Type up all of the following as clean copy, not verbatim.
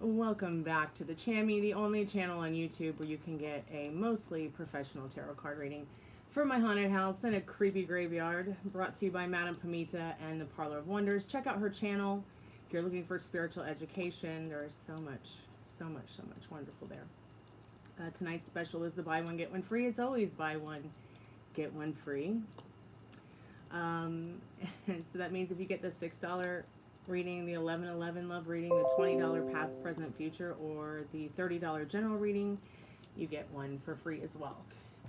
Welcome back to the Chammy, the only channel on YouTube where you can get a mostly professional tarot card reading for my haunted house and a creepy graveyard, brought to you by Madame Pamita and the Parlor of Wonders. Check out her channel if you're looking for spiritual education. There is so much wonderful there. Tonight's special is the buy one get one free. It's always buy one get one free. So that means if you get the $6 reading, the 1111 love reading, the $20 past, present, future, or the $30 general reading, you get one for free as well.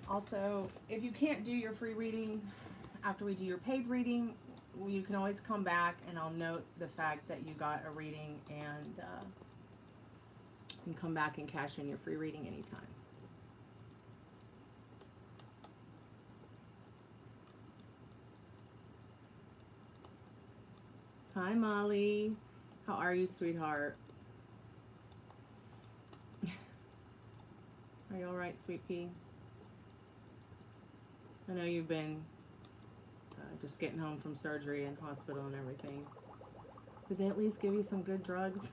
Also, if you can't do your free reading after we do your paid reading, you can always come back and I'll note the fact that you got a reading, and you can come back and cash in your free reading anytime. Hi, Molly. How are you, sweetheart? Are you all right, sweet pea? I know you've been just getting home from surgery and hospital and everything. Did they at least give you some good drugs?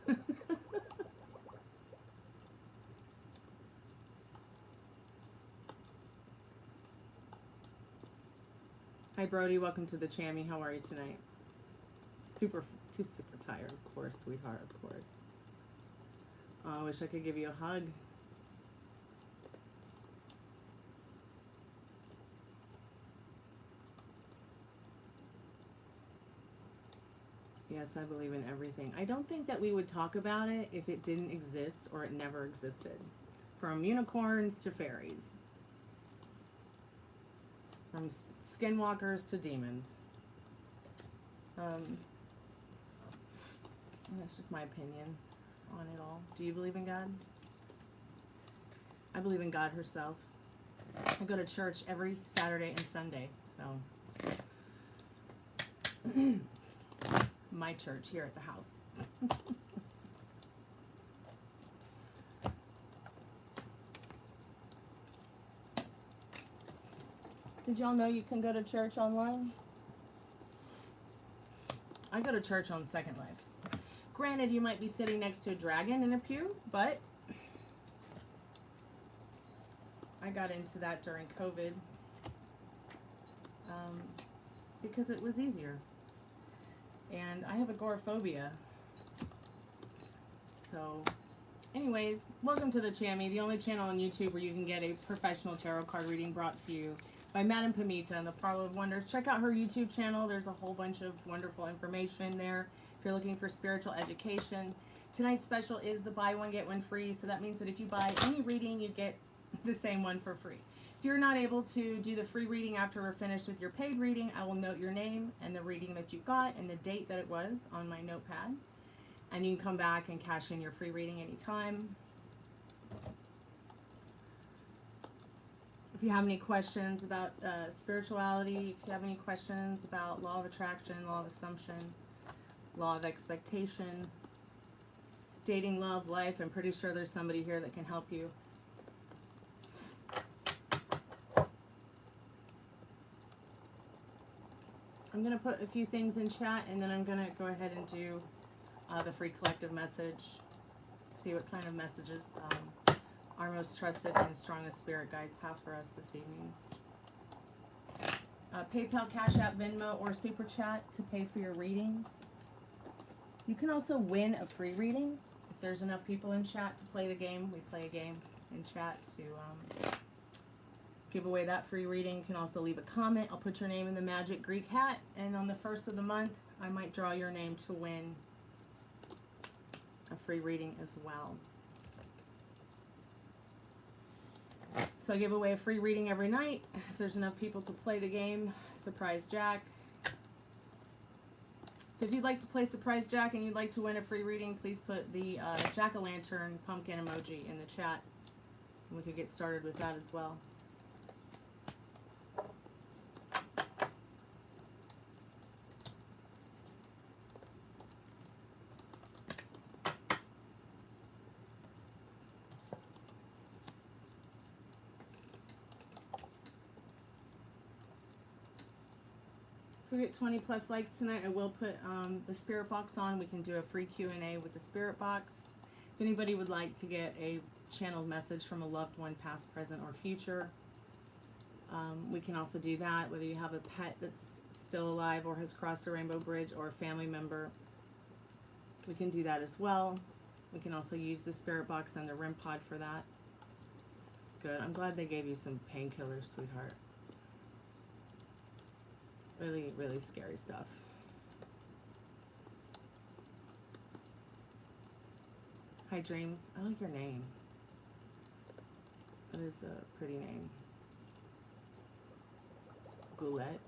Hi, Brody. Welcome to the Chammy. How are you tonight? Super tired, of course, sweetheart, of course. Oh, I wish I could give you a hug. Yes, I believe in everything. I don't think that we would talk about it if it didn't exist or it never existed. From unicorns to fairies. From skinwalkers to demons. That's just my opinion on it all. Do you believe in God? I believe in God herself. I go to church every Saturday and Sunday, so my church here at the house. Did y'all know you can go to church online? I go to church on Second Life. Granted, you might be sitting next to a dragon in a pew, but I got into that during COVID because it was easier. And I have agoraphobia. So, anyways, welcome to the Chammy, the only channel on YouTube where you can get a professional tarot card reading brought to you by Madame Pamita and the Parlor of Wonders. Check out her YouTube channel. There's a whole bunch of wonderful information there if you're looking for spiritual education. Tonight's special is the buy one get one free, so that means that if you buy any reading, you get the same one for free. If you're not able to do the free reading after we're finished with your paid reading, I will note your name and the reading that you got and the date that it was on my notepad, and you can come back and cash in your free reading anytime. If you have any questions about spirituality, if you have any questions about law of attraction, law of assumption, law of expectation, dating, love, life, I'm pretty sure there's somebody here that can help you. I'm going to put a few things in chat, and then I'm going to go ahead and do the free collective message, see what kind of messages our most trusted and strongest spirit guides have for us this evening. PayPal, Cash App, Venmo, or Super Chat to pay for your readings. You can also win a free reading if there's enough people in chat to play the game. We play a game in chat to give away that free reading. You can also leave a comment. I'll put your name in the magic Greek hat, and on the first of the month, I might draw your name to win a free reading as well. So I give away a free reading every night. If there's enough people to play the game, Surprise Jack. So if you'd like to play Surprise Jack and you'd like to win a free reading, please put the jack-o'-lantern pumpkin emoji in the chat, and we could get started with that as well. If we get 20 plus likes tonight, I will put the spirit box on. We can do a free Q&A with the spirit box. If anybody would like to get a channeled message from a loved one, past, present, or future, we can also do that, whether you have a pet that's still alive or has crossed the rainbow bridge, or a family member. We can do that as well. We can also use the spirit box and the REM pod for that. Good. I'm glad they gave you some painkillers, sweetheart. Really, really scary stuff. Hi, Dreams. I like your name. That is a pretty name. Goulette.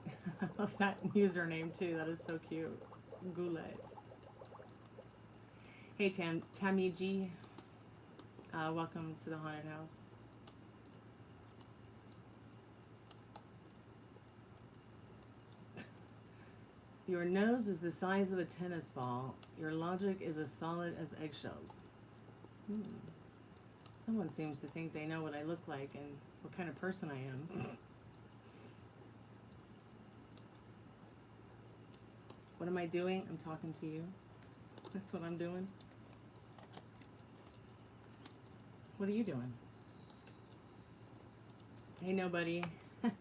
I love that username too. That is so cute. Goulette. Hey, Tamiji. Welcome to the haunted house. Your nose is the size of a tennis ball. Your logic is as solid as eggshells. Someone seems to think they know what I look like and what kind of person I am. What am I doing? I'm talking to you. That's what I'm doing. What are you doing? Hey, nobody.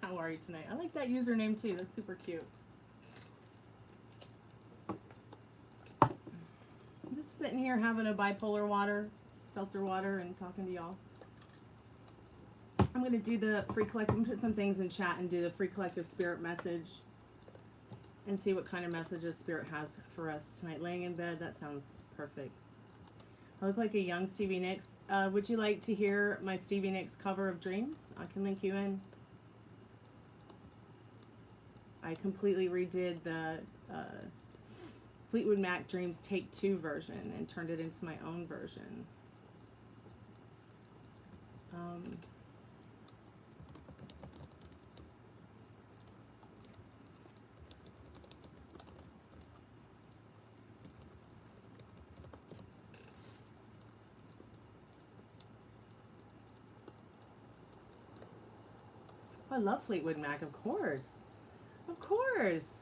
How are you tonight? I like that username too. That's super cute. I'm just sitting here having a bipolar water, seltzer water, and talking to y'all. I'm going to do the free collective, I'm going to put some things in chat and do the free collective spirit message and see what kind of messages spirit has for us tonight. Laying in bed, that sounds perfect. I look like a young Stevie Nicks. Would you like to hear my Stevie Nicks cover of Dreams? I can link you in. I completely redid the Fleetwood Mac Dreams Take 2 version and turned it into my own version. I love Fleetwood Mac, of course. Of course.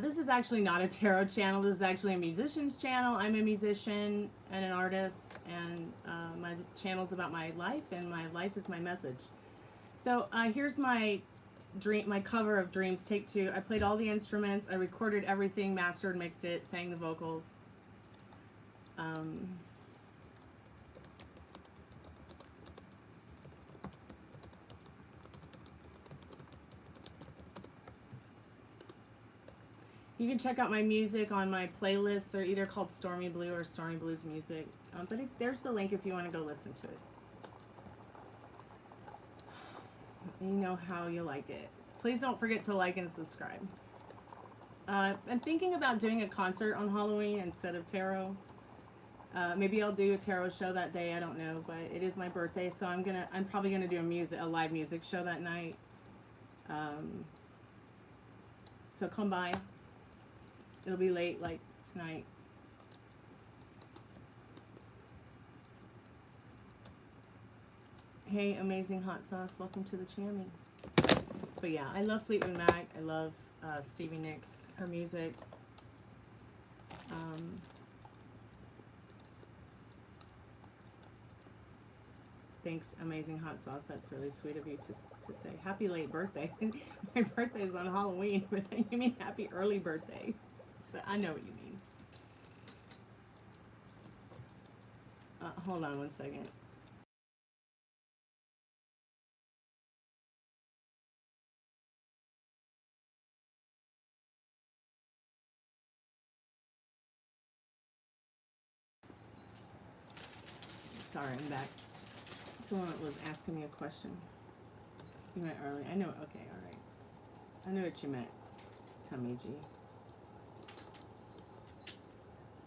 This is actually not a tarot channel. This is actually a musician's channel. I'm a musician and an artist, and my channel's about my life, and my life is my message. So here's my cover of Dreams Take 2. I played all the instruments. I recorded everything, mastered, mixed it, sang the vocals. You can check out my music on my playlist. They're either called Stormy Blue or Stormy Blues Music. But there's the link if you want to go listen to it. You know how you like it. Please don't forget to like and subscribe. I'm thinking about doing a concert on Halloween instead of tarot. Maybe I'll do a tarot show that day. I don't know, but it is my birthday, so I'm probably gonna do a live music show that night. So come by. It'll be late, like tonight. Hey, amazing hot sauce. Welcome to the Chammy. But yeah, I love Fleetwood Mac. I love Stevie Nicks, her music. Thanks, amazing hot sauce. That's really sweet of you to say. Happy late birthday. My birthday is on Halloween, but you mean happy early birthday. But I know what you mean. Hold on one second. Sorry, I'm back. Someone was asking me a question. You meant early. I know. Okay, all right. I know what you meant, Tamiji.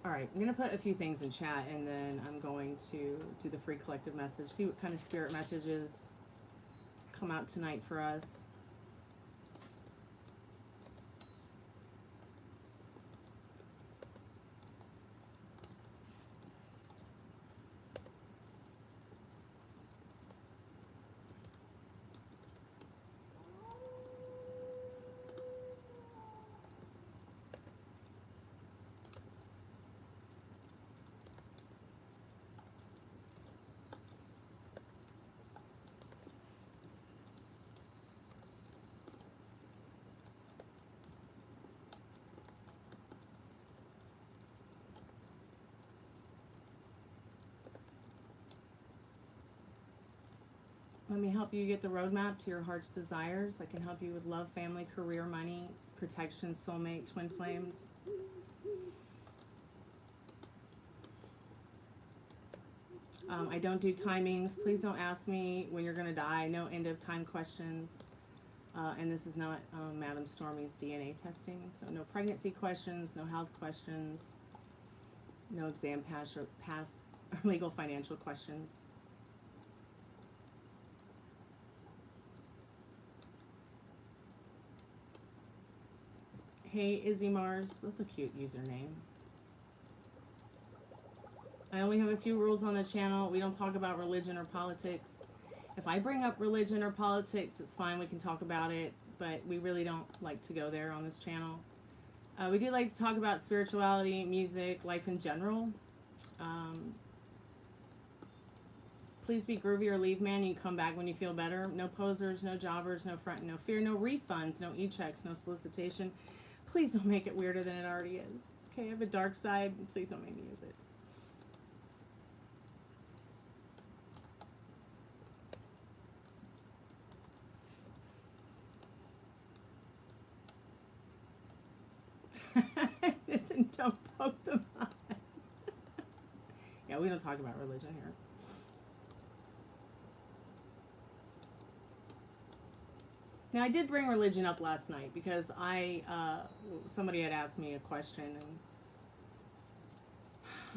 All right, I'm going to put a few things in chat, and then I'm going to do the free collective message, see what kind of spirit messages come out tonight for us. Let me help you get the roadmap to your heart's desires. I can help you with love, family, career, money, protection, soulmate, twin flames. I don't do timings. Please don't ask me when you're going to die. No end of time questions. And this is not Madam Stormy's DNA testing. So no pregnancy questions, no health questions, no exam pass or legal financial questions. Hey, Izzy Mars. That's a cute username. I only have a few rules on the channel. We don't talk about religion or politics. If I bring up religion or politics, it's fine. We can talk about it, but we really don't like to go there on this channel. We do like to talk about spirituality, music, life in general. Please be groovy or leave, man. You can come back when you feel better. No posers, no jobbers, no front, no fear, no refunds, no e-checks, no solicitation. Please don't make it weirder than it already is. Okay, I have a dark side. Please don't make me use it. Listen, don't poke them on. Yeah, we don't talk about religion here. Now, I did bring religion up last night because somebody had asked me a question,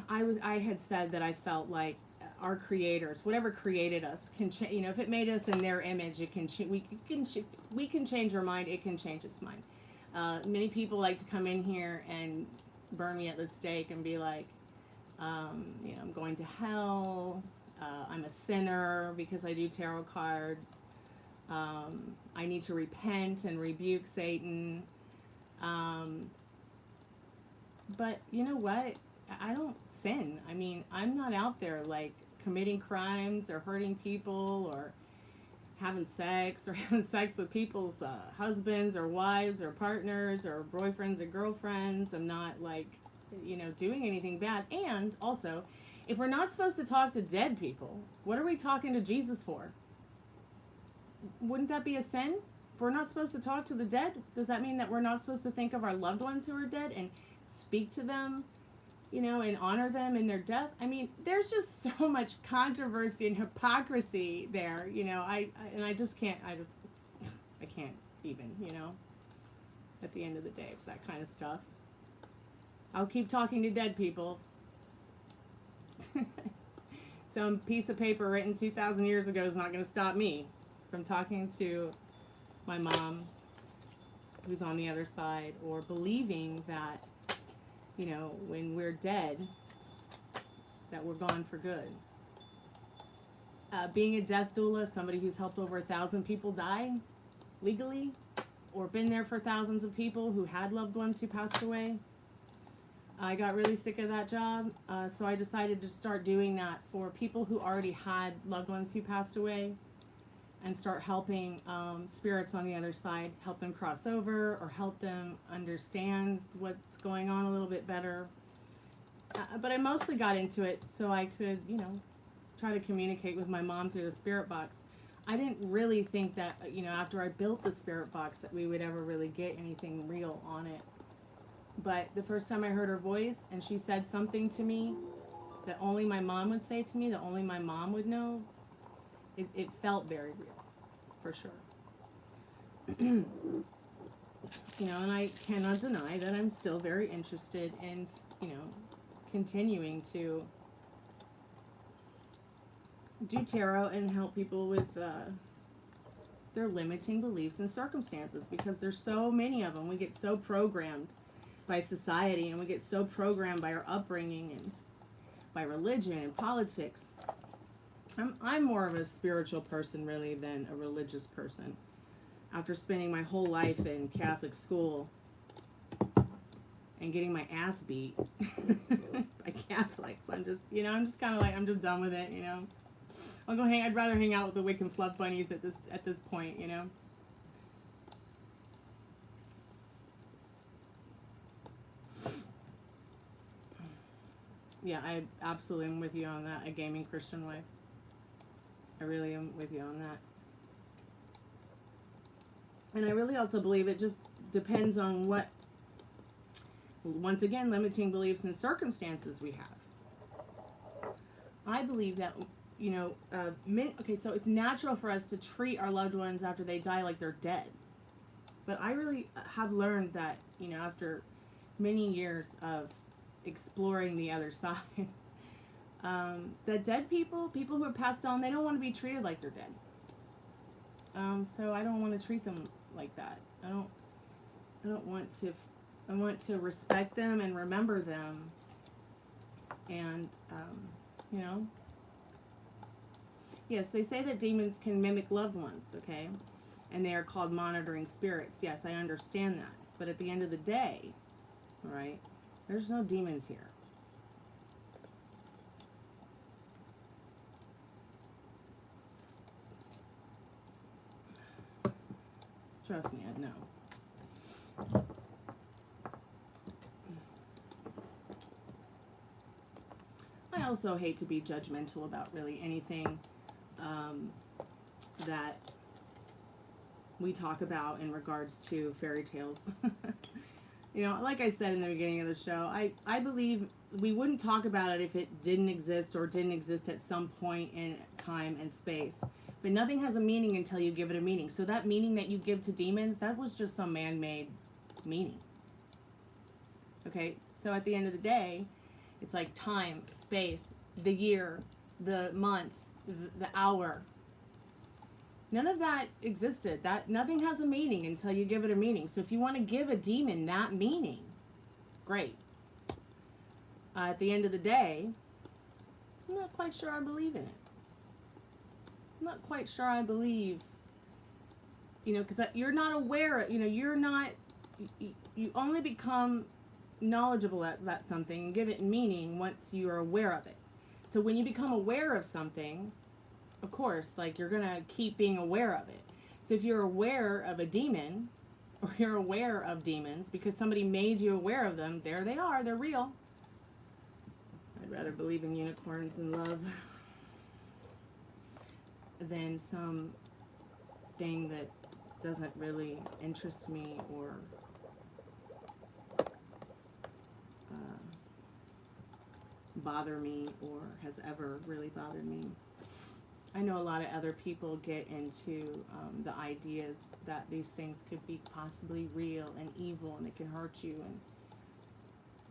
and I had said that I felt like our creators, whatever created us, can you know, if it made us in their image, it can we can change our mind. It can change its mind. Many people like to come in here and burn me at the stake and be like, you know, I'm going to hell. I'm a sinner because I do tarot cards. I need to repent and rebuke Satan. But you know what? I don't sin. I mean, I'm not out there like committing crimes or hurting people or having sex with people's husbands or wives or partners or boyfriends or girlfriends. I'm not like, you know, doing anything bad. And also, if we're not supposed to talk to dead people, what are we talking to Jesus for? Wouldn't that be a sin? If we're not supposed to talk to the dead, does that mean that we're not supposed to think of our loved ones who are dead and speak to them, you know, and honor them in their death? I mean, there's just so much controversy and hypocrisy there, you know. I just can't, I can't even, you know, at the end of the day, that kind of stuff. I'll keep talking to dead people. Some piece of paper written 2,000 years ago is not going to stop me from talking to my mom who's on the other side, or believing that, you know, when we're dead, that we're gone for good. Being a death doula, somebody who's helped over 1,000 people die legally, or been there for thousands of people who had loved ones who passed away. I got really sick of that job, so I decided to start doing that for people who already had loved ones who passed away, and start helping spirits on the other side, help them cross over or help them understand what's going on a little bit better. But I mostly got into it so I could, you know, try to communicate with my mom through the spirit box. I didn't really think that, you know, after I built the spirit box that we would ever really get anything real on it. But the first time I heard her voice and she said something to me that only my mom would say to me, that only my mom would know, it felt very real, for sure. You know, and I cannot deny that I'm still very interested in, you know, continuing to do tarot and help people with their limiting beliefs and circumstances, because there's so many of them. We get so programmed by society, and we get so programmed by our upbringing and by religion and politics. I'm more of a spiritual person, really, than a religious person. After spending my whole life in Catholic school and getting my ass beat by Catholics, I'm just, you know, I'm just kind of like, I'm just done with it, you know. I'd rather hang out with the Wiccan Fluff Bunnies at this point, you know. Yeah, I absolutely am with you on that. A gaming Christian wife. I really am with you on that. And I really also believe it just depends on what, once again, limiting beliefs and circumstances we have. I believe that, you know, okay, so it's natural for us to treat our loved ones after they die like they're dead. But I really have learned that, you know, after many years of exploring the other side, that dead people who have passed on, they don't want to be treated like they're dead. So I don't want to treat them like that. I don't want to. I want to respect them and remember them. And you know, yes, they say that demons can mimic loved ones. Okay. And they are called monitoring spirits. Yes, I understand that. But at the end of the day, all right, there's no demons here. Trust me, I know. I also hate to be judgmental about really anything that we talk about in regards to fairy tales. You know, like I said in the beginning of the show, I believe we wouldn't talk about it if it didn't exist or didn't exist at some point in time and space. But nothing has a meaning until you give it a meaning. So that meaning that you give to demons, that was just some man-made meaning. Okay, so at the end of the day, it's like time, space, the year, the month, the hour. None of that existed. That nothing has a meaning until you give it a meaning. So if you want to give a demon that meaning, great. At the end of the day, I'm not quite sure I believe in it. I'm not quite sure I believe, you know, because you're not aware, you know, you're not, you only become knowledgeable about something and give it meaning once you are aware of it. So when you become aware of something, of course, like, you're going to keep being aware of it. So if you're aware of a demon, or you're aware of demons because somebody made you aware of them, there they are, they're real. I'd rather believe in unicorns and love than some thing that doesn't really interest me or bother me or has ever really bothered me. I know a lot of other people get into the ideas that these things could be possibly real and evil and it can hurt you and,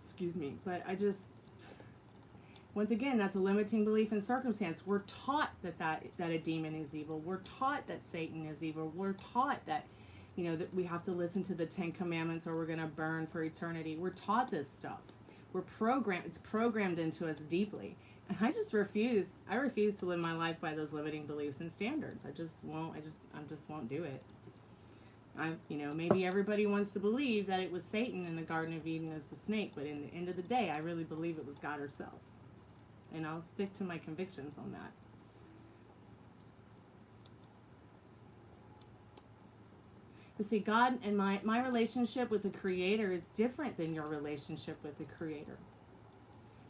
excuse me, but I just, once again, that's a limiting belief and circumstance. We're taught that a demon is evil. We're taught that Satan is evil. We're taught that, you know, that we have to listen to the 10 Commandments or we're going to burn for eternity. We're taught this stuff. We're programmed, it's programmed into us deeply. And I just refuse, I refuse to live my life by those limiting beliefs and standards. I just won't do it. You know, maybe everybody wants to believe that it was Satan in the Garden of Eden as the snake, but in the end of the day, I really believe it was God herself. And I'll stick to my convictions on that. But see, God and my relationship with the Creator is different than your relationship with the Creator.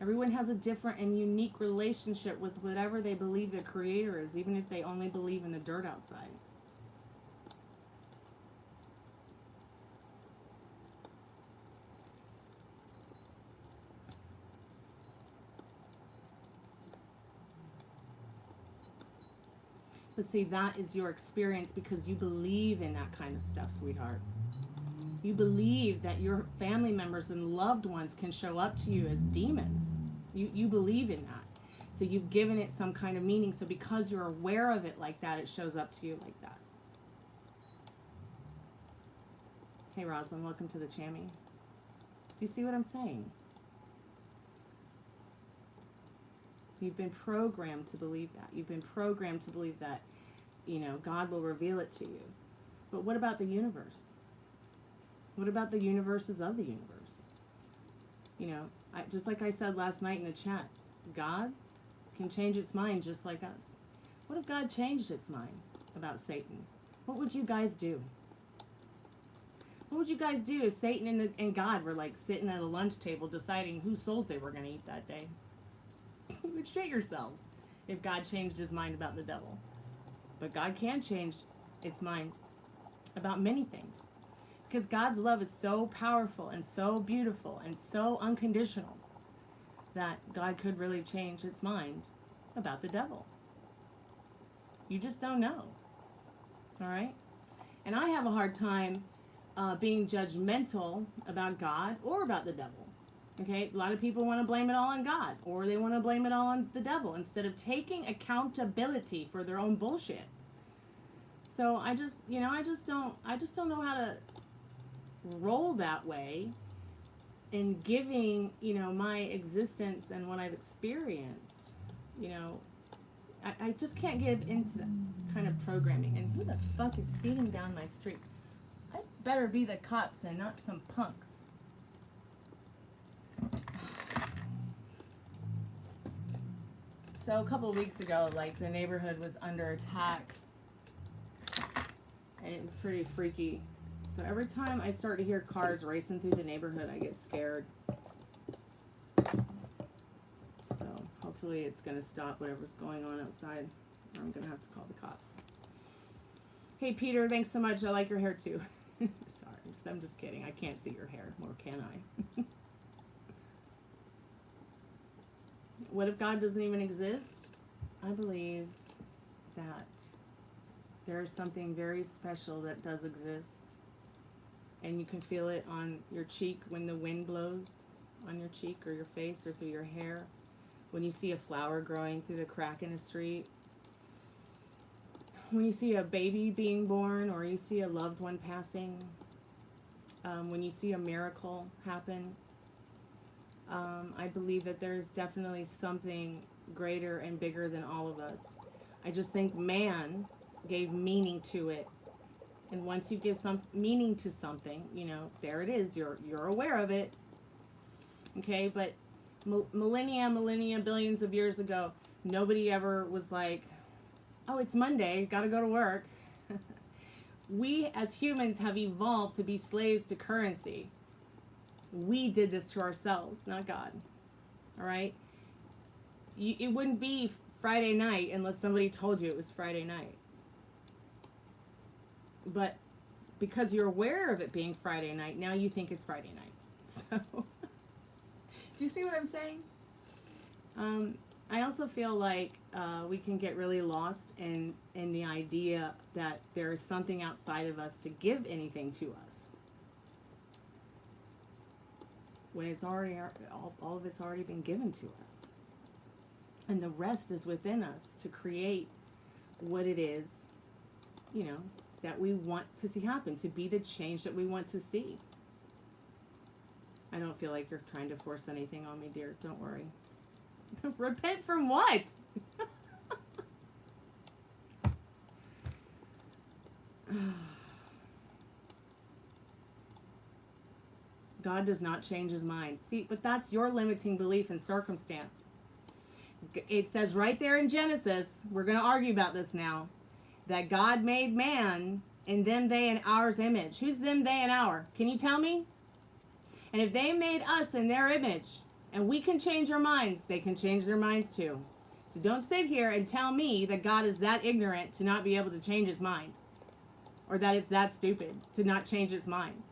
Everyone has a different and unique relationship with whatever they believe the Creator is, even if they only believe in the dirt outside. But see, that is your experience because you believe in that kind of stuff, sweetheart. You believe that your family members and loved ones can show up to you as demons. You believe in that. So you've given it some kind of meaning. So because you're aware of it like that, it shows up to you like that. Hey, Rosalind, welcome to the Chammy. Do you see what I'm saying? You've been programmed to believe that. You've been programmed to believe that, you know, God will reveal it to you. But what about the universe? What about the universes of the universe? You know, just like I said last night in the chat, God can change its mind just like us. What if God changed its mind about Satan? What would you guys do? What would you guys do if Satan and God were like sitting at a lunch table deciding whose souls they were going to eat that day? You would shit yourselves. if God changed his mind about the devil. But God can change its mind about many things. Because God's love is so powerful and so beautiful and so unconditional that God could really change its mind about the devil. You just don't know. All right? And I have a hard time being judgmental about God or about the devil. Okay? A lot of people want to blame it all on God, or they want to blame it all on the devil instead of taking accountability for their own bullshit. So I just don't know how to roll that way in giving, my existence and what I've experienced. I just can't give into that kind of programming. And who the fuck is speeding down my street? I better be the cops and not some punks. So a couple of weeks ago, the neighborhood was under attack. And it was pretty freaky. So every time I start to hear cars racing through the neighborhood, I get scared. So hopefully it's going to stop whatever's going on outside. Or I'm going to have to call the cops. Hey, Peter, thanks so much. I like your hair, too. Sorry, I'm just kidding. I can't see your hair, nor can I. What if God doesn't even exist? I believe that there is something very special that does exist. And you can feel it on your cheek when the wind blows on your cheek or your face or through your hair. When you see a flower growing through the crack in the street. When you see a baby being born or you see a loved one passing. When you see a miracle happen. I believe that there's definitely something greater and bigger than all of us. I just think man gave meaning to it. And once you give some meaning to something, there it is. You're aware of it. Okay, but millennia, billions of years ago, nobody ever was like, oh, it's Monday, gotta go to work. We as humans have evolved to be slaves to currency. We did this to ourselves, not God. All right? It wouldn't be Friday night unless somebody told you it was Friday night. But because you're aware of it being Friday night, now you think it's Friday night. So, do you see what I'm saying? I also feel like we can get really lost in the idea that there is something outside of us to give anything to us. When it's already, all of it's already been given to us. And the rest is within us to create what it is, that we want to see happen, to be the change that we want to see. I don't feel like you're trying to force anything on me, dear. Don't worry. Repent from what? God does not change his mind. See, but that's your limiting belief and circumstance. It says right there in Genesis, we're going to argue about this now, that God made man in them, they, and ours image. Who's them, they, and our? Can you tell me? And if they made us in their image, and we can change our minds, they can change their minds too. So don't sit here and tell me that God is that ignorant to not be able to change his mind. Or that it's that stupid to not change his mind.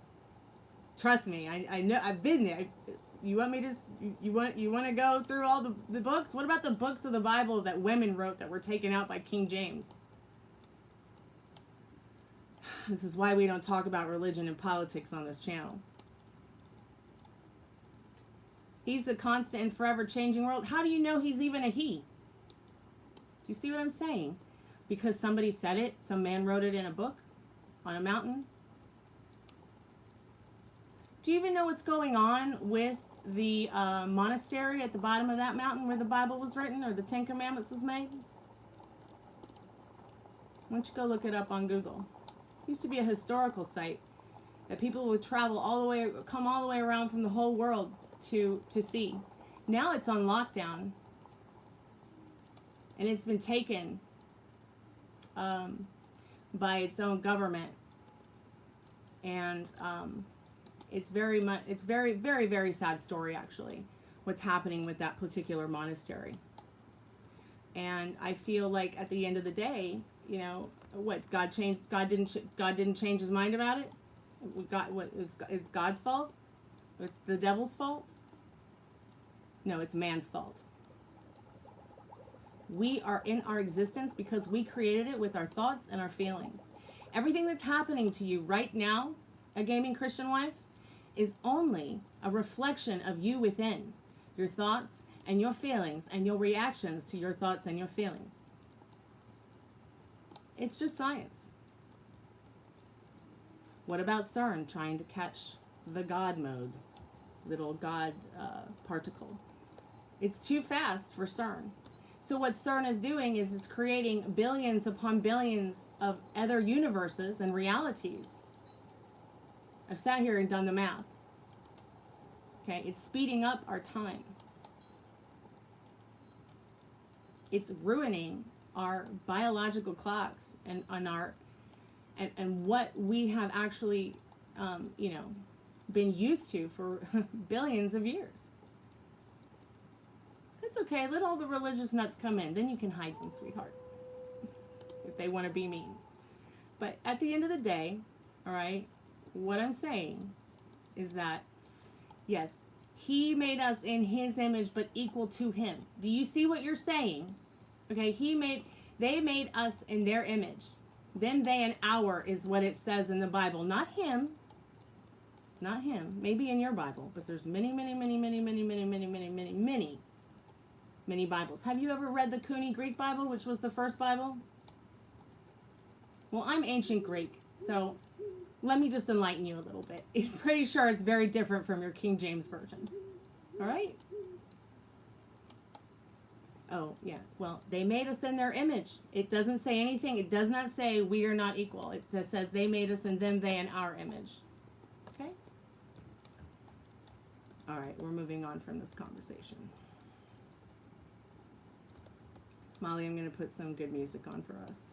Trust me, I know, I've been there. You want me to, you want to go through all the books? What about the books of the Bible that women wrote that were taken out by King James? This is why we don't talk about religion and politics on this channel. He's the constant and forever changing world. How do you know he's even a he? Do you see what I'm saying? Because somebody said it, some man wrote it in a book on a mountain. Do you even know what's going on with the monastery at the bottom of that mountain where the Bible was written or the Ten Commandments was made? Why don't you go look it up on Google? It used to be a historical site that people would travel come all the way around from the whole world to see. Now it's on lockdown. And it's been taken by its own government. And it's very, very, very sad story, actually, what's happening with that particular monastery. And I feel like at the end of the day, you know, what God didn't change his mind about it. It's God's fault? It's the devil's fault? No, it's man's fault. We are in our existence because we created it with our thoughts and our feelings. Everything that's happening to you right now, a gaming Christian wife, is only a reflection of you within, your thoughts and your feelings and your reactions to your thoughts and your feelings. It's just science. What about CERN trying to catch the God mode, little God particle? It's too fast for CERN. So what CERN is doing is it's creating billions upon billions of other universes and realities. I've sat here and done the math. Okay, it's speeding up our time. It's ruining our biological clocks and what we have actually, you know, been used to for billions of years. It's okay. Let all the religious nuts come in. Then you can hide them, sweetheart, if they want to be mean. But at the end of the day, all right, what I'm saying is that, yes, he made us in his image, but equal to him. Do you see what you're saying? Okay, they made us in their image. Them, they, and our is what it says in the Bible. Not him. Not him. Maybe in your Bible, but there's many Bibles. Have you ever read the Cooney Greek Bible, which was the first Bible? Well, I'm ancient Greek, so let me just enlighten you a little bit. I'm pretty sure it's very different from your King James Version. All right? Oh, yeah. Well, they made us in their image. It doesn't say anything. It does not say we are not equal. It just says they made us in them, they, and our image. Okay? All right, we're moving on from this conversation. Molly, I'm going to put some good music on for us.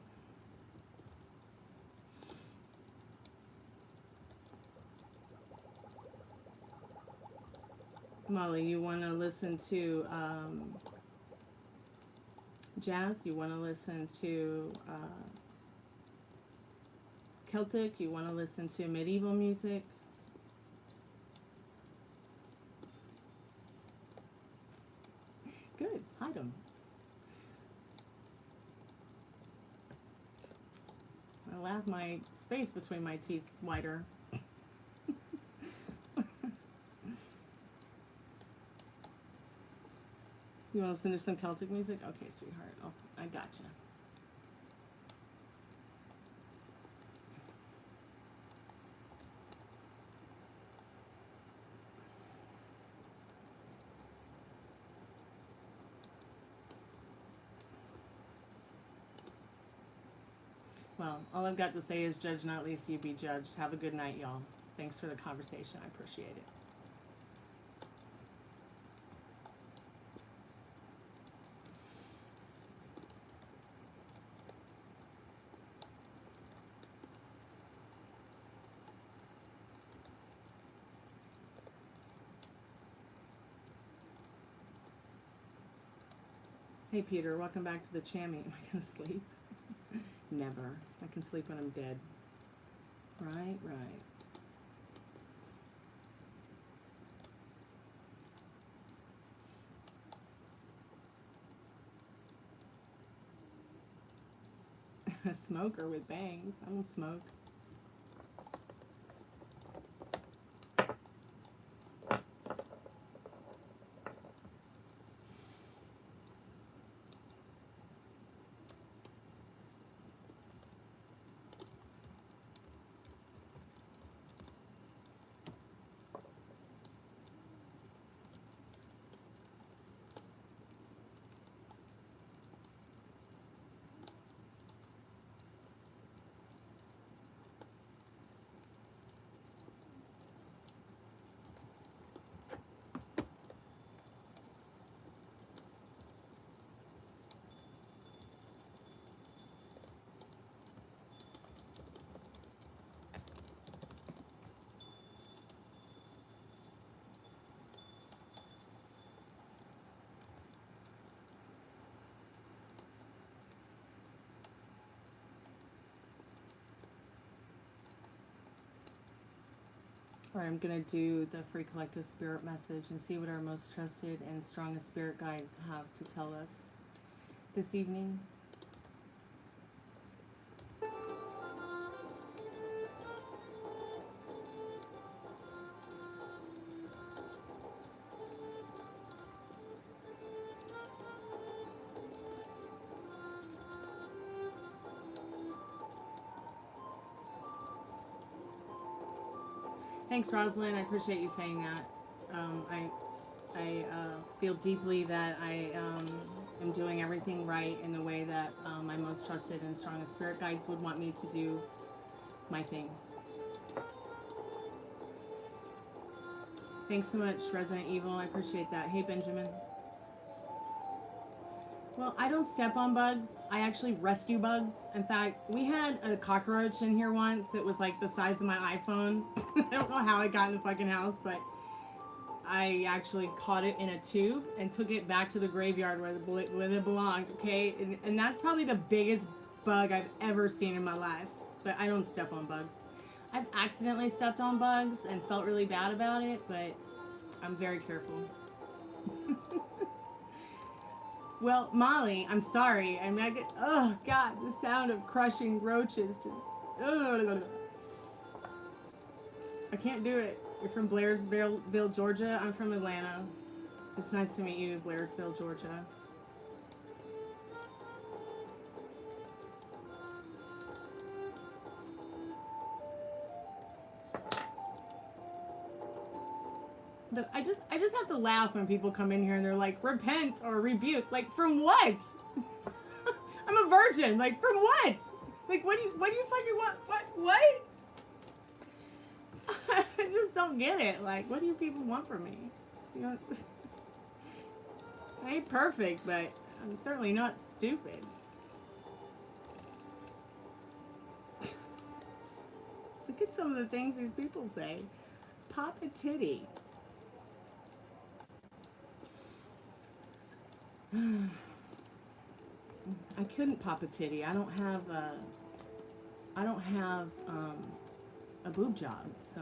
Molly, you want to listen to jazz? You want to listen to Celtic? You want to listen to medieval music? Good. Hide them. I'll have my space between my teeth wider. You want to listen to some Celtic music? Okay, sweetheart. Oh, I gotcha. Well, all I've got to say is judge not lest you be judged. Have a good night, y'all. Thanks for the conversation. I appreciate it. Hey, Peter. Welcome back to the Chammy. Am I going to sleep? Never. I can sleep when I'm dead. Right, right. A smoker with bangs. I won't smoke. All right, I'm going to do the free collective spirit message and see what our most trusted and strongest spirit guides have to tell us this evening. Thanks, Rosalind. I appreciate you saying that. I feel deeply that I am doing everything right in the way that my most trusted and strongest spirit guides would want me to do my thing. Thanks so much, Resident Evil. I appreciate that. Hey, Benjamin. Well, I don't step on bugs. I actually rescue bugs. In fact, we had a cockroach in here once that was like the size of my iPhone. I don't know how it got in the fucking house, but I actually caught it in a tube and took it back to the graveyard where it belonged, okay? And that's probably the biggest bug I've ever seen in my life. But I don't step on bugs. I've accidentally stepped on bugs and felt really bad about it, but I'm very careful. Well, Molly, I'm sorry. I mean, oh God, the sound of crushing roaches just, ugh. I can't do it. You're from Blairsville, Georgia. I'm from Atlanta. It's nice to meet you, Blairsville, Georgia. But I just have to laugh when people come in here and they're like, repent or rebuke. Like, from what? I'm a virgin. Like, from what? Like, what do you fucking want? What? I just don't get it. Like, what do you people want from me? You know, I ain't perfect, but I'm certainly not stupid. Look at some of the things these people say. Pop a titty. I couldn't pop a titty. I don't have a boob job, so.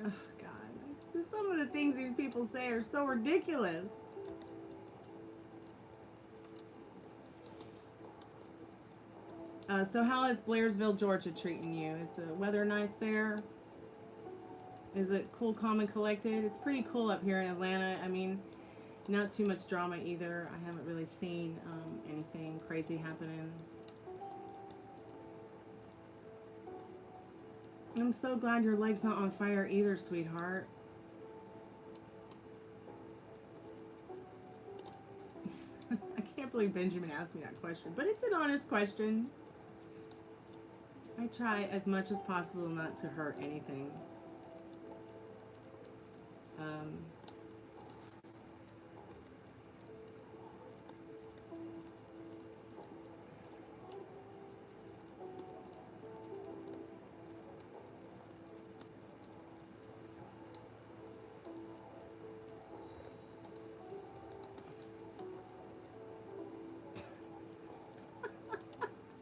Oh God, some of the things these people say are so ridiculous. So how is Blairsville, Georgia treating you? Is the weather nice there? Is it cool, calm, and collected? It's pretty cool up here in Atlanta. I mean, not too much drama either. I haven't really seen anything crazy happening. I'm so glad your leg's not on fire either, sweetheart. I can't believe Benjamin asked me that question, but it's an honest question. I try as much as possible not to hurt anything.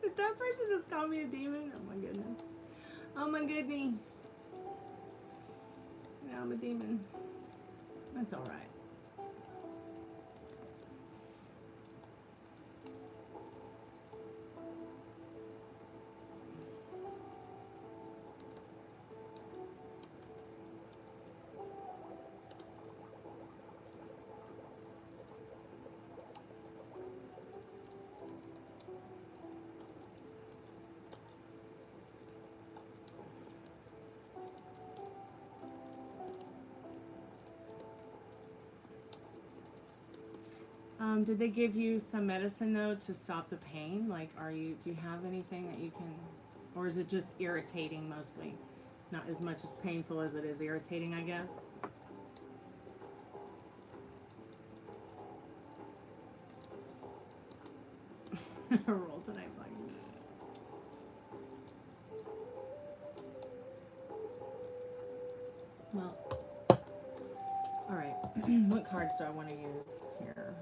Did that person just call me a demon? Oh my goodness. Oh my goodness. Now I'm a demon. That's all right. Did they give you some medicine though to stop the pain? Like, do you have anything that you can, or is it just irritating mostly? Not as much as painful as it is irritating, I guess. Roll tonight, buddy. Well, all right. What cards do I want to use here?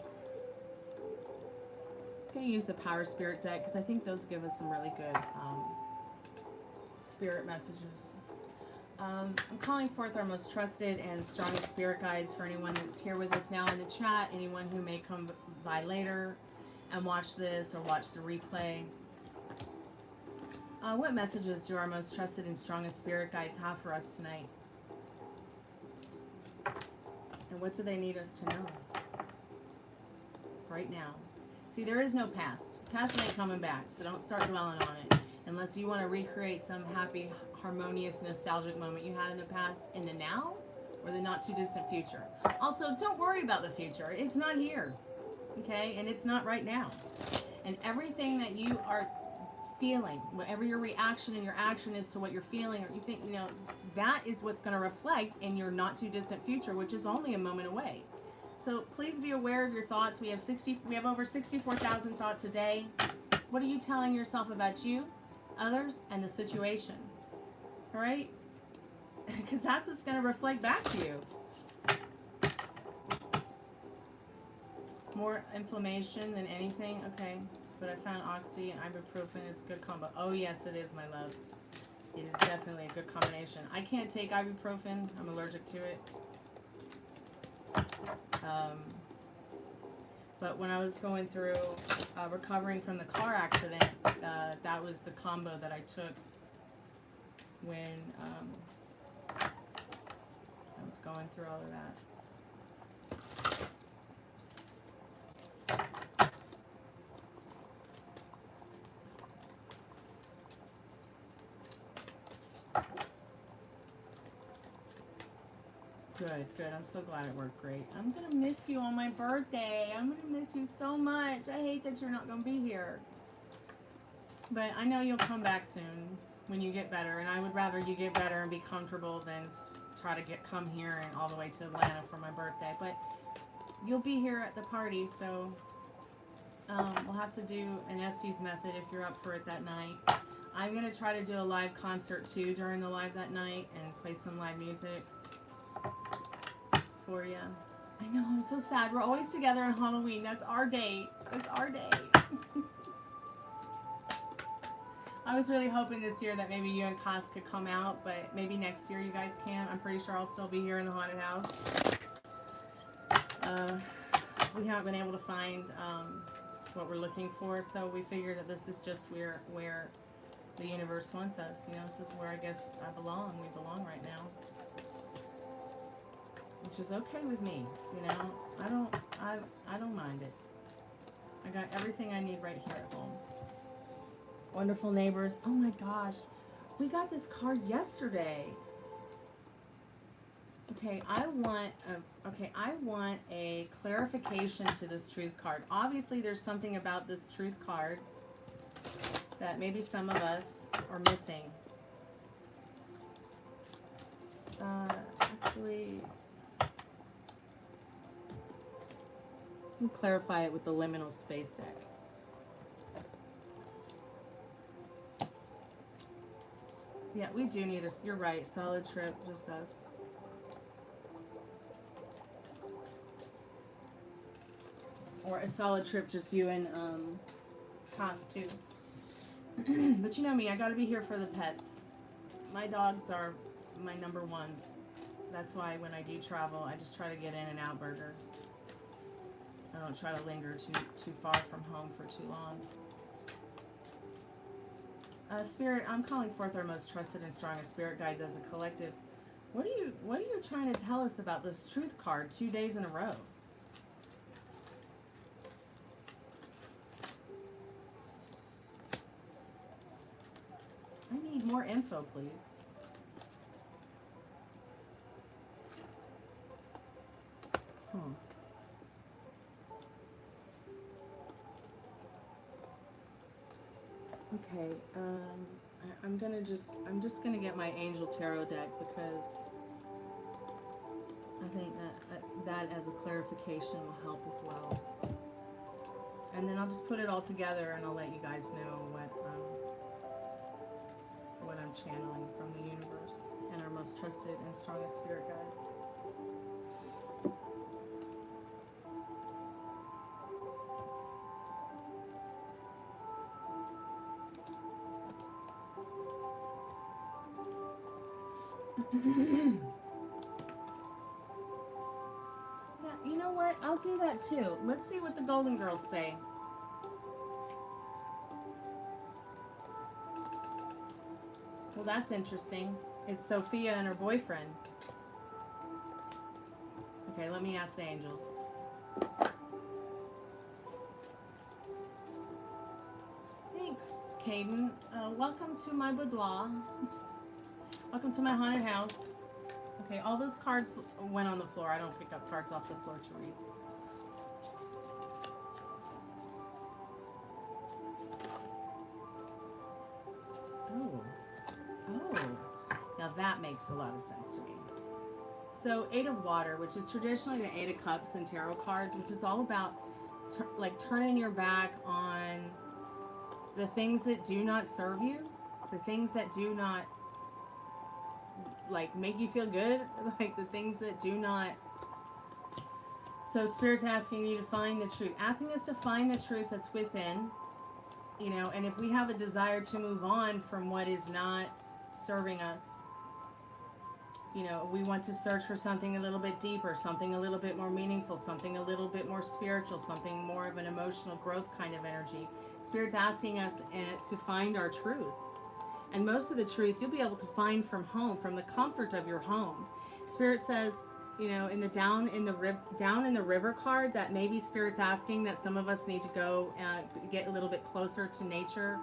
going to use the Power Spirit deck because I think those give us some really good spirit messages. I'm calling forth our most trusted and strongest spirit guides for anyone that's here with us now in the chat, anyone who may come by later and watch this or watch the replay. What messages do our most trusted and strongest spirit guides have for us tonight? And what do they need us to know right now? See, there is no past. Past ain't coming back, so don't start dwelling on it unless you want to recreate some happy, harmonious, nostalgic moment you had in the past, in the now, or the not too distant future. Also, don't worry about the future. It's not here, okay? And it's not right now. And everything that you are feeling, whatever your reaction and your action is to what you're feeling, or you think, you know, that is what's going to reflect in your not too distant future, which is only a moment away. So please be aware of your thoughts. We have over 64,000 thoughts a day. What are you telling yourself about you, others, and the situation? All right? Because that's what's going to reflect back to you. More inflammation than anything? Okay. But I found oxy and ibuprofen is a good combo. Oh, yes, it is, my love. It is definitely a good combination. I can't take ibuprofen. I'm allergic to it. But when I was going through recovering from the car accident, that was the combo that I took when I was going through all of that. Good, good. I'm so glad it worked great. I'm going to miss you on my birthday. I'm going to miss you so much. I hate that you're not going to be here. But I know you'll come back soon when you get better. And I would rather you get better and be comfortable than try to come here and all the way to Atlanta for my birthday. But you'll be here at the party, so we'll have to do an Estes method if you're up for it that night. I'm going to try to do a live concert too during the live that night and play some live music for you. I know, I'm so sad. We're always together on Halloween. That's our date. That's our day. I was really hoping this year that maybe you and Haus could come out, but maybe next year you guys can. I'm pretty sure I'll still be here in the haunted house. We haven't been able to find what we're looking for, so we figured that this is just where the universe wants us. You know, this is where I guess I belong. We belong right now. Which is okay with me, you know. I don't mind it. I got everything I need right here at home. Wonderful neighbors. Oh my gosh, we got this card yesterday. Okay, I want a clarification to this truth card. Obviously, there's something about this truth card that maybe some of us are missing. Actually, let me clarify it with the liminal space deck. Yeah, we do need us. You're right. Solid trip, just us. Or a solid trip, just you and Haus too. But you know me, I gotta be here for the pets. My dogs are my number ones. That's why when I do travel, I just try to get in and out burger. I don't try to linger too far from home for too long. Spirit, I'm calling forth our most trusted and strongest spirit guides as a collective. What are you trying to tell us about this truth card 2 days in a row? I need more info, please. Okay, I'm just gonna get my Angel Tarot deck because I think that as a clarification will help as well. And then I'll just put it all together and I'll let you guys know what I'm channeling from the universe and our most trusted and strongest spirit guides. Yeah, you know what? I'll do that too. Let's see what the Golden Girls say. Well, that's interesting. It's Sophia and her boyfriend. Okay, let me ask the angels. Thanks, Caden. Welcome to my boudoir. Welcome to my haunted house. Okay, all those cards went on the floor. I don't pick up cards off the floor to read. Oh, now that makes a lot of sense to me. So, Eight of Water, which is traditionally the Eight of Cups and tarot cards, which is all about like turning your back on the things that do not serve you, the things that do not like make you feel good, like the things that do not. So Spirit's asking you to find the truth, asking us to find the truth that's within, you know, and if we have a desire to move on from what is not serving us, you know, we want to search for something a little bit deeper, something a little bit more meaningful, something a little bit more spiritual, something more of an emotional growth kind of energy. Spirit's asking us to find our truth. And most of the truth you'll be able to find from home, from the comfort of your home. Spirit says, you know, in the down in the river card, that maybe Spirit's asking that some of us need to go get a little bit closer to nature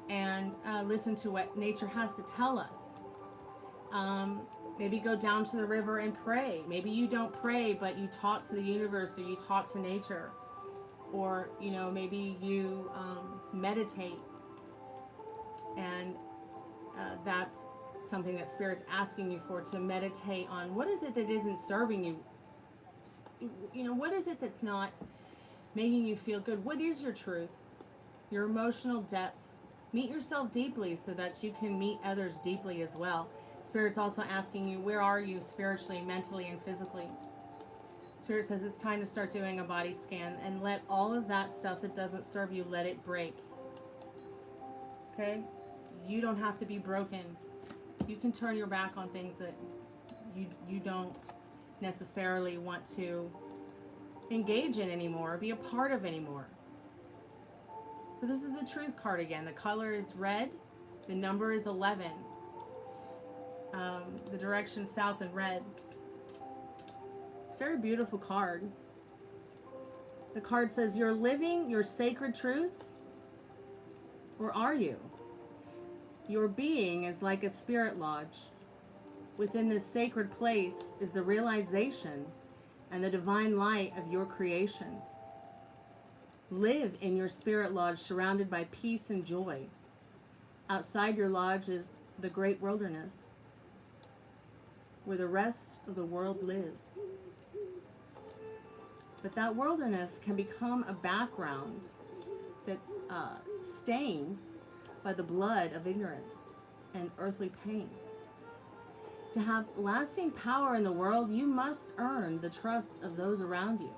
and listen to what nature has to tell us. Maybe go down to the river and pray. Maybe you don't pray, but you talk to the universe or you talk to nature. Or, you know, maybe you meditate. And that's something that Spirit's asking you for, to meditate on. What is it that isn't serving you? You know, what is it that's not making you feel good? What is your truth? Your emotional depth. Meet yourself deeply so that you can meet others deeply as well. Spirit's also asking you, where are you spiritually, mentally, and physically? Spirit says it's time to start doing a body scan and let all of that stuff that doesn't serve you, let it break. Okay? You don't have to be broken. You can turn your back on things that you don't necessarily want to engage in anymore, or be a part of anymore. So this is the truth card again. The color is red. The number is 11. The direction south and red. It's a very beautiful card. The card says, you're living your sacred truth, or are you? Your being is like a spirit lodge. Within this sacred place is the realization and the divine light of your creation. Live in your spirit lodge surrounded by peace and joy. Outside your lodge is the great wilderness, where the rest of the world lives. But that wilderness can become a background that's stained by the blood of ignorance and earthly pain. To have lasting power in the world, you must earn the trust of those around you.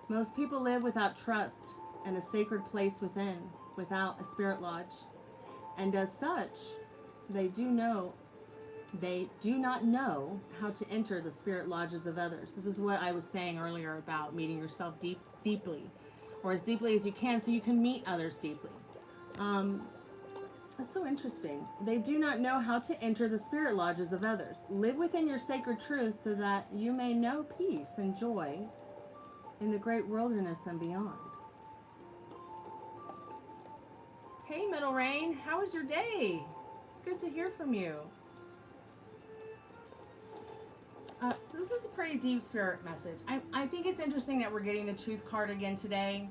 Most people live without trust and a sacred place within, without a spirit lodge. And as such, they do not know how to enter the spirit lodges of others. This is what I was saying earlier about meeting yourself deeply, or as deeply as you can, so you can meet others deeply. That's so interesting. They do not know how to enter the spirit lodges of others. Live within your sacred truth so that you may know peace and joy in the great wilderness and beyond. Hey, Middle Rain, how was your day? It's good to hear from you. So this is a pretty deep spirit message. I think it's interesting that we're getting the truth card again today.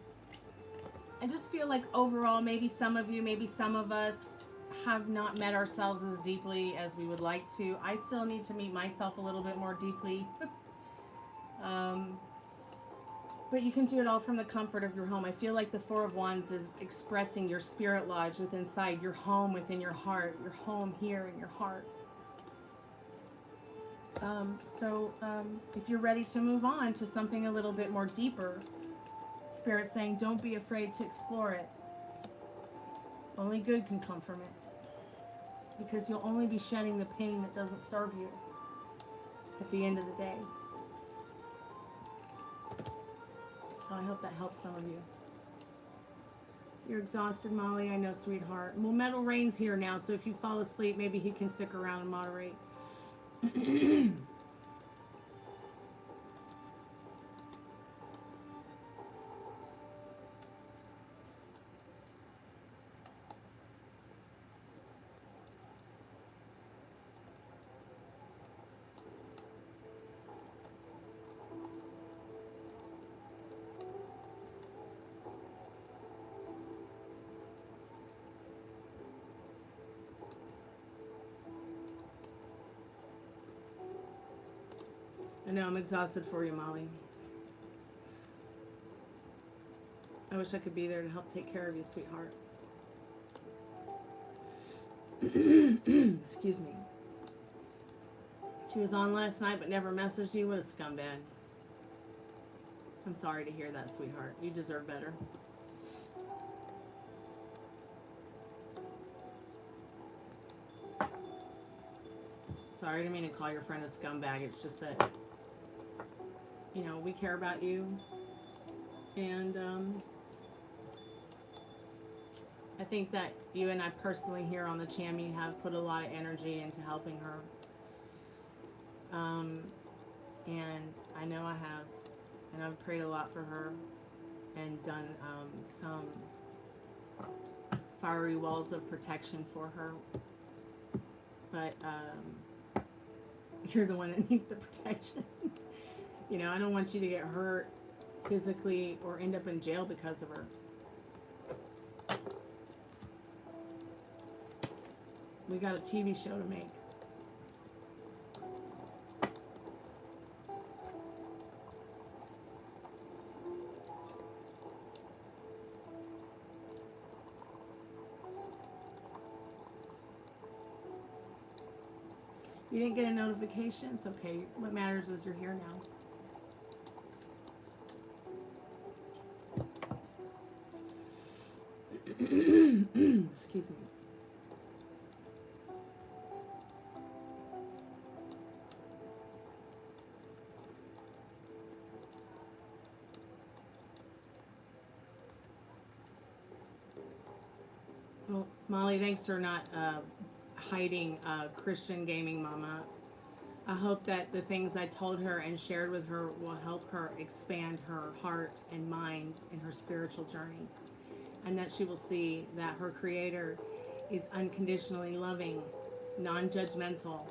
I just feel like overall, maybe some of you, maybe some of us have not met ourselves as deeply as we would like to. I still need to meet myself a little bit more deeply. But you can do it all from the comfort of your home. I feel like the Four of Wands is expressing your spirit lodge within inside, your home within your heart, your home here in your heart. If you're ready to move on to something a little bit more deeper, Spirit's saying, don't be afraid to explore it. Only good can come from it. because you'll only be shedding the pain that doesn't serve you at the end of the day. So I hope that helps some of you. You're exhausted, Molly. I know, sweetheart. Well, Metal Rain's here now, so if you fall asleep, maybe he can stick around and moderate. I know, I'm exhausted for you, Molly. I wish I could be there to help take care of you, sweetheart. Excuse me. She was on last night but never messaged you. What a scumbag. I'm sorry to hear that, sweetheart. You deserve better. Sorry, I didn't mean to call your friend a scumbag. It's just that, you know, we care about you. And I think that you and I personally here on the Chammy have put a lot of energy into helping her. And I know I have. And I've prayed a lot for her and done some fiery walls of protection for her. But you're the one that needs the protection. You know, I don't want you to get hurt physically or end up in jail because of her. We got a TV show to make. You didn't get a notification? It's okay. What matters is you're here now. Excuse me. Well, Molly, thanks for not hiding Christian gaming mama. I hope that the things I told her and shared with her will help her expand her heart and mind in her spiritual journey, and that she will see that her Creator is unconditionally loving, non-judgmental,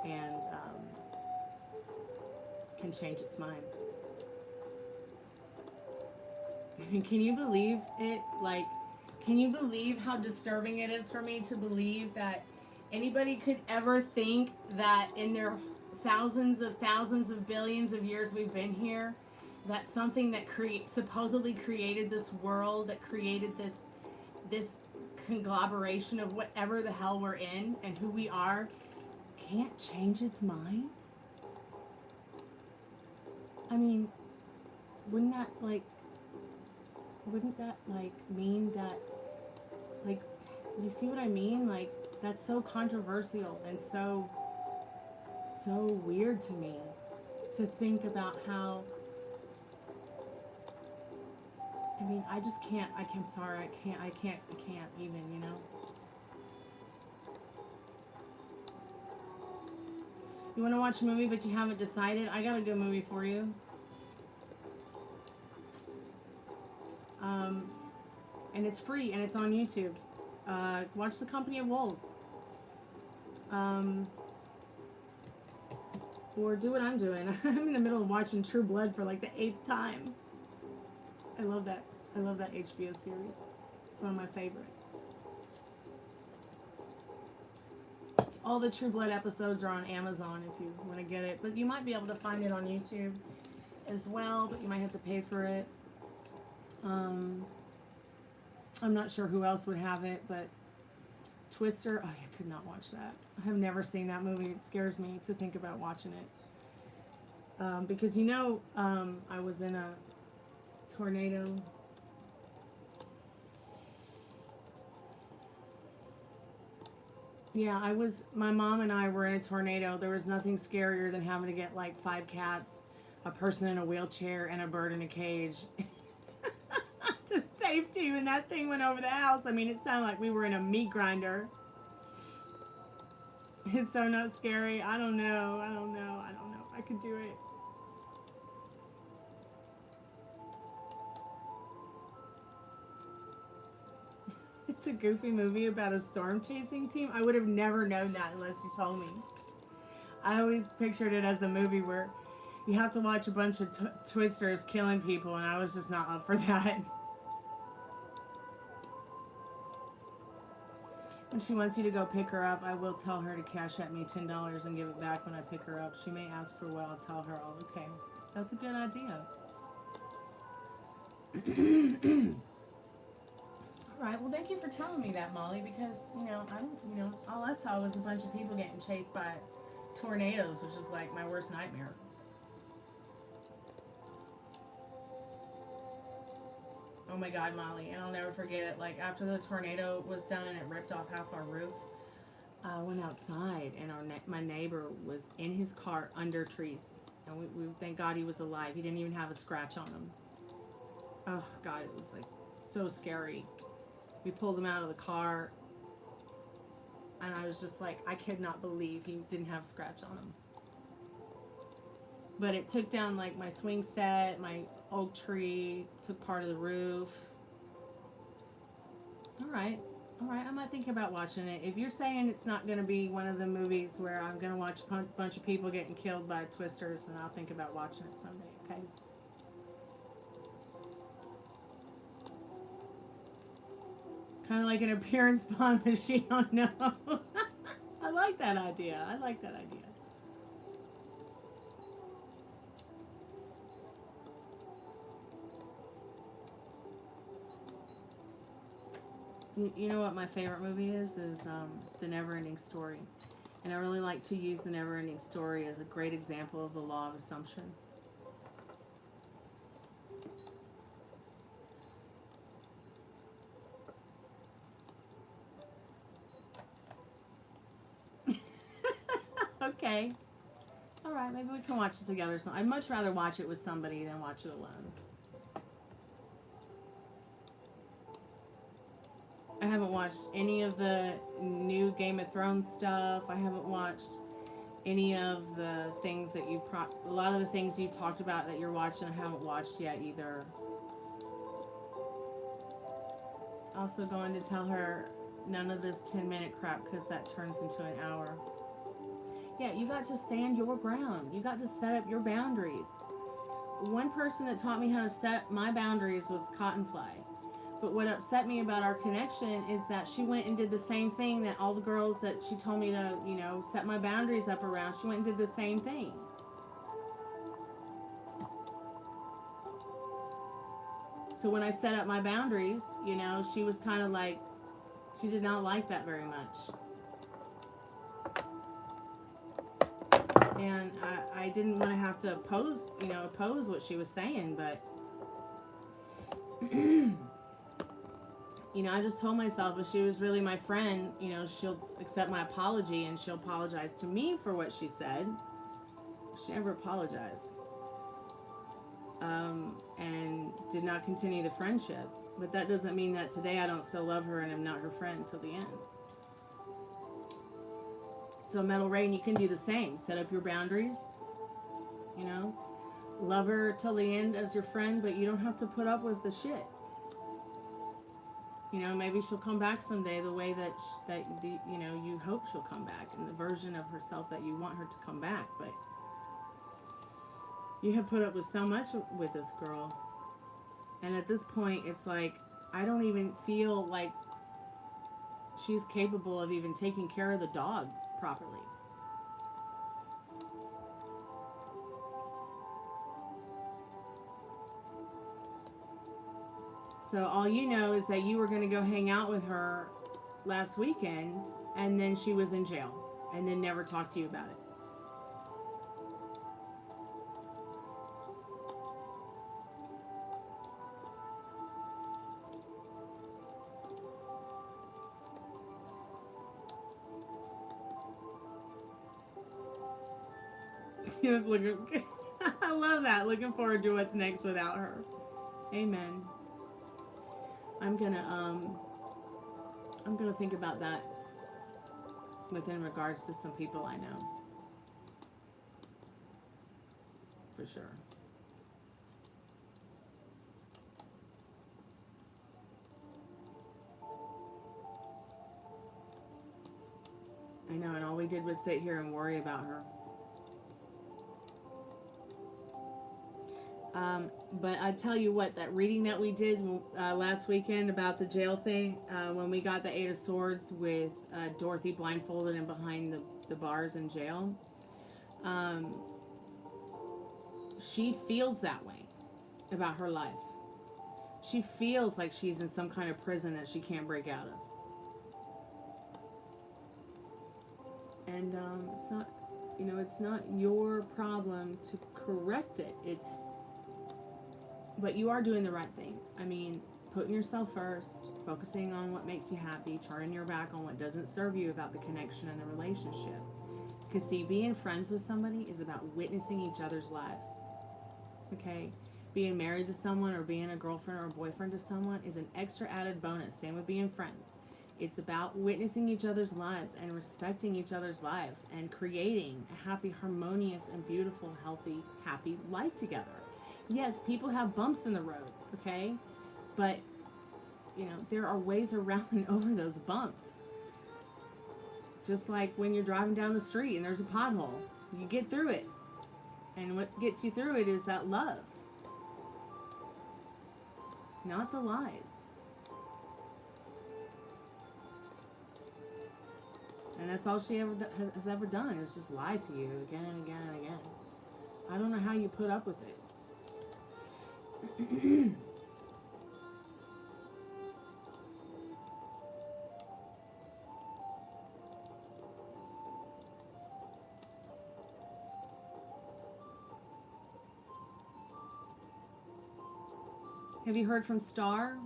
and can change its mind. And can you believe it? Like, can you believe how disturbing it is for me to believe that anybody could ever think that in their thousands of billions of years we've been here, that something that supposedly created this world, that created this conglomeration of whatever the hell we're in and who we are, can't change its mind? I mean, wouldn't that mean that, like, you see what I mean? Like, that's so controversial and so weird to me to think about how, I mean, I just can't, I'm sorry, I can't even, you know? You want to watch a movie but you haven't decided? I got a good movie for you. And it's free and it's on YouTube. Watch The Company of Wolves. Or do what I'm doing. I'm in the middle of watching True Blood for like the 8th time. I love that. I love that HBO series. It's one of my favorite. All the True Blood episodes are on Amazon if you want to get it. But you might be able to find it on YouTube as well, but you might have to pay for it. I'm not sure who else would have it, but Twister, oh, I could not watch that. I have never seen that movie. It scares me to think about watching it. Because, you know, I was in a tornado. Yeah, my mom and I were in a tornado. There was nothing scarier than having to get like 5 cats, a person in a wheelchair, and a bird in a cage to safety when that thing went over the house. I mean, it sounded like we were in a meat grinder. It's so not scary. I don't know. I don't know. I don't know if I could do it. It's a goofy movie about a storm chasing team. I would have never known that unless you told me. I always pictured it as a movie where you have to watch a bunch of twisters killing people, and I was just not up for that. When she wants you to go pick her up, I will tell her to cash at me $10 and give it back when I pick her up. She may ask for what, I'll tell her, oh, okay. That's a good idea. All right, well, thank you for telling me that, Molly, because, all I saw was a bunch of people getting chased by tornadoes, which is like my worst nightmare. Oh my God, Molly, and I'll never forget it. Like, after the tornado was done and it ripped off half our roof, I went outside, and my neighbor was in his car under trees. And we thank God he was alive. He didn't even have a scratch on him. Oh, God, it was, like, so scary. We pulled him out of the car, and I was just like, I could not believe he didn't have a scratch on him. But it took down, like, my swing set, my oak tree, took part of the roof. All right, I might think about watching it. If you're saying it's not going to be one of the movies where I'm going to watch a bunch of people getting killed by twisters, then I'll think about watching it someday, okay? Kind of like an appearance bond, but she don't know. I like that idea. I like that idea. You know what my favorite movie is The Never-Ending Story. And I really like to use The Never-Ending Story as a great example of the law of assumption. Okay. All right, maybe we can watch it together. So I'd much rather watch it with somebody than watch it alone. I haven't watched any of the new Game of Thrones stuff. I haven't watched any of the things that a lot of the things you talked about that you're watching, I haven't watched yet either. Also going to tell her none of this 10-minute crap, because that turns into an hour. Yeah, you got to stand your ground. You got to set up your boundaries. One person that taught me how to set my boundaries was Cottonfly. But what upset me about our connection is that she went and did the same thing that all the girls that she told me to, set my boundaries up around, she went and did the same thing. So when I set up my boundaries, she was kind of like, she did not like that very much. And I didn't want to have to oppose what she was saying, but I just told myself if she was really my friend, she'll accept my apology and she'll apologize to me for what she said. She never apologized. And did not continue the friendship. But that doesn't mean that today I don't still love her and am not her friend till the end. So Metal Rain, you can do the same. Set up your boundaries. Love her till the end as your friend, but you don't have to put up with the shit. Maybe she'll come back someday the way that you hope she'll come back, and the version of herself that you want her to come back. But you have put up with so much with this girl, and at this point, it's like I don't even feel like she's capable of even taking care of the dog properly. So all you know is that you were going to go hang out with her last weekend, and then she was in jail, and then never talked to you about it. Looking, I love that. Looking forward to what's next without her. Amen. I'm gonna think about that within regards to some people I know. For sure. I know, and all we did was sit here and worry about her. But I tell you what, that reading that we did last weekend about the jail thing, when we got the Eight of Swords with Dorothy blindfolded and behind the bars in jail, she feels that way about her life. She feels like she's in some kind of prison that she can't break out of. And it's not, it's not your problem to correct it. But you are doing the right thing. I mean, putting yourself first, focusing on what makes you happy, turning your back on what doesn't serve you about the connection and the relationship. Because see, being friends with somebody is about witnessing each other's lives. Okay? Being married to someone or being a girlfriend or a boyfriend to someone is an extra added bonus. Same with being friends. It's about witnessing each other's lives and respecting each other's lives and creating a happy, harmonious, and beautiful, healthy, happy life together. Yes, people have bumps in the road, okay? But, there are ways around and over those bumps. Just like when you're driving down the street and there's a pothole. You get through it. And what gets you through it is that love. Not the lies. And that's all she has ever done is just lie to you again and again and again. I don't know how you put up with it. Have you heard from Star?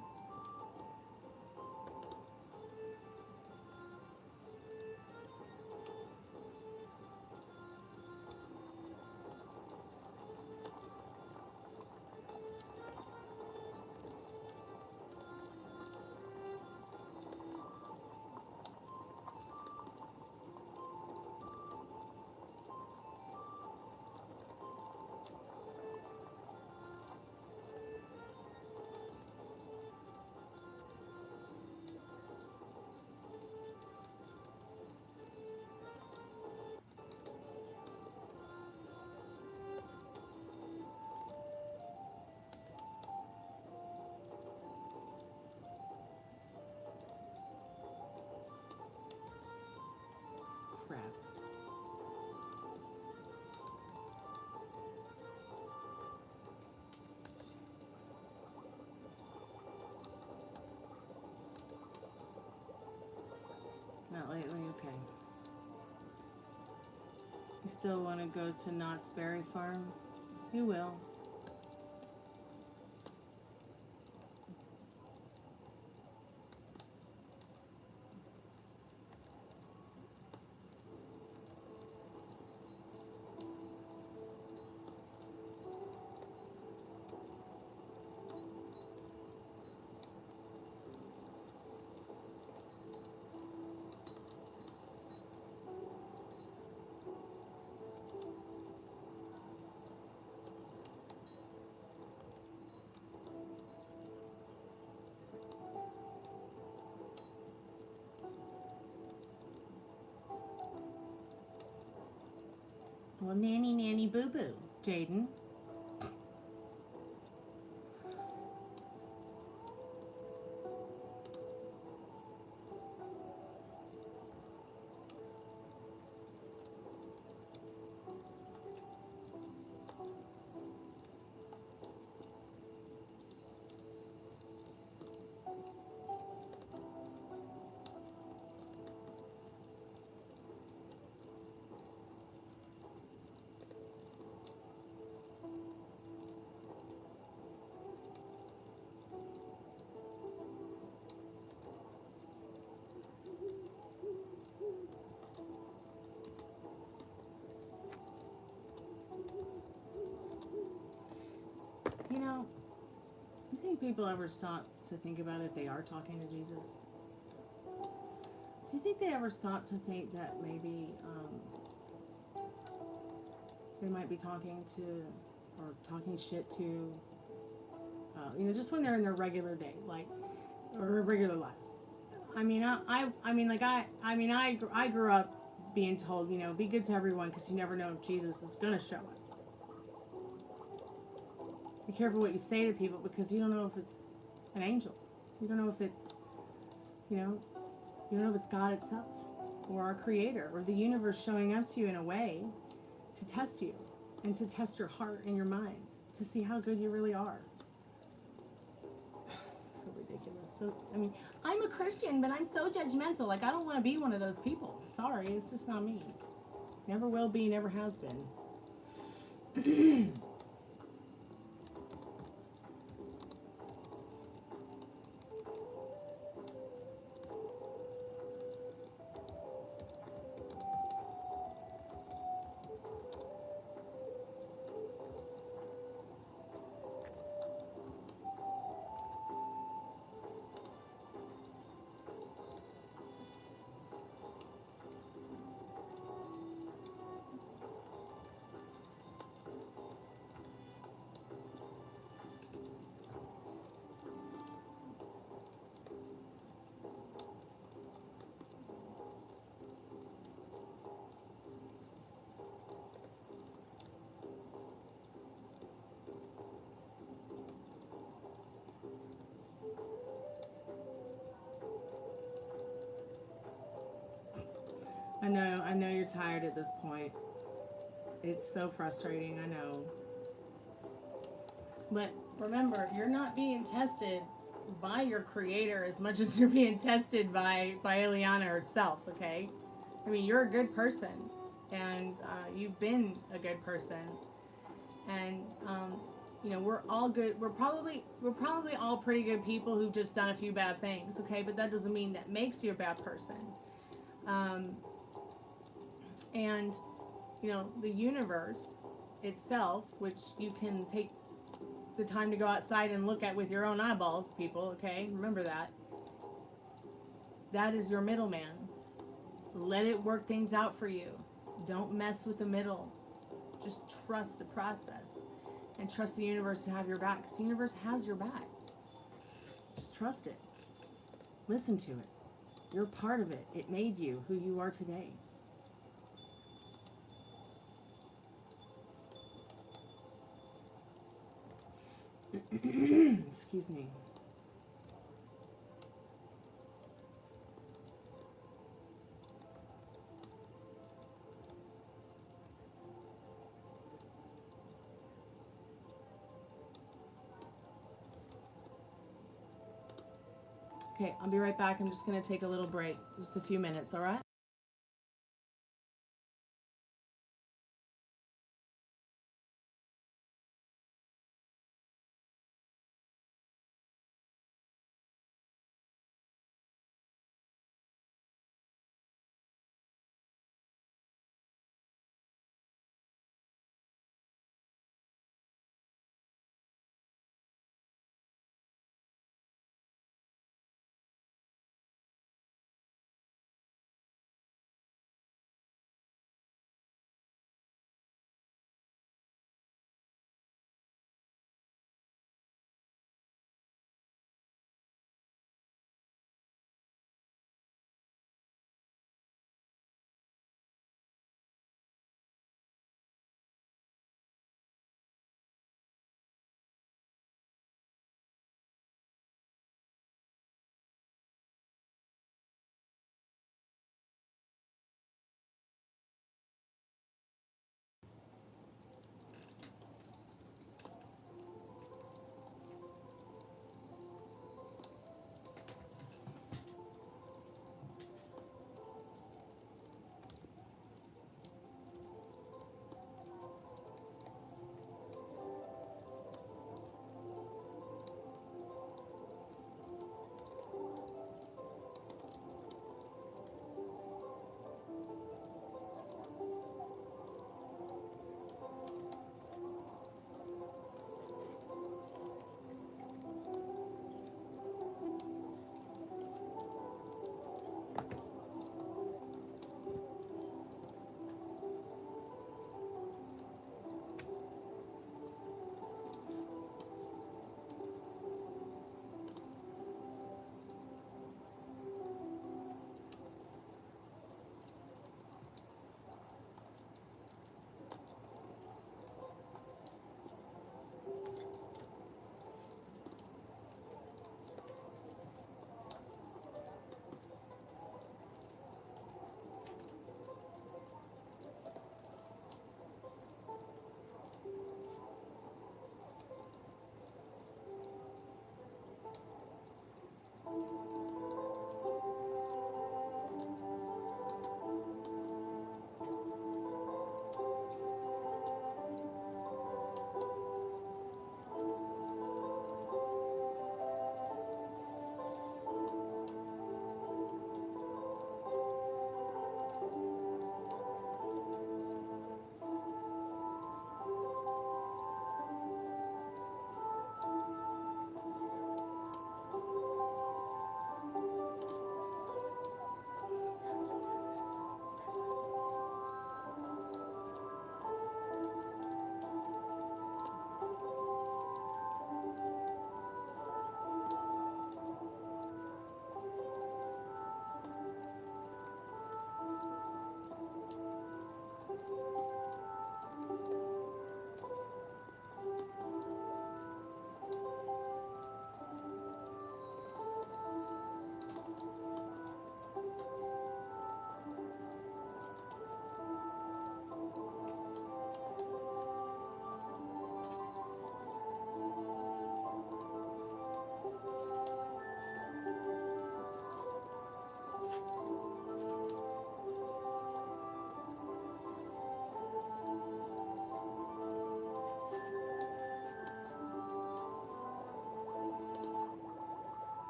Crap. Not lately? Okay. You still want to go to Knott's Berry Farm? You will. Well, nanny, nanny, boo-boo, Jaden. You think people ever stop to think about if they are talking to Jesus? Do you think they ever stop to think that maybe they might be talking to or talking shit to, just when they're in their regular day, like, or regular lives? I mean, I grew up being told, be good to everyone because you never know if Jesus is gonna show up. Be careful what you say to people because you don't know if it's an angel. You don't know if it's, you don't know if it's God itself or our Creator or the universe showing up to you in a way to test you and to test your heart and your mind to see how good you really are. So ridiculous. So, I'm a Christian, but I'm so judgmental. Like, I don't want to be one of those people. Sorry, it's just not me. Never will be, never has been. I know you're tired at this point. It's so frustrating, I know. But remember, you're not being tested by your Creator as much as you're being tested by Eliana herself, okay? You're a good person, and you've been a good person, and we're all good. We're probably all pretty good people who've just done a few bad things, okay? But that doesn't mean that makes you a bad person. And the universe itself, which you can take the time to go outside and look at with your own eyeballs, people, okay? Remember that. That is your middleman. Let it work things out for you. Don't mess with the middle. Just trust the process and trust the universe to have your back, because the universe has your back. Just trust it. Listen to it. You're part of it. It made you who you are today. Excuse me. Okay, I'll be right back. I'm just going to take a little break, just a few minutes, all right?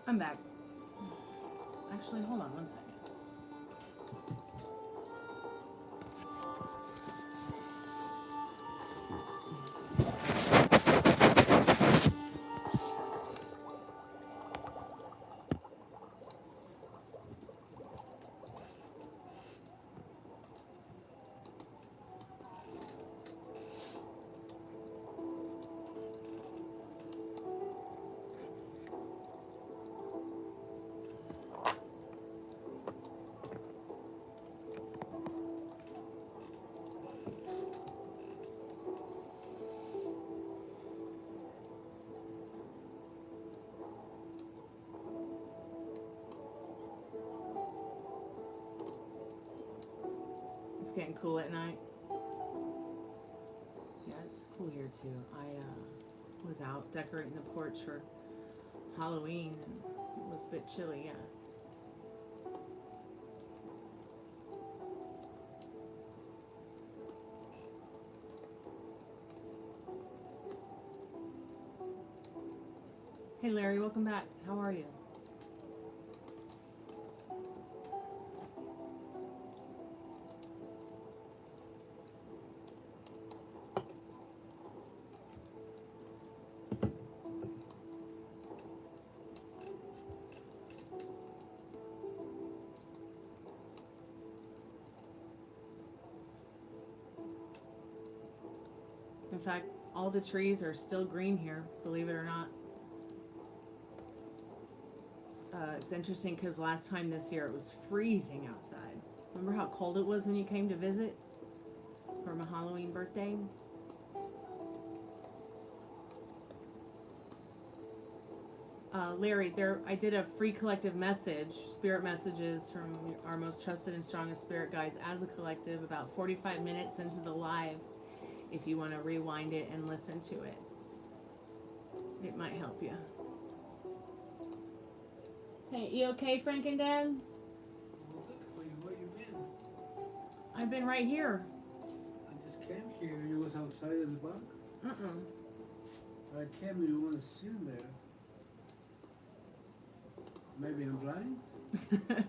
I'm back. Actually, hold on one second. It's getting cool at night. Yeah, it's cool here too. I was out decorating the porch for Halloween and it was a bit chilly, yeah. Hey Larry, welcome back. How are you? In fact, all the trees are still green here, believe it or not. It's interesting because last time this year it was freezing outside. Remember how cold it was when you came to visit for my Halloween birthday? Larry, I did a free collective message, spirit messages from our most trusted and strongest spirit guides as a collective about 45 minutes into the live. If you want to rewind it and listen to it, it might help you. Hey, you okay, Frank and Dad? I'm looking for you. Where you been? I've been right here. I just came here. You was outside in the back. I came and you wasn't sitting there. Maybe I'm blind?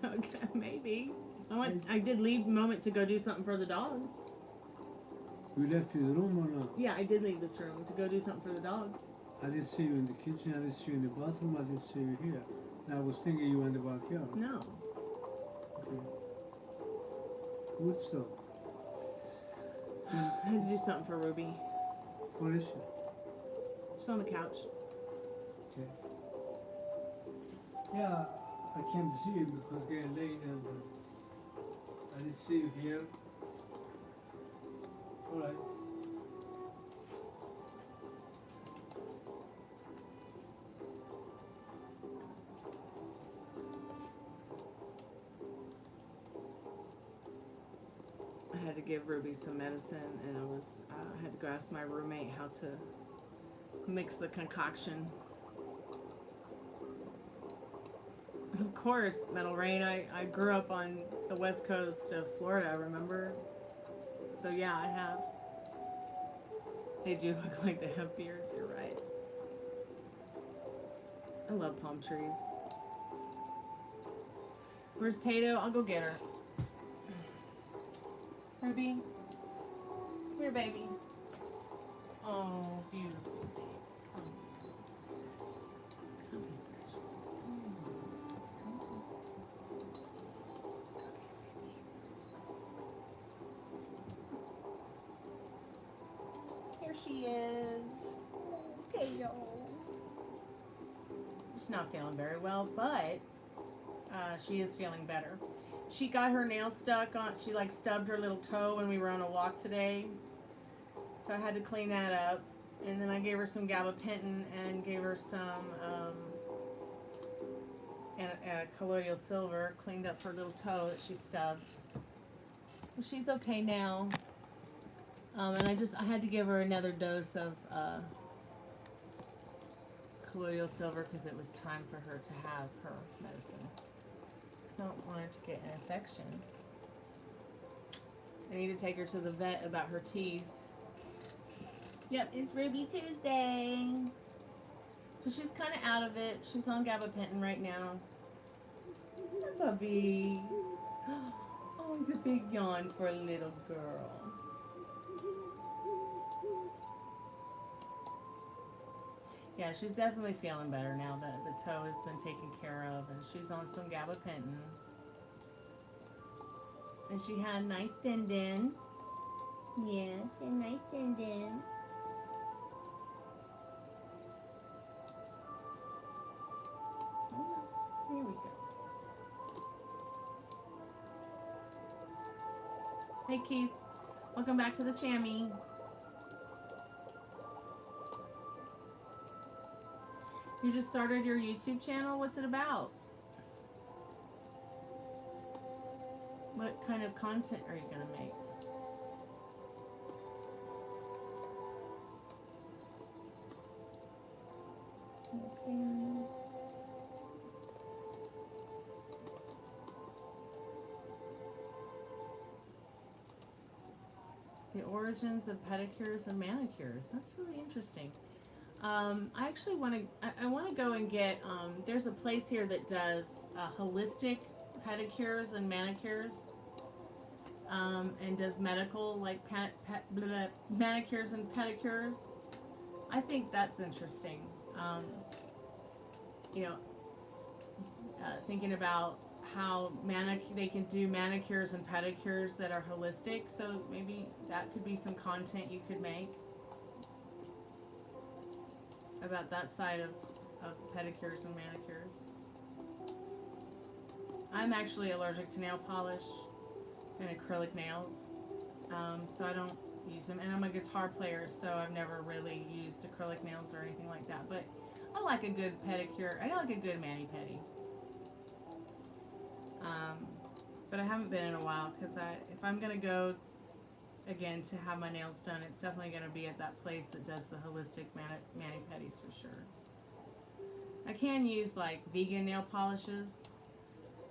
Okay, maybe. I did leave a moment to go do something for the dogs. You left the room or not? Yeah, I did leave this room to go do something for the dogs. I didn't see you in the kitchen. I didn't see you in the bathroom. I didn't see you here. And I was thinking you were in the backyard. No. Okay. Good stuff. I had to do something for Ruby. Where is she? She's on the couch. Okay. Yeah, I came to see you because it's getting late and I didn't see you here. All right. I had to give Ruby some medicine, and I had to go ask my roommate how to mix the concoction. Of course, Metal Rain, I grew up on the west coast of Florida, remember? So yeah, I have. They do look like they have beards, you're right. I love palm trees. Where's Tato? I'll go get her. Ruby? Come here, baby. Oh, beautiful. Come here. Here she is. Tato. She's not feeling very well, but she is feeling better. She got her nail stuck on, she like stubbed her little toe when we were on a walk today. So I had to clean that up. And then I gave her some gabapentin and gave her some colloidal silver, cleaned up her little toe that she stubbed. Well, she's okay now. And I had to give her another dose of colloidal silver because it was time for her to have her medicine. I don't want her to get an infection. I need to take her to the vet about her teeth. Yep, it's Ruby Tuesday. So she's kind of out of it. She's on gabapentin right now. Puppy. Oh, it's a big yawn for a little girl. Yeah, she's definitely feeling better now that the toe has been taken care of, and she's on some gabapentin. And she had a nice din-din. Yes, a nice din-din. Here we go. Hey Keith, welcome back to the Chammy. You just started your YouTube channel? What's it about? What kind of content are you going to make? Okay. The origins of pedicures and manicures. That's really interesting. I actually want to. I want to go and get. There's a place here that does holistic pedicures and manicures, and does medical like manicures and pedicures. I think that's interesting. You know, thinking about how they can do manicures and pedicures that are holistic. So maybe that could be some content you could make about that side of pedicures and manicures. I'm actually allergic to nail polish and acrylic nails, so I don't use them. And I'm a guitar player, so I've never really used acrylic nails or anything like that. But I like a good pedicure. I like a good mani-pedi. But I haven't been in a while because if I'm gonna go again to have my nails done, it's definitely going to be at that place that does the holistic mani-pedis for sure. I can use like vegan nail polishes.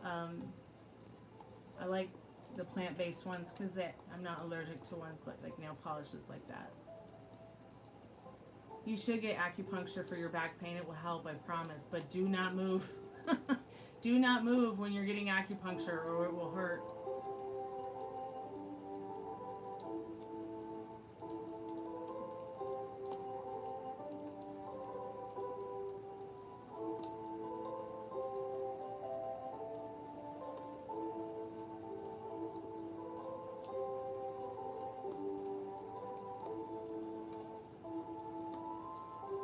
I like the plant-based ones because I'm not allergic to ones like nail polishes like that. You should get acupuncture for your back pain. It will help, I promise. But do not move. Do not move when you're getting acupuncture or it will hurt.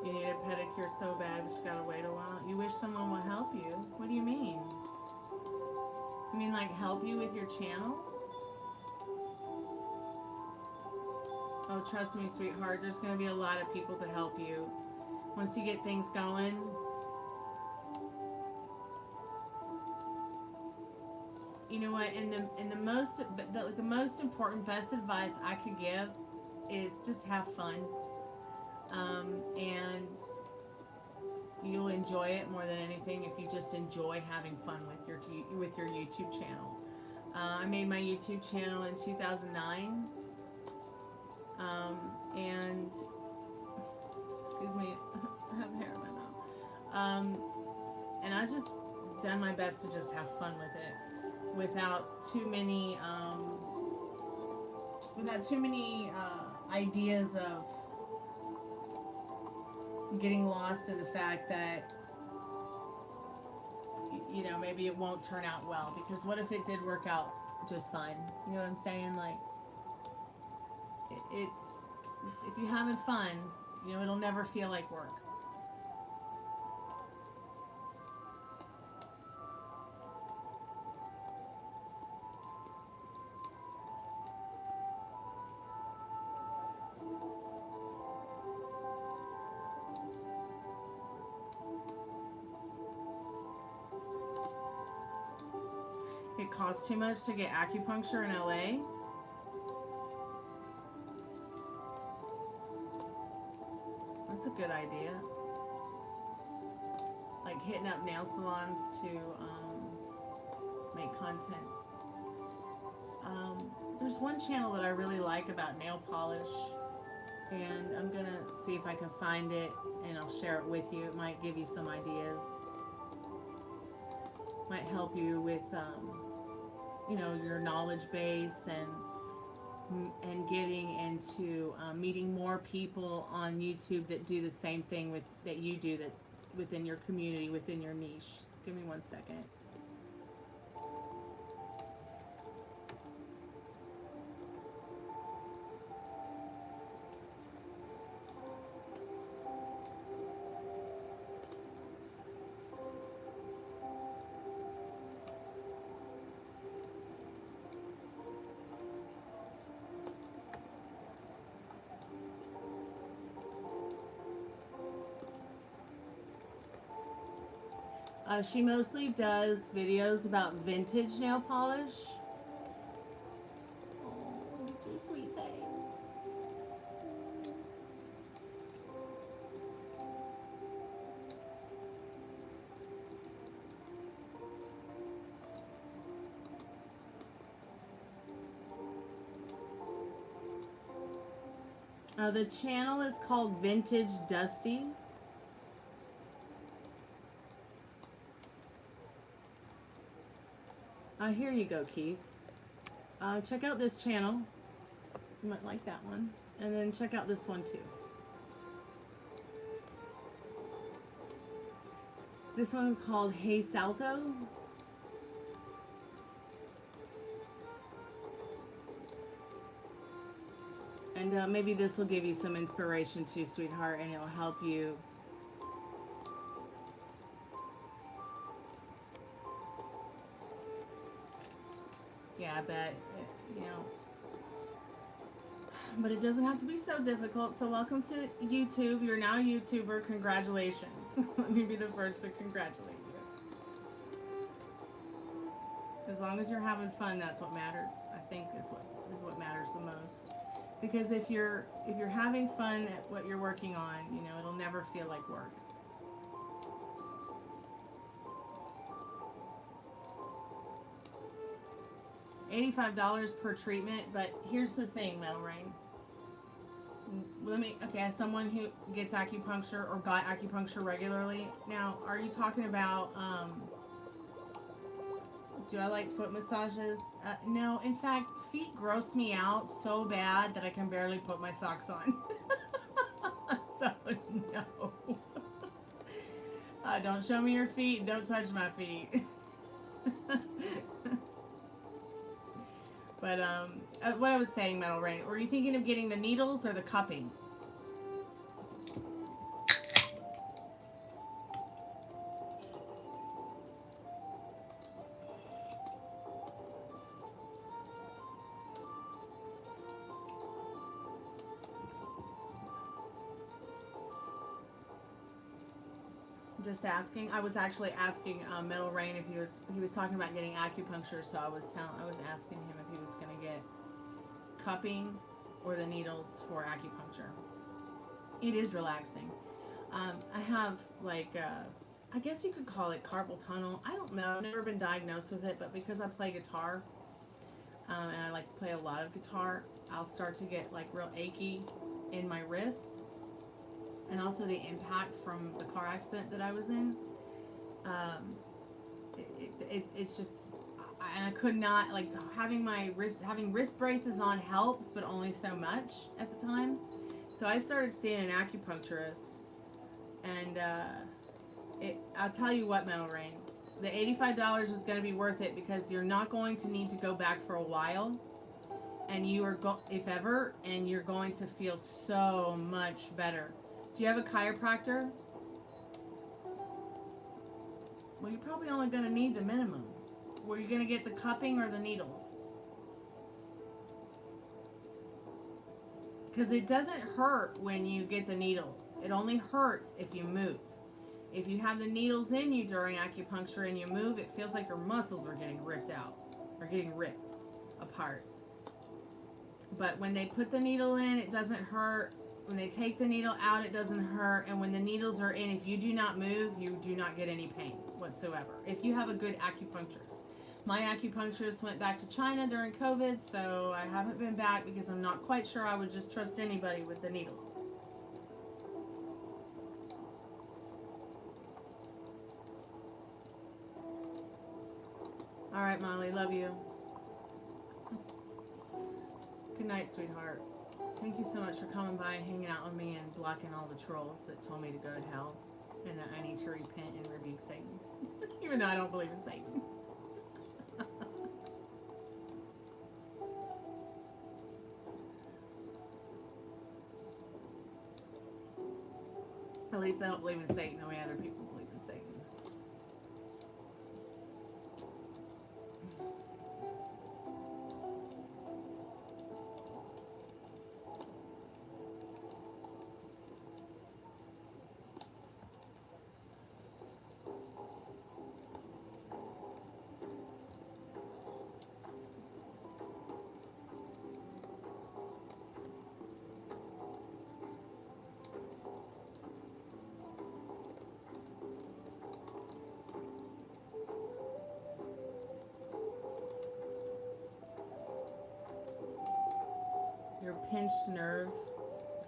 You need a pedicure so bad, but you gotta wait a while. You wish someone would help you? What do you mean? You mean like help you with your channel? Oh, trust me, sweetheart, there's gonna be a lot of people to help you. Once you get things going, you know what, the most important, best advice I could give is just have fun. And you'll enjoy it more than anything if you just enjoy having fun with your YouTube channel. I made my YouTube channel in 2009, and excuse me, I have hair in my mouth. And I've just done my best to just have fun with it, without too many ideas of getting lost in the fact that, you know, maybe it won't turn out well, because what if it did work out just fine? You know what I'm saying? Like, it's if you're having fun, you know, it'll never feel like work. It costs too much to get acupuncture in LA. That's a good idea. Like hitting up nail salons to make content. There's one channel that I really like about nail polish. And I'm going to see if I can find it and I'll share it with you. It might give you some ideas. Might help you with, you know, your knowledge base and getting into meeting more people on YouTube that do the same thing that you do, that within your community, within your niche. Give me 1 second. She mostly does videos about vintage nail polish. Oh, look at your sweet face. The channel is called Vintage Dusties. Here you go, Keith. Check out this channel. You might like that one. And then check out this one too. This one is called Hey Salto. And maybe this will give you some inspiration too, sweetheart, and it'll help you. Yeah, I bet, you know. But it doesn't have to be so difficult. So welcome to YouTube. You're now a YouTuber. Congratulations. Let me be the first to congratulate you. As long as you're having fun, that's what matters. I think is what matters the most. Because if you're having fun at what you're working on, you know, it'll never feel like work. $85 per treatment, but here's the thing, Metal Rain. Okay, as someone who gets acupuncture or got acupuncture regularly, now, are you talking about, do I like foot massages? No, in fact, feet gross me out so bad that I can barely put my socks on. So, no. Don't show me your feet, don't touch my feet. But what I was saying, Metal Rain, were you thinking of getting the needles or the cupping? Just asking. I was actually asking Metal Rain if he was talking about getting acupuncture, so I was asking him if he was going to get cupping or the needles for acupuncture. It is relaxing. I have like I guess you could call it carpal tunnel. I don't know. I've never been diagnosed with it, but because I play guitar and I like to play a lot of guitar, I'll start to get like real achy in my wrists. And also the impact from the car accident that I was in. It's just, and I could not, like, having wrist braces on helps, but only so much at the time. So I started seeing an acupuncturist, and I'll tell you what, Metal Rain, the $85 is going to be worth it because you're not going to need to go back for a while. And you are, if ever, and you're going to feel so much better. Do you have a chiropractor? Well, you're probably only going to need the minimum. Were you going to get the cupping or the needles? Because it doesn't hurt when you get the needles. It only hurts if you move. If you have the needles in you during acupuncture and you move, it feels like your muscles are getting ripped out or getting ripped apart. But when they put the needle in, it doesn't hurt. When they take the needle out, it doesn't hurt. And when the needles are in, if you do not move, you do not get any pain whatsoever. If you have a good acupuncturist. My acupuncturist went back to China during COVID, so I haven't been back because I'm not quite sure I would just trust anybody with the needles. All right, Molly, love you. Good night, sweetheart. Thank you so much for coming by and hanging out with me and blocking all the trolls that told me to go to hell and that I need to repent and rebuke Satan. Even though I don't believe in Satan. At least I don't believe in Satan the way other people believe in Satan. Your pinched nerve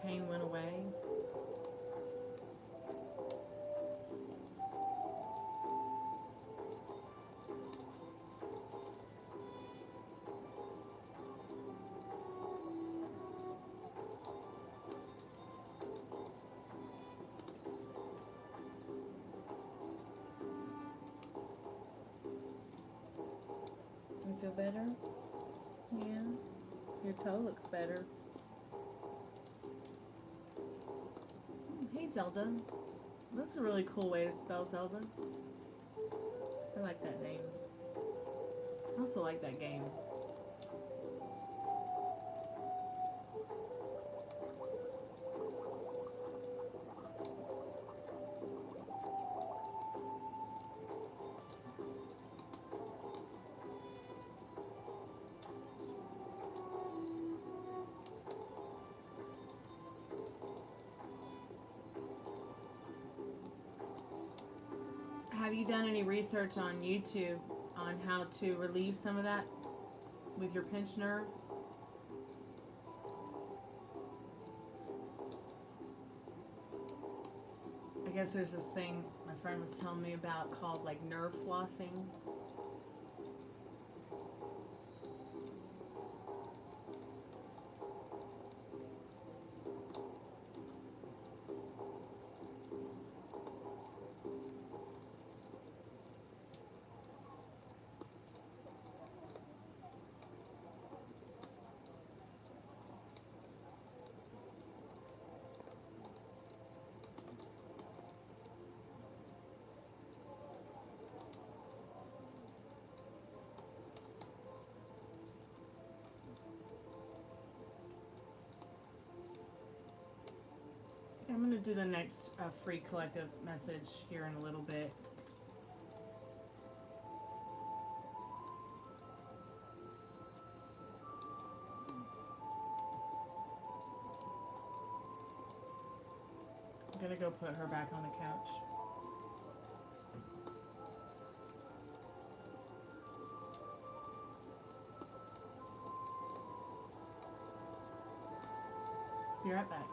pain went away. You feel better? Yeah. Your toe looks better. Hey, Zelda. That's a really cool way to spell Zelda. I like that name. I also like that game. Have you done any research on YouTube on how to relieve some of that with your pinched nerve? I guess there's this thing my friend was telling me about called like nerve flossing. I'm going to do the next free collective message here in a little bit. I'm going to go put her back on the couch. Be right back.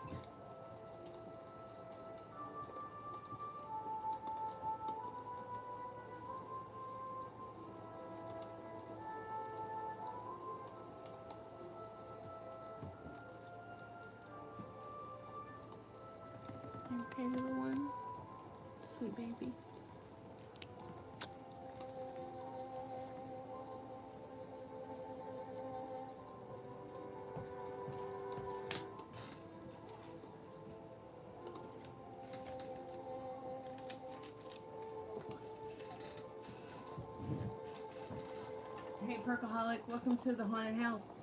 Okay, little one. Sweet baby. Hey, Perkaholic, welcome to the haunted house.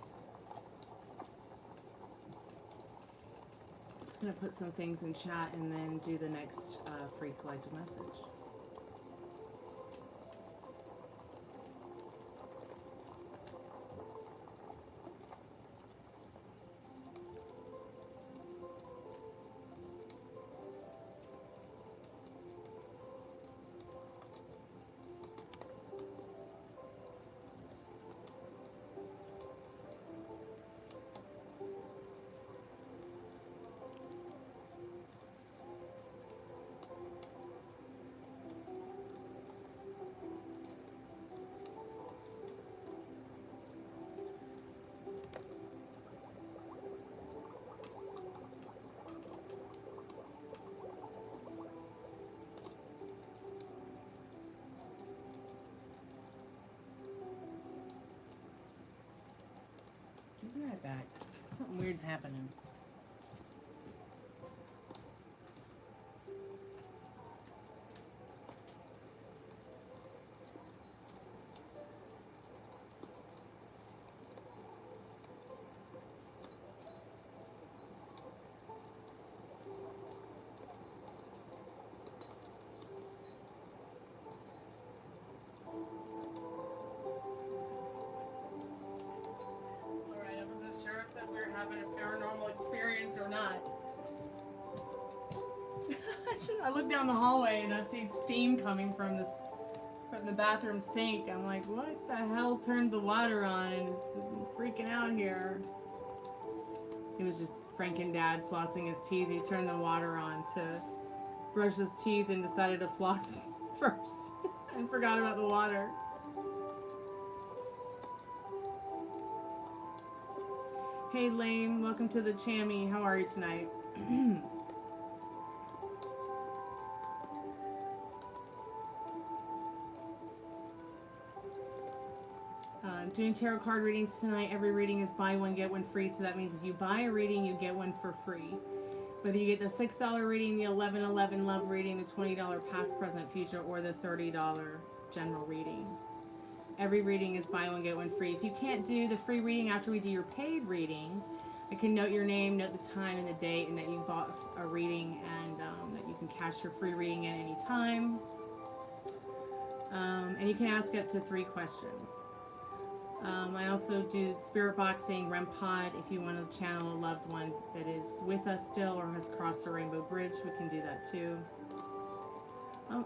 Just gonna put some things in chat and then do the next free collective message. right back. Something weird's happening. I look down the hallway and I see steam coming from the bathroom sink. I'm like, what the hell turned the water on and it's freaking out here? It was just Franken Dad flossing his teeth. He turned the water on to brush his teeth and decided to floss first and forgot about the water. Hey Lame, welcome to the Chammy. How are you tonight? Doing tarot card readings tonight. Every reading is buy one, get one free. So that means if you buy a reading, you get one for free. Whether you get the $6 reading, the $11.11 love reading, the $20 past, present, future, or the $30 general reading. Every reading is buy one, get one free. If you can't do the free reading after we do your paid reading, I can note your name, note the time and the date, and that you bought a reading, and that you can cash your free reading at any time. And you can ask up to 3 questions. I also do spirit boxing, REM pod. If you want to channel a loved one that is with us still or has crossed the rainbow bridge, we can do that too.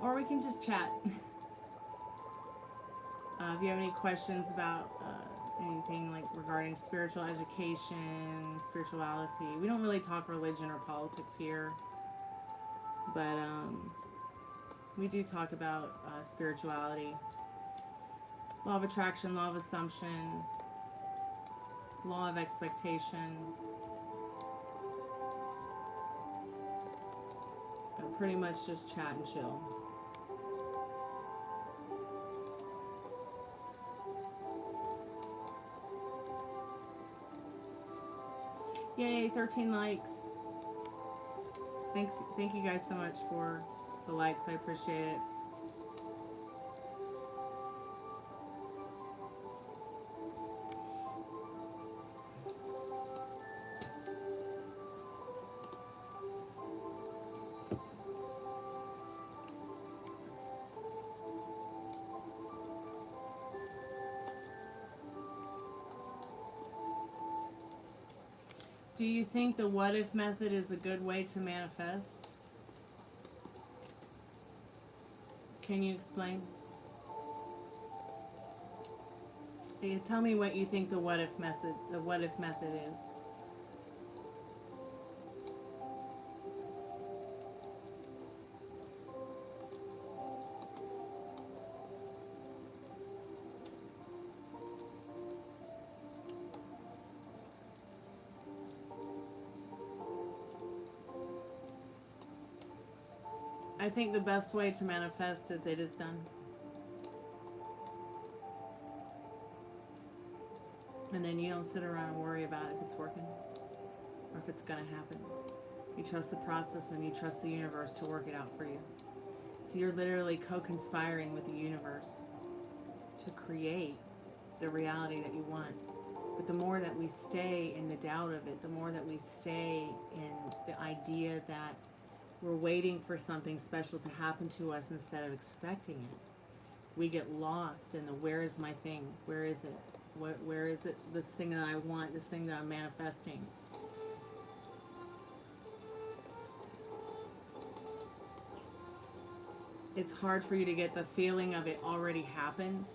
Or we can just chat. If you have any questions about anything like regarding spiritual education, spirituality, we don't really talk religion or politics here, but we do talk about spirituality. Law of attraction, law of assumption, law of expectation. And pretty much just chat and chill. Yay, 13 likes. Thank you guys so much for the likes. I appreciate it. Do you think the what if method is a good way to manifest? Can you explain? Tell me what you think the what if method is. I think the best way to manifest is it is done. And then you don't sit around and worry about if it's working or if it's going to happen. You trust the process and you trust the universe to work it out for you. So you're literally co-conspiring with the universe to create the reality that you want. But the more that we stay in the doubt of it, the more that we stay in the idea that we're waiting for something special to happen to us instead of expecting it, we get lost in the where is my thing? Where is it? Where is it? This thing that I want, this thing that I'm manifesting. It's hard for you to get the feeling of it already happened.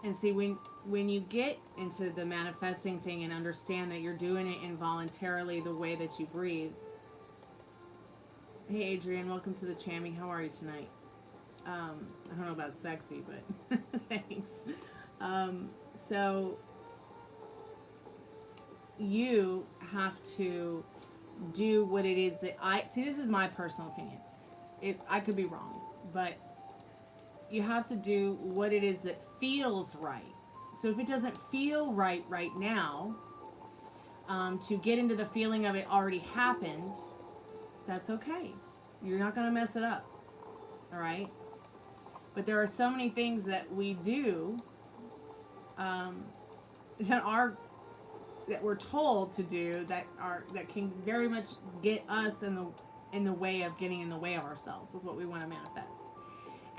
And see, when you get into the manifesting thing and understand that you're doing it involuntarily the way that you breathe. Hey Adrian, welcome to the Chammy. How are you tonight? I don't know about sexy, but thanks. So you have to do what it is that see, this is my personal opinion. I could be wrong, but you have to do what it is that feels right. So if it doesn't feel right now, to get into the feeling of it already happened, that's okay. You're not going to mess it up. All right? But there are so many things that we do that we're told to do that can very much get us in the way of getting in the way of ourselves with what we want to manifest.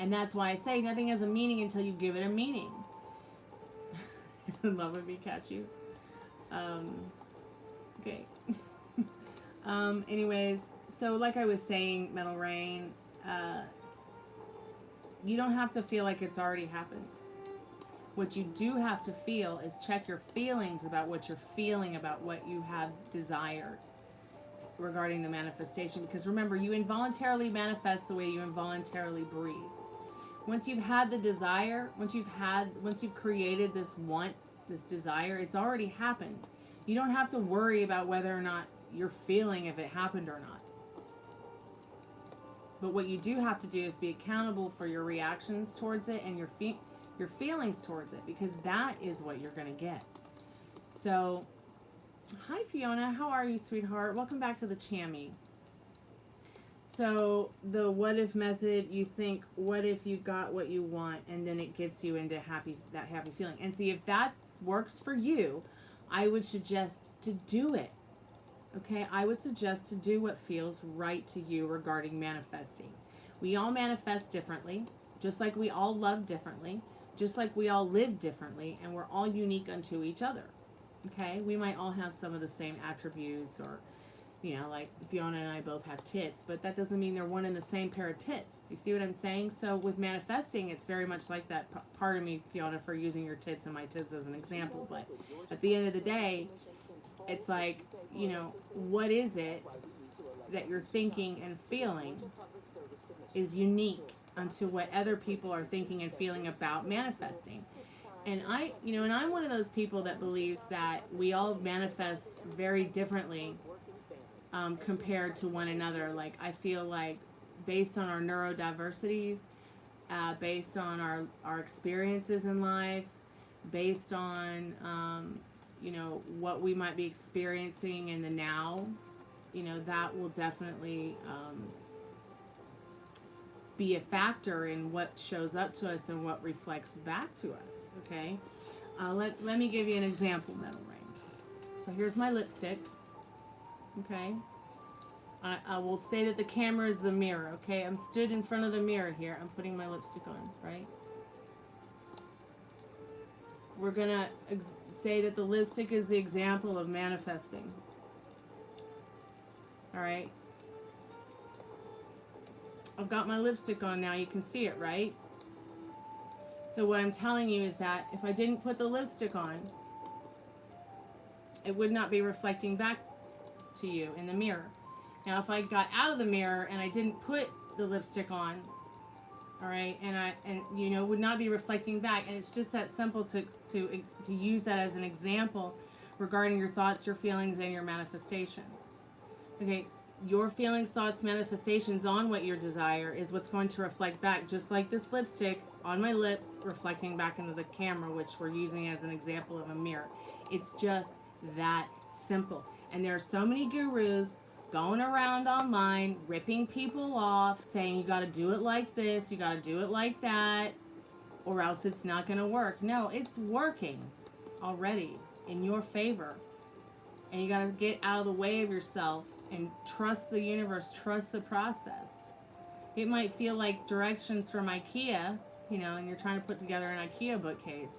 And that's why I say nothing has a meaning until you give it a meaning. Love when we catch you. Okay. Anyways, so like I was saying, Metal Rain, you don't have to feel like it's already happened. What you do have to feel is check your feelings about what you're feeling about what you have desired regarding the manifestation. Because remember, you involuntarily manifest the way you involuntarily breathe. Once you've had the desire, once you've created this want, this desire, it's already happened. You don't have to worry about whether or not you're feeling if it happened or not. But what you do have to do is be accountable for your reactions towards it and your feelings towards it, because that is what you're going to get. So, hi Fiona, how are you, sweetheart? Welcome back to the Chammy. So, the what if method, you think, what if you got what you want, and then it gets you into that happy feeling. And see, if that works for you, I would suggest to do it. Okay, I would suggest to do what feels right to you regarding manifesting. We all manifest differently, just like we all love differently, just like we all live differently, and we're all unique unto each other. Okay, we might all have some of the same attributes, or, you know, like Fiona and I both have tits, but that doesn't mean they're one and the same pair of tits. You see what I'm saying? So with manifesting, it's very much like that. Pardon me, Fiona, for using your tits and my tits as an example, but at the end of the day, it's like, you know, what is it that you're thinking and feeling is unique unto what other people are thinking and feeling about manifesting. And I'm one of those people that believes that we all manifest very differently compared to one another. Like, I feel like based on our neurodiversities, based on our experiences in life, based on what we might be experiencing in the now, that will definitely be a factor in what shows up to us and what reflects back to us. Okay, let me give you an example, Metal Rain. So here's my lipstick. Okay, I will say that the camera is the mirror. Okay, I'm stood in front of the mirror here. I'm putting my lipstick on, right? We're gonna say that the lipstick is the example of manifesting. All right. I've got my lipstick on now. You can see it, right? So what I'm telling you is that if I didn't put the lipstick on, it would not be reflecting back to you in the mirror. Now, if I got out of the mirror and I didn't put the lipstick on, all right, and would not be reflecting back. And it's just that simple to use that as an example regarding your thoughts, your feelings, and your manifestations. Okay, your feelings, thoughts, manifestations on what your desire is what's going to reflect back, just like this lipstick on my lips reflecting back into the camera, which we're using as an example of a mirror. It's just that simple. And there are so many gurus going around online, ripping people off, saying you got to do it like this, you got to do it like that, or else it's not going to work. No, it's working already in your favor. And you got to get out of the way of yourself and trust the universe, trust the process. It might feel like directions from IKEA, and you're trying to put together an IKEA bookcase.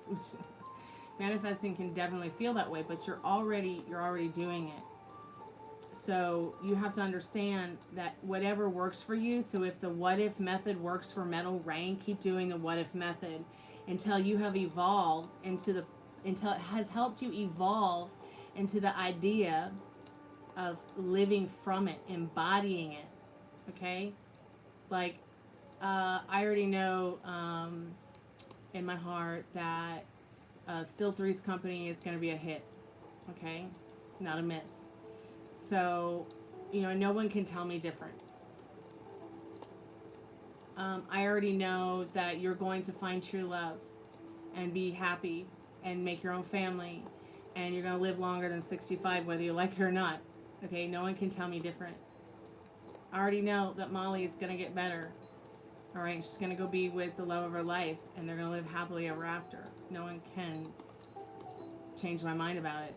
Manifesting can definitely feel that way, but you're already doing it. So you have to understand that whatever works for you. So if the what if method works for Metal Rain, keep doing the what if method until you have evolved until it has helped you evolve into the idea of living from it, embodying it. Okay? Like, I already know in my heart that Still Three's Company is going to be a hit. Okay? Not a miss. So, no one can tell me different. I already know that you're going to find true love and be happy and make your own family, and you're going to live longer than 65 whether you like it or not. Okay, no one can tell me different. I already know that Molly is going to get better. All right, she's going to go be with the love of her life, and they're going to live happily ever after. No one can change my mind about it.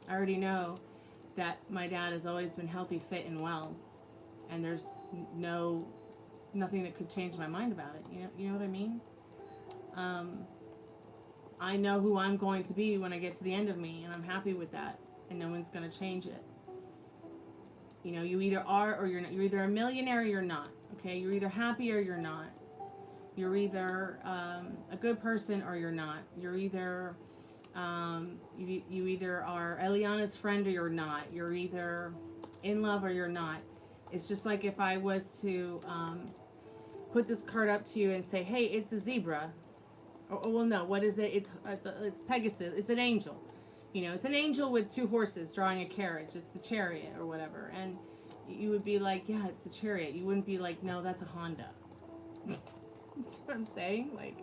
I already know that my dad has always been healthy, fit, and well, and there's nothing that could change my mind about it. You know what I mean? I know who I'm going to be when I get to the end of me, and I'm happy with that, and no one's going to change it. You know, you either are or you're not. You're either a millionaire or you're not. Okay, you're either happy or you're not. You're either a good person or you're not. You're either you either are Eliana's friend or you're not. You're either in love or you're not. It's just like if I was to put this card up to you and say, "Hey, it's a zebra." Oh, well, no. What is it? It's Pegasus. It's an angel. You know, it's an angel with two horses drawing a carriage. It's the chariot or whatever. And you would be like, yeah, it's the chariot. You wouldn't be like, no, that's a Honda. That's what I'm saying. Like,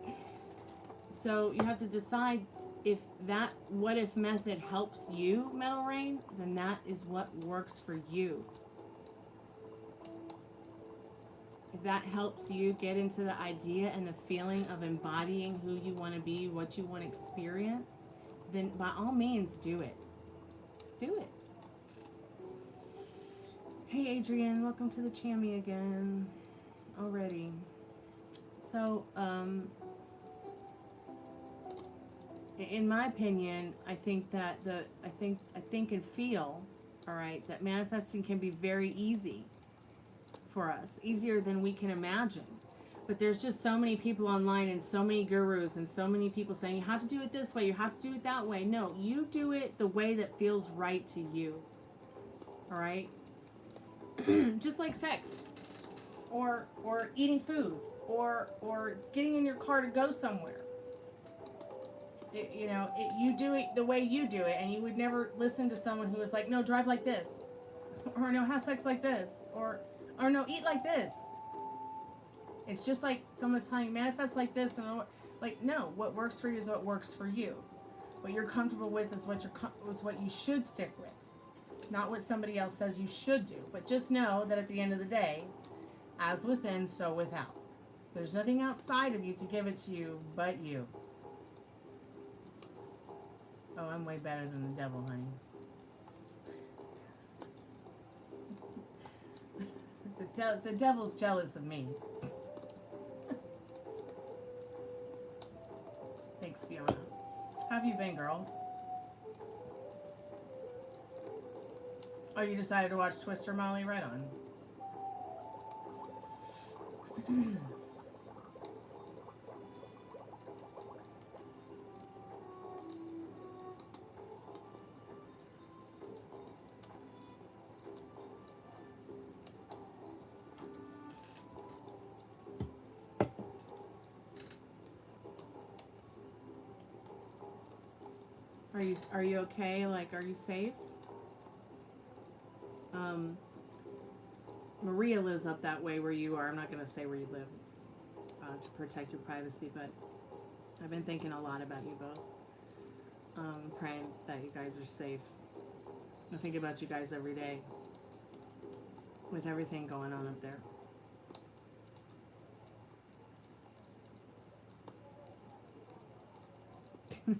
so you have to decide if that what if method helps you, Metal Rain, then that is what works for you. If that helps you get into the idea and the feeling of embodying who you want to be, what you want to experience, then by all means do it. Do it. Hey Adrian, welcome to the Chammy again. Already. So, in my opinion, I think that I think and feel, all right, that manifesting can be very easy for us, easier than we can imagine. But there's just so many people online and so many gurus and so many people saying you have to do it this way, you have to do it that way. No, you do it the way that feels right to you. All right? Just like sex or eating food or getting in your car to go somewhere. You do it the way you do it, and you would never listen to someone who was like, no, drive like this, or no, have sex like this, or no, eat like this. It's just like someone's telling you, manifest like this, and like, no, what works for you is what works for you. What you're comfortable with is what you should stick with, not what somebody else says you should do. But just know that at the end of the day, as within, so without. There's nothing outside of you to give it to you but you. Oh, I'm way better than the devil, honey. The devil's jealous of me. Thanks, Fiona. How have you been, girl? Oh, you decided to watch Twister, Molly? Right on. Are you okay? Like, are you safe? Maria lives up that way where you are. I'm not going to say where you live to protect your privacy, but I've been thinking a lot about you both. Praying that you guys are safe. I think about you guys every day with everything going on up there.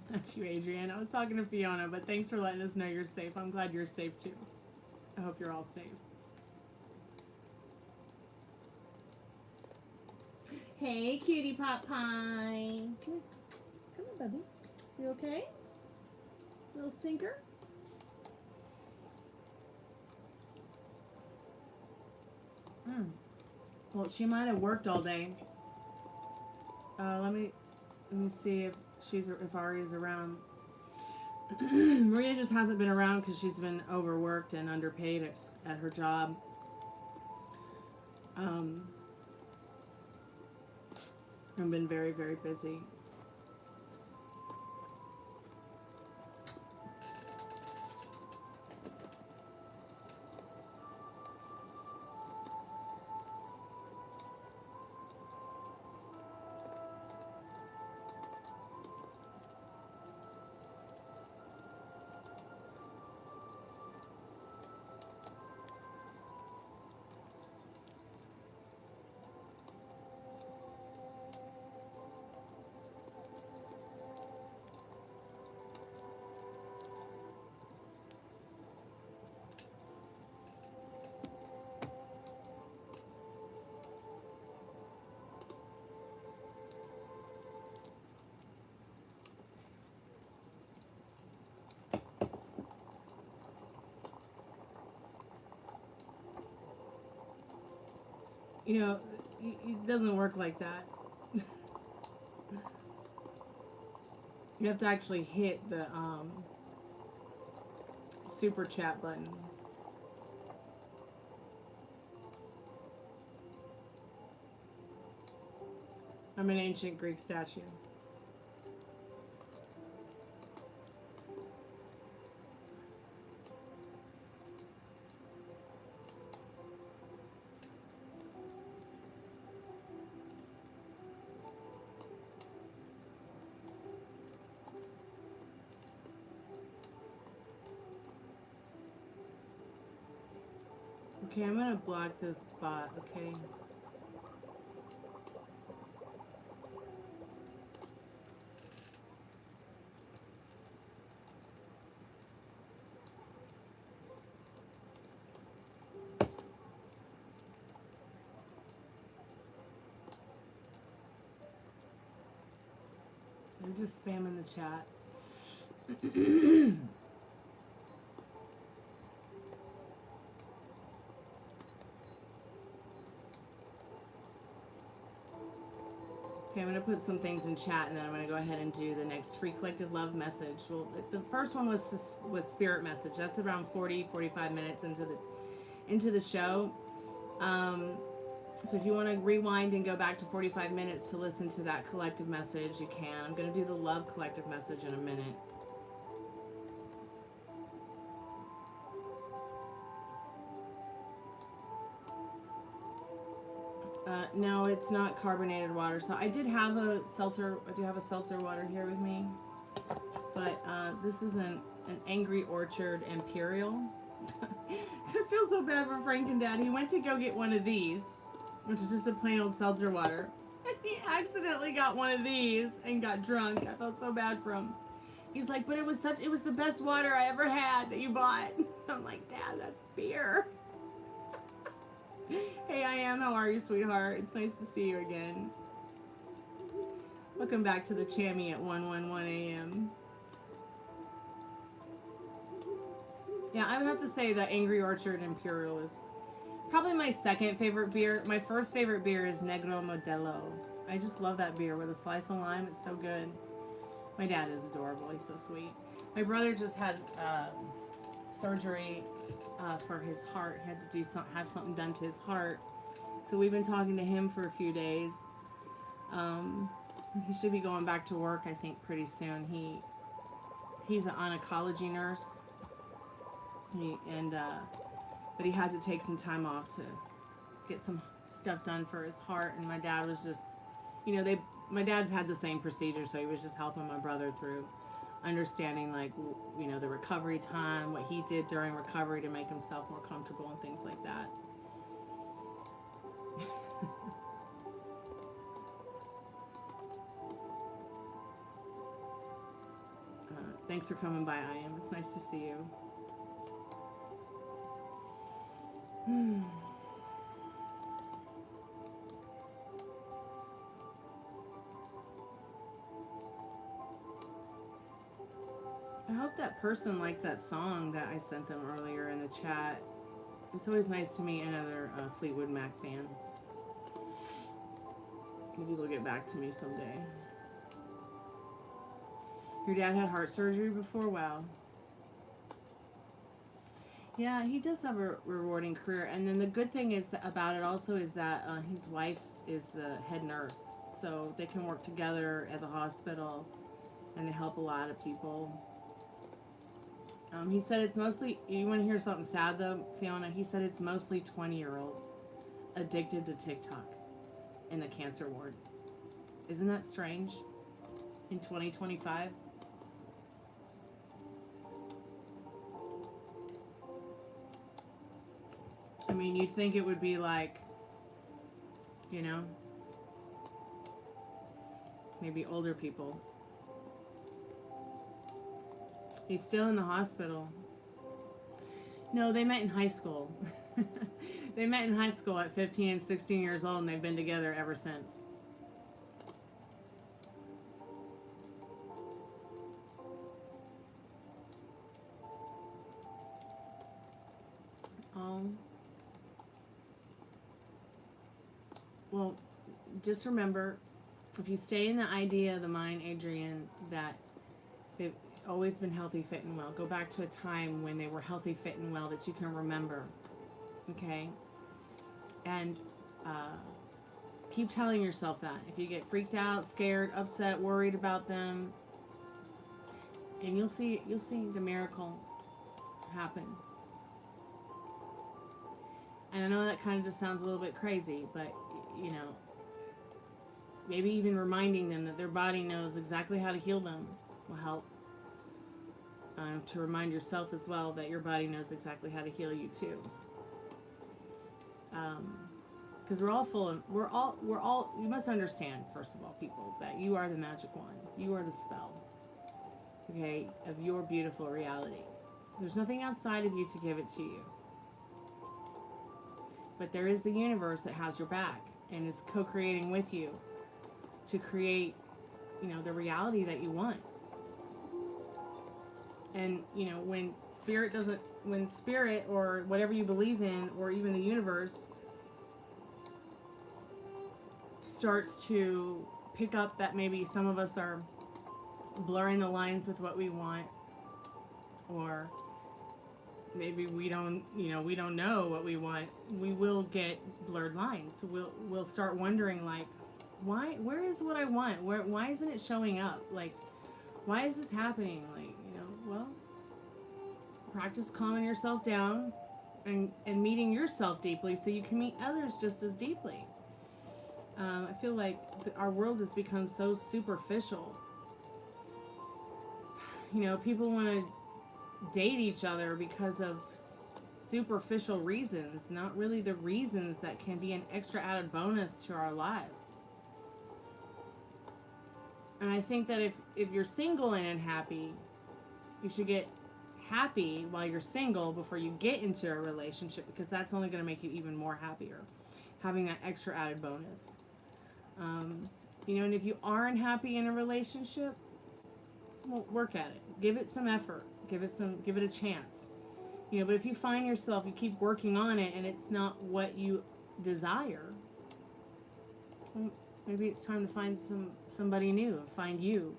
That's you, Adrienne. I was talking to Fiona, but thanks for letting us know you're safe. I'm glad you're safe too. I hope you're all safe. Hey, cutie pot pie. Come on, baby. You okay? Little stinker? Well, she might have worked all day. Let me see if Ari's around. Maria just hasn't been around because she's been overworked and underpaid at her job. I've been very, very busy. You know, it doesn't work like that. You have to actually hit the super chat button. I'm an ancient Greek statue. Okay, I'm gonna block this bot, okay? They're just spamming the chat. Okay, I'm going to put some things in chat, and then I'm going to go ahead and do the next free collective love message. Well, the first one was spirit message. That's around 40-45 minutes into the show. So if you want to rewind and go back to 45 minutes to listen to that collective message, you can. I'm going to do the love collective message in a minute. No, it's not carbonated water. So I did have a seltzer. I do have a seltzer water here with me, but this is an Angry Orchard Imperial. I feel so bad for Frank and Dad. He went to go get one of these, which is just a plain old seltzer water, and he accidentally got one of these and got drunk. I felt so bad for him. He's like, but it was the best water I ever had that you bought. I'm like, Dad, that's beer. Hey, I am. How are you, sweetheart? It's nice to see you again. Welcome back to the Chammy at 1:11 a.m. Yeah, I would have to say the Angry Orchard Imperial is probably my second favorite beer. My first favorite beer is Negro Modelo. I just love that beer with a slice of lime. It's so good. My dad is adorable. He's so sweet. My brother just had surgery for his heart. He had to have something done to his heart. So we've been talking to him for a few days. He should be going back to work, I think, pretty soon. He's an oncology nurse. But he had to take some time off to get some stuff done for his heart. And my dad was just, my dad's had the same procedure, so he was just helping my brother through understanding, like, the recovery time, what he did during recovery to make himself more comfortable and things like that. Thanks for coming by, I am. It's nice to see you. I hope that person liked that song that I sent them earlier in the chat. It's always nice to meet another Fleetwood Mac fan. Maybe they'll get back to me someday. Your dad had heart surgery before? Wow. Yeah, he does have a rewarding career. And then the good thing is about it also is that his wife is the head nurse. So they can work together at the hospital and they help a lot of people. He said it's mostly, you want to hear something sad though, Fiona? He said it's mostly 20-year-olds addicted to TikTok in the cancer ward. Isn't that strange? In 2025? I mean, you'd think it would be like, maybe older people. He's still in the hospital. No, they met in high school. They met in high school at 15 and 16 years old, and they've been together ever since. Well, just remember, if you stay in the idea of the mind, Adrian, that they've always been healthy, fit, and well. Go back to a time when they were healthy, fit, and well that you can remember. Okay? And keep telling yourself that. If you get freaked out, scared, upset, worried about them, and you'll see the miracle happen. And I know that kind of just sounds a little bit crazy, but you know, maybe even reminding them that their body knows exactly how to heal them will help. To remind yourself as well that your body knows exactly how to heal you too. Because we're all full of, we're all, you must understand, first of all, people, that you are the magic wand. You are the spell, okay, of your beautiful reality. There's nothing outside of you to give it to you. But there is the universe that has your back and is co-creating with you to create, you know, the reality that you want. And, you know, when spirit or whatever you believe in, or even the universe, starts to pick up that maybe some of us are blurring the lines with what we want, or maybe we don't know what we want, we will get blurred lines. We'll start wondering, like, where is what I want? Why isn't it showing up? Like, why is this happening? Like, you know, well, practice calming yourself down and meeting yourself deeply so you can meet others just as deeply. I feel like our world has become so superficial. You know, people want to date each other because of superficial reasons, not really the reasons that can be an extra added bonus to our lives. And I think that if you're single and unhappy, you should get happy while you're single before you get into a relationship, because that's only going to make you even more happier, having that extra added bonus. You know, and if you are unhappy in a relationship, well, work at it. Give it some effort. Give it a chance. You know, but if you find yourself, you keep working on it and it's not what you desire, well, maybe it's time to find somebody new, find you.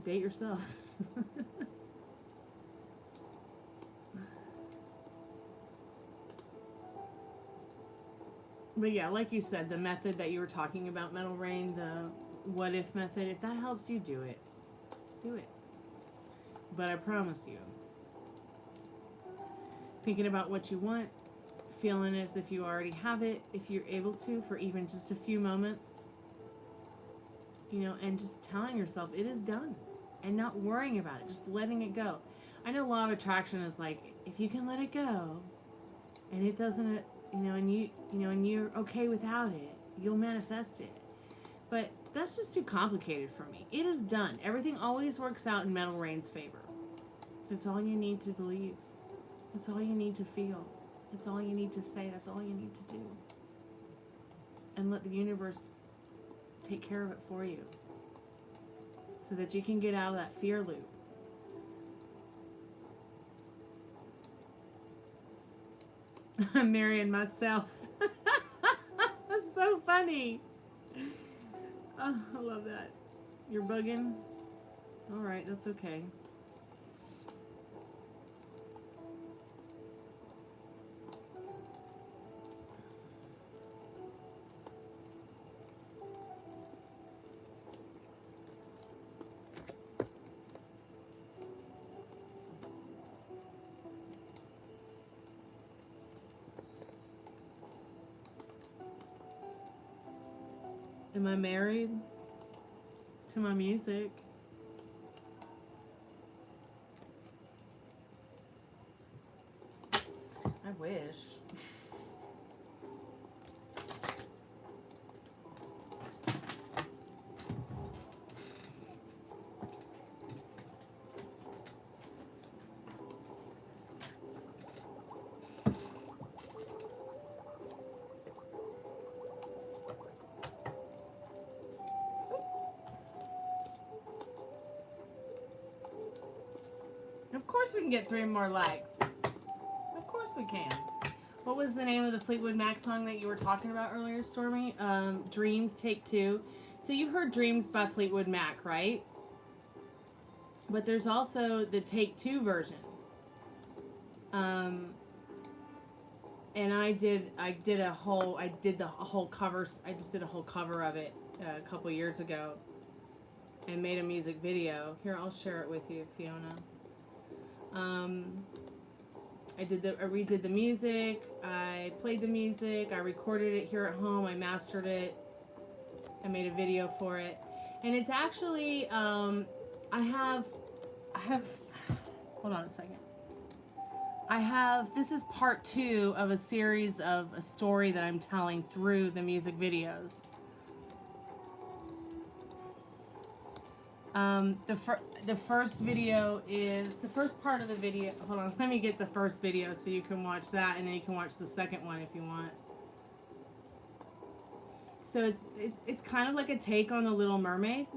Date yourself. But yeah, like you said, the method that you were talking about, Metal Rain, the what if method, if that helps you, do it. Do it. But I promise you, thinking about what you want, feeling as if you already have it, if you're able to, for even just a few moments, you know, and just telling yourself it is done and not worrying about it, just letting it go. I know law of attraction is like, if you can let it go and it doesn't, you know, and you're okay without it, you'll manifest it. But that's just too complicated for me. It is done. Everything always works out in Metal Rain's favor. That's all you need to believe. That's all you need to feel. That's all you need to say. That's all you need to do. And let the universe take care of it for you, so that you can get out of that fear loop. I'm marrying myself. That's so funny. Oh, I love that. You're bugging? Alright, that's okay. Am I married to my music? I wish. Of course we can get 3 more likes. Of course we can. What was the name of the Fleetwood Mac song that you were talking about earlier, Stormy? Dreams, Take Two. So you've heard Dreams by Fleetwood Mac, right? But there's also the Take Two version. And I did the whole cover. I just did a whole cover of it a couple years ago, and made a music video. Here, I'll share it with you, Fiona. I redid the music. I played the music. I recorded it here at home. I mastered it. I made a video for it, and it's actually I have. Hold on a second. This is part 2 of a series of a story that I'm telling through the music videos. The first video is, the first part of the video, hold on, let me get the first video so you can watch that, and then you can watch the second one if you want. So it's kind of like a take on The Little Mermaid.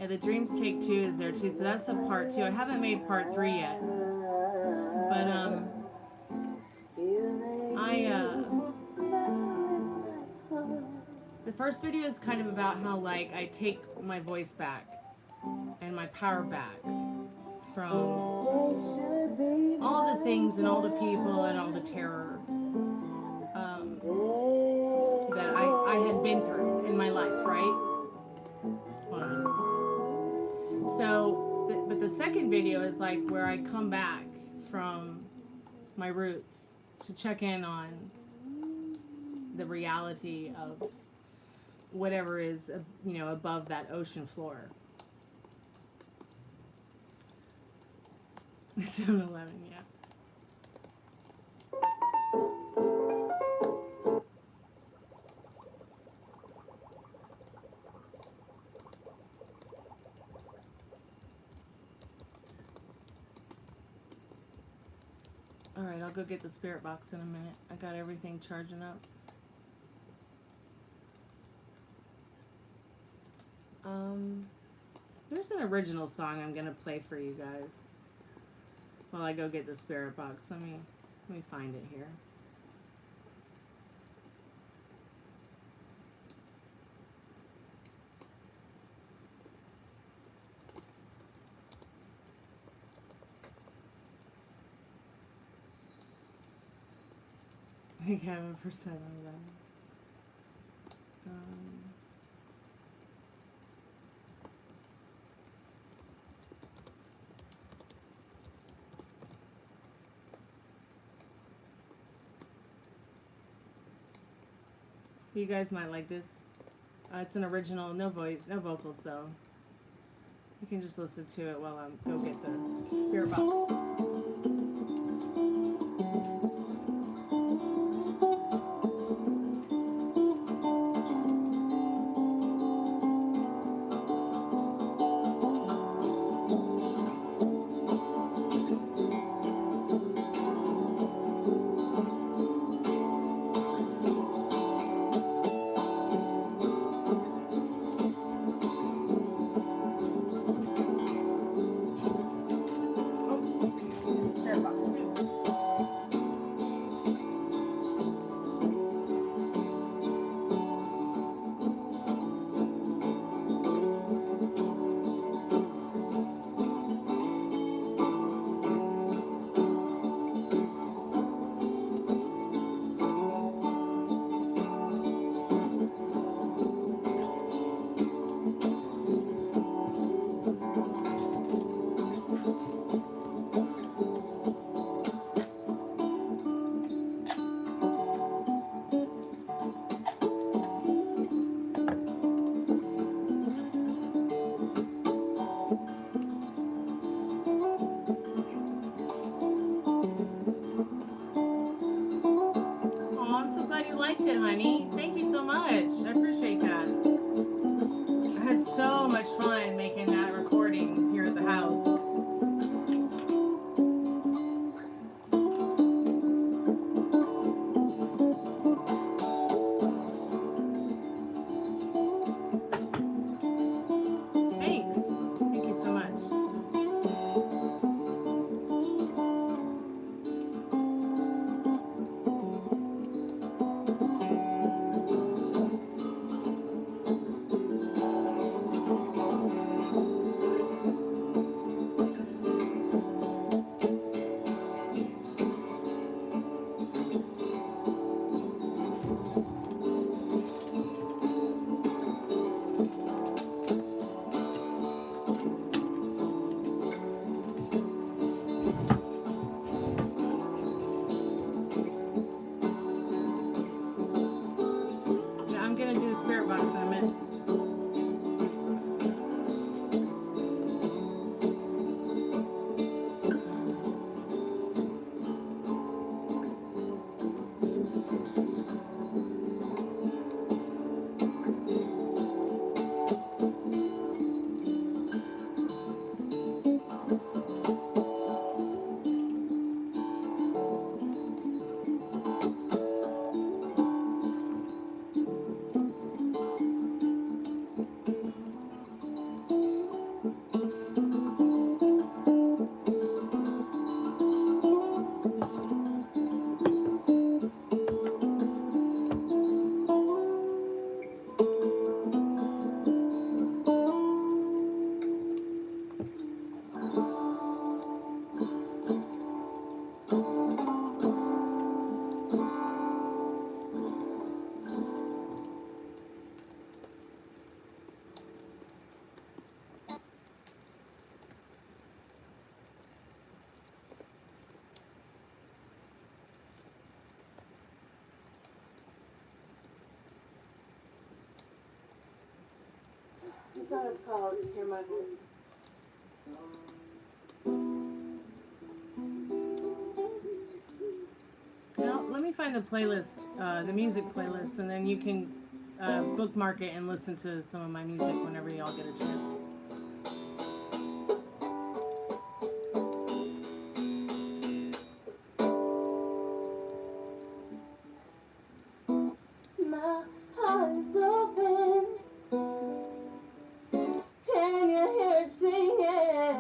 The Dreams Take Two is there too, so that's the part 2. I haven't made part 3 yet, but the first video is kind of about how, like, I take my voice back and my power back from all the things and all the people and all the terror that I had been through in my life, right? So, but the second video is like where I come back from my roots to check in on the reality of whatever is, above that ocean floor. 7-Eleven, yeah. Alright, I'll go get the spirit box in a minute. I got everything charging up. There's an original song I'm gonna play for you guys while I go get the spirit box. Let me find it here. I think I have a percent on that. You guys might like this. It's an original, no voice, no vocals though. You can just listen to it while I go get the spirit box. Liked it, honey. Thank you so much. I appreciate that. I had so much fun making that recording here at the house. Thanks. Thank you so much. This song is called Hear My Voice. Now, let me find the playlist, the music playlist, and then you can bookmark it and listen to some of my music whenever y'all get a chance. My heart is open. Can you hear it singing?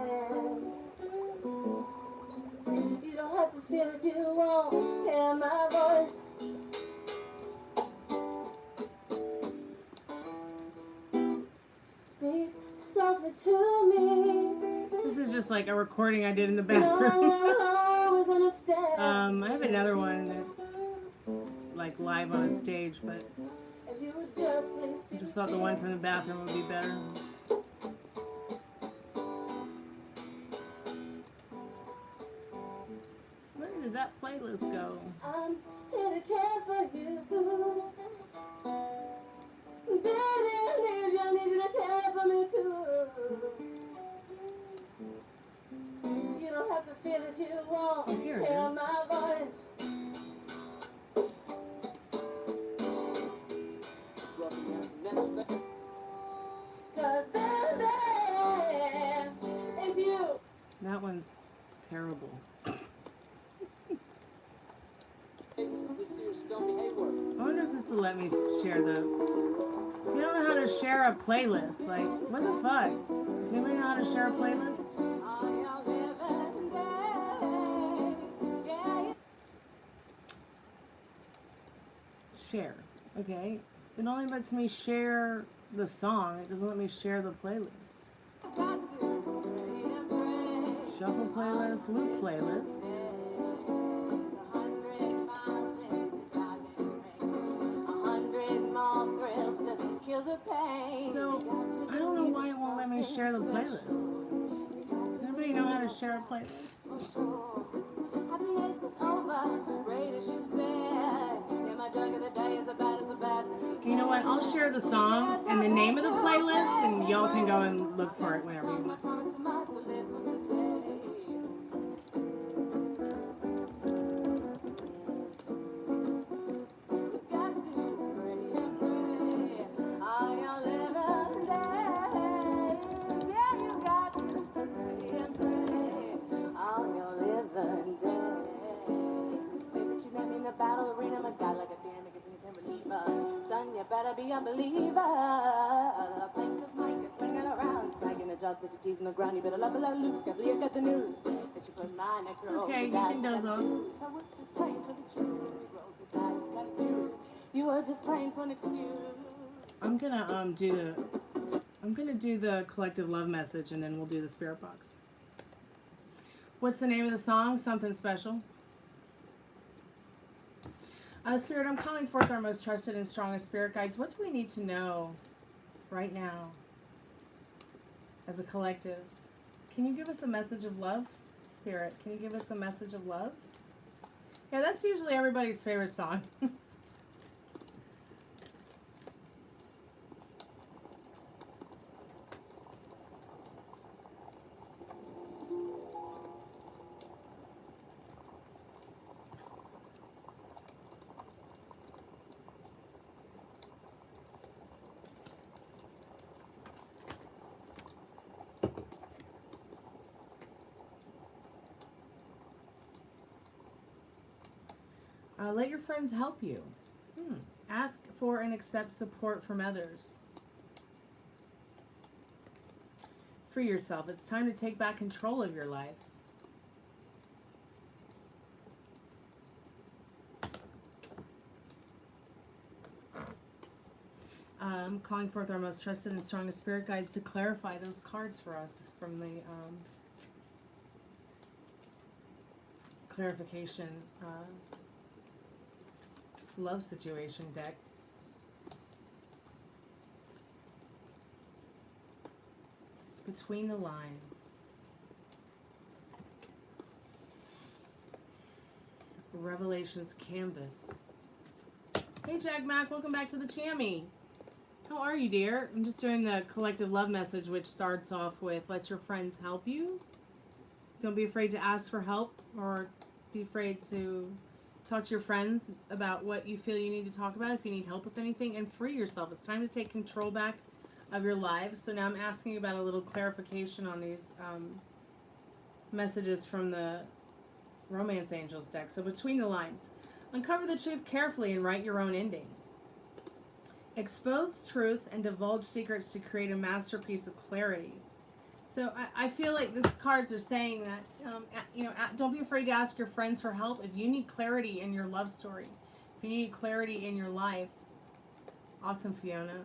You don't have to feel it, you won't hear my voice. Speak softly to me. This is just like a recording I did in the No, I bathroom. will always understand. I have another one that's like live on a stage, but If you would just please I speak just thought the one from the bathroom would be better. Where did that playlist go? I'm here to care for you. Feeling you need you to care for me too. You don't have to feel that you won't Here it hear is. my voice. Cause baby, if you That one's terrible. This year's Stormy Hayward. I wonder if this will let me share the... See, I don't know how to share a playlist. Like, what the fuck? Does anybody know how to share a playlist? Share. Okay. It only lets me share the song. It doesn't let me share the playlist. Shuffle playlist, loop playlist. So, I don't know why it won't let me share the playlist. Does anybody know how to share a playlist? You know what? I'll share the song and the name of the playlist, and y'all can go and look for it whenever you want. Better be a believer. I'll take this mic and swing it around. Snagging the jaws with the teeth in the ground. You better love it, let it loose. Can't believe the news. That you put mine next It's okay, you can doze off. You were just praying for an excuse. I'm gonna do the collective love message, and then we'll do the spirit box. What's the name of the song? Something Special. Spirit, I'm calling forth our most trusted and strongest spirit guides. What do we need to know right now as a collective? Can you give us a message of love? Spirit, can you give us a message of love? Yeah, that's usually everybody's favorite song. Let your friends help you. Ask for and accept support from others. Free yourself. It's time to take back control of your life. I'm calling forth our most trusted and strongest spirit guides to clarify those cards for us from the clarification love situation deck. Between the lines. Revelations canvas. Hey Jack Mac, welcome back to the Chammy. How are you, dear? I'm just doing the collective love message, which starts off with let your friends help you. Don't be afraid to ask for help or be afraid to talk to your friends about what you feel you need to talk about if you need help with anything, and free yourself. It's time to take control back of your lives. So now I'm asking about a little clarification on these messages from the Romance Angels deck. So between the lines, uncover the truth carefully and write your own ending. Expose truth and divulge secrets to create a masterpiece of clarity. So I feel like these cards are saying that, don't be afraid to ask your friends for help. If you need clarity in your love story, if you need clarity in your life. Awesome, Fiona.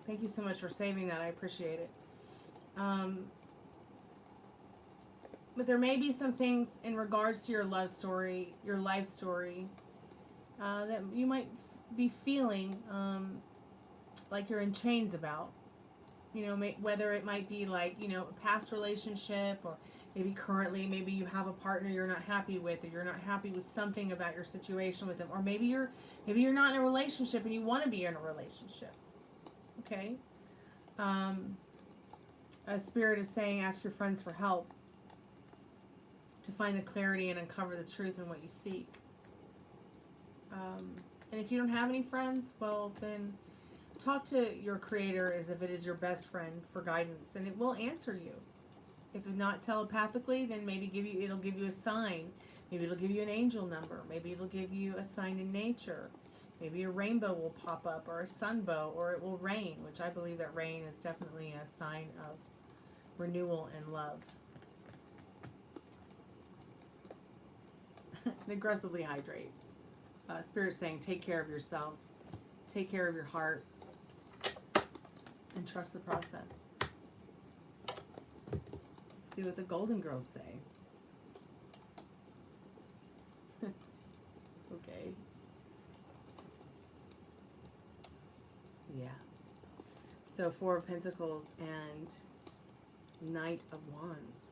Thank you so much for saving that. I appreciate it. But there may be some things in regards to your love story, your life story, that you might be feeling like you're in chains about. Whether it might be like, a past relationship, or maybe currently, maybe you have a partner you're not happy with, or you're not happy with something about your situation with them, or maybe you're not in a relationship and you want to be in a relationship. Okay. A spirit is saying, ask your friends for help to find the clarity and uncover the truth in what you seek. And if you don't have any friends, well, then talk to your creator as if it is your best friend for guidance, and it will answer you. If it's not telepathically, then maybe it'll give you a sign. Maybe it'll give you an angel number. Maybe it'll give you a sign in nature. Maybe a rainbow will pop up, or a sunbow, or it will rain, which I believe that rain is definitely a sign of renewal and love. And aggressively hydrate. Spirit's saying, take care of yourself, take care of your heart, and trust the process. Let's see what the Golden Girls say. Okay. Yeah. So 4 of Pentacles and Knight of Wands.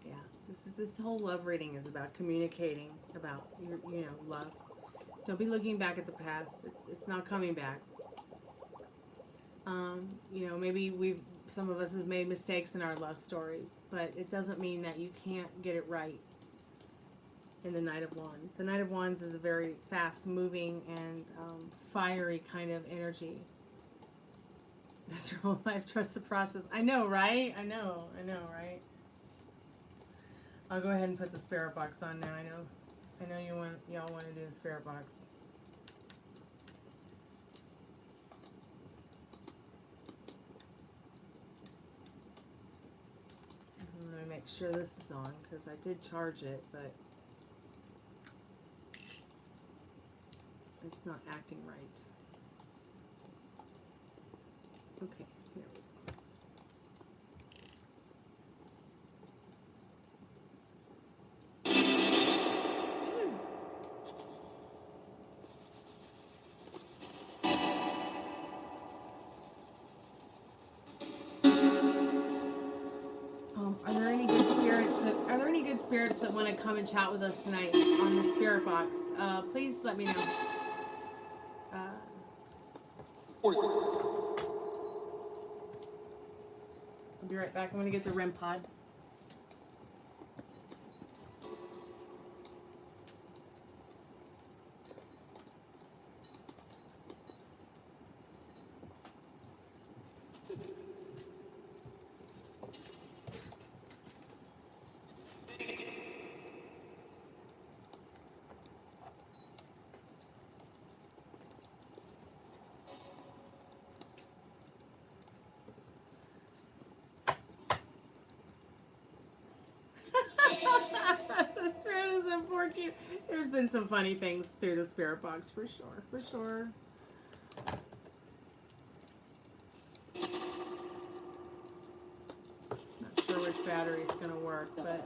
Yeah. This whole love reading is about communicating about your, love. Don't be looking back at the past. It's not coming back. Maybe some of us have made mistakes in our love stories, but it doesn't mean that you can't get it right in the Knight of Wands. The Knight of Wands is a very fast-moving and fiery kind of energy. That's your whole life. Trust the process. I know, right? I know, right? I'll go ahead and put the spirit box on now. I know y'all want to do the spirit box. Let me make sure this is on, because I did charge it, but it's not acting right. Okay, here we go. Are there any good spirits that want to come and chat with us tonight on the spirit box? Please let me know. I'll be right back. I'm going to get the REM pod. The spirit is so poor cute. There's been some funny things through the spirit box for sure. Not sure which battery is going to work, but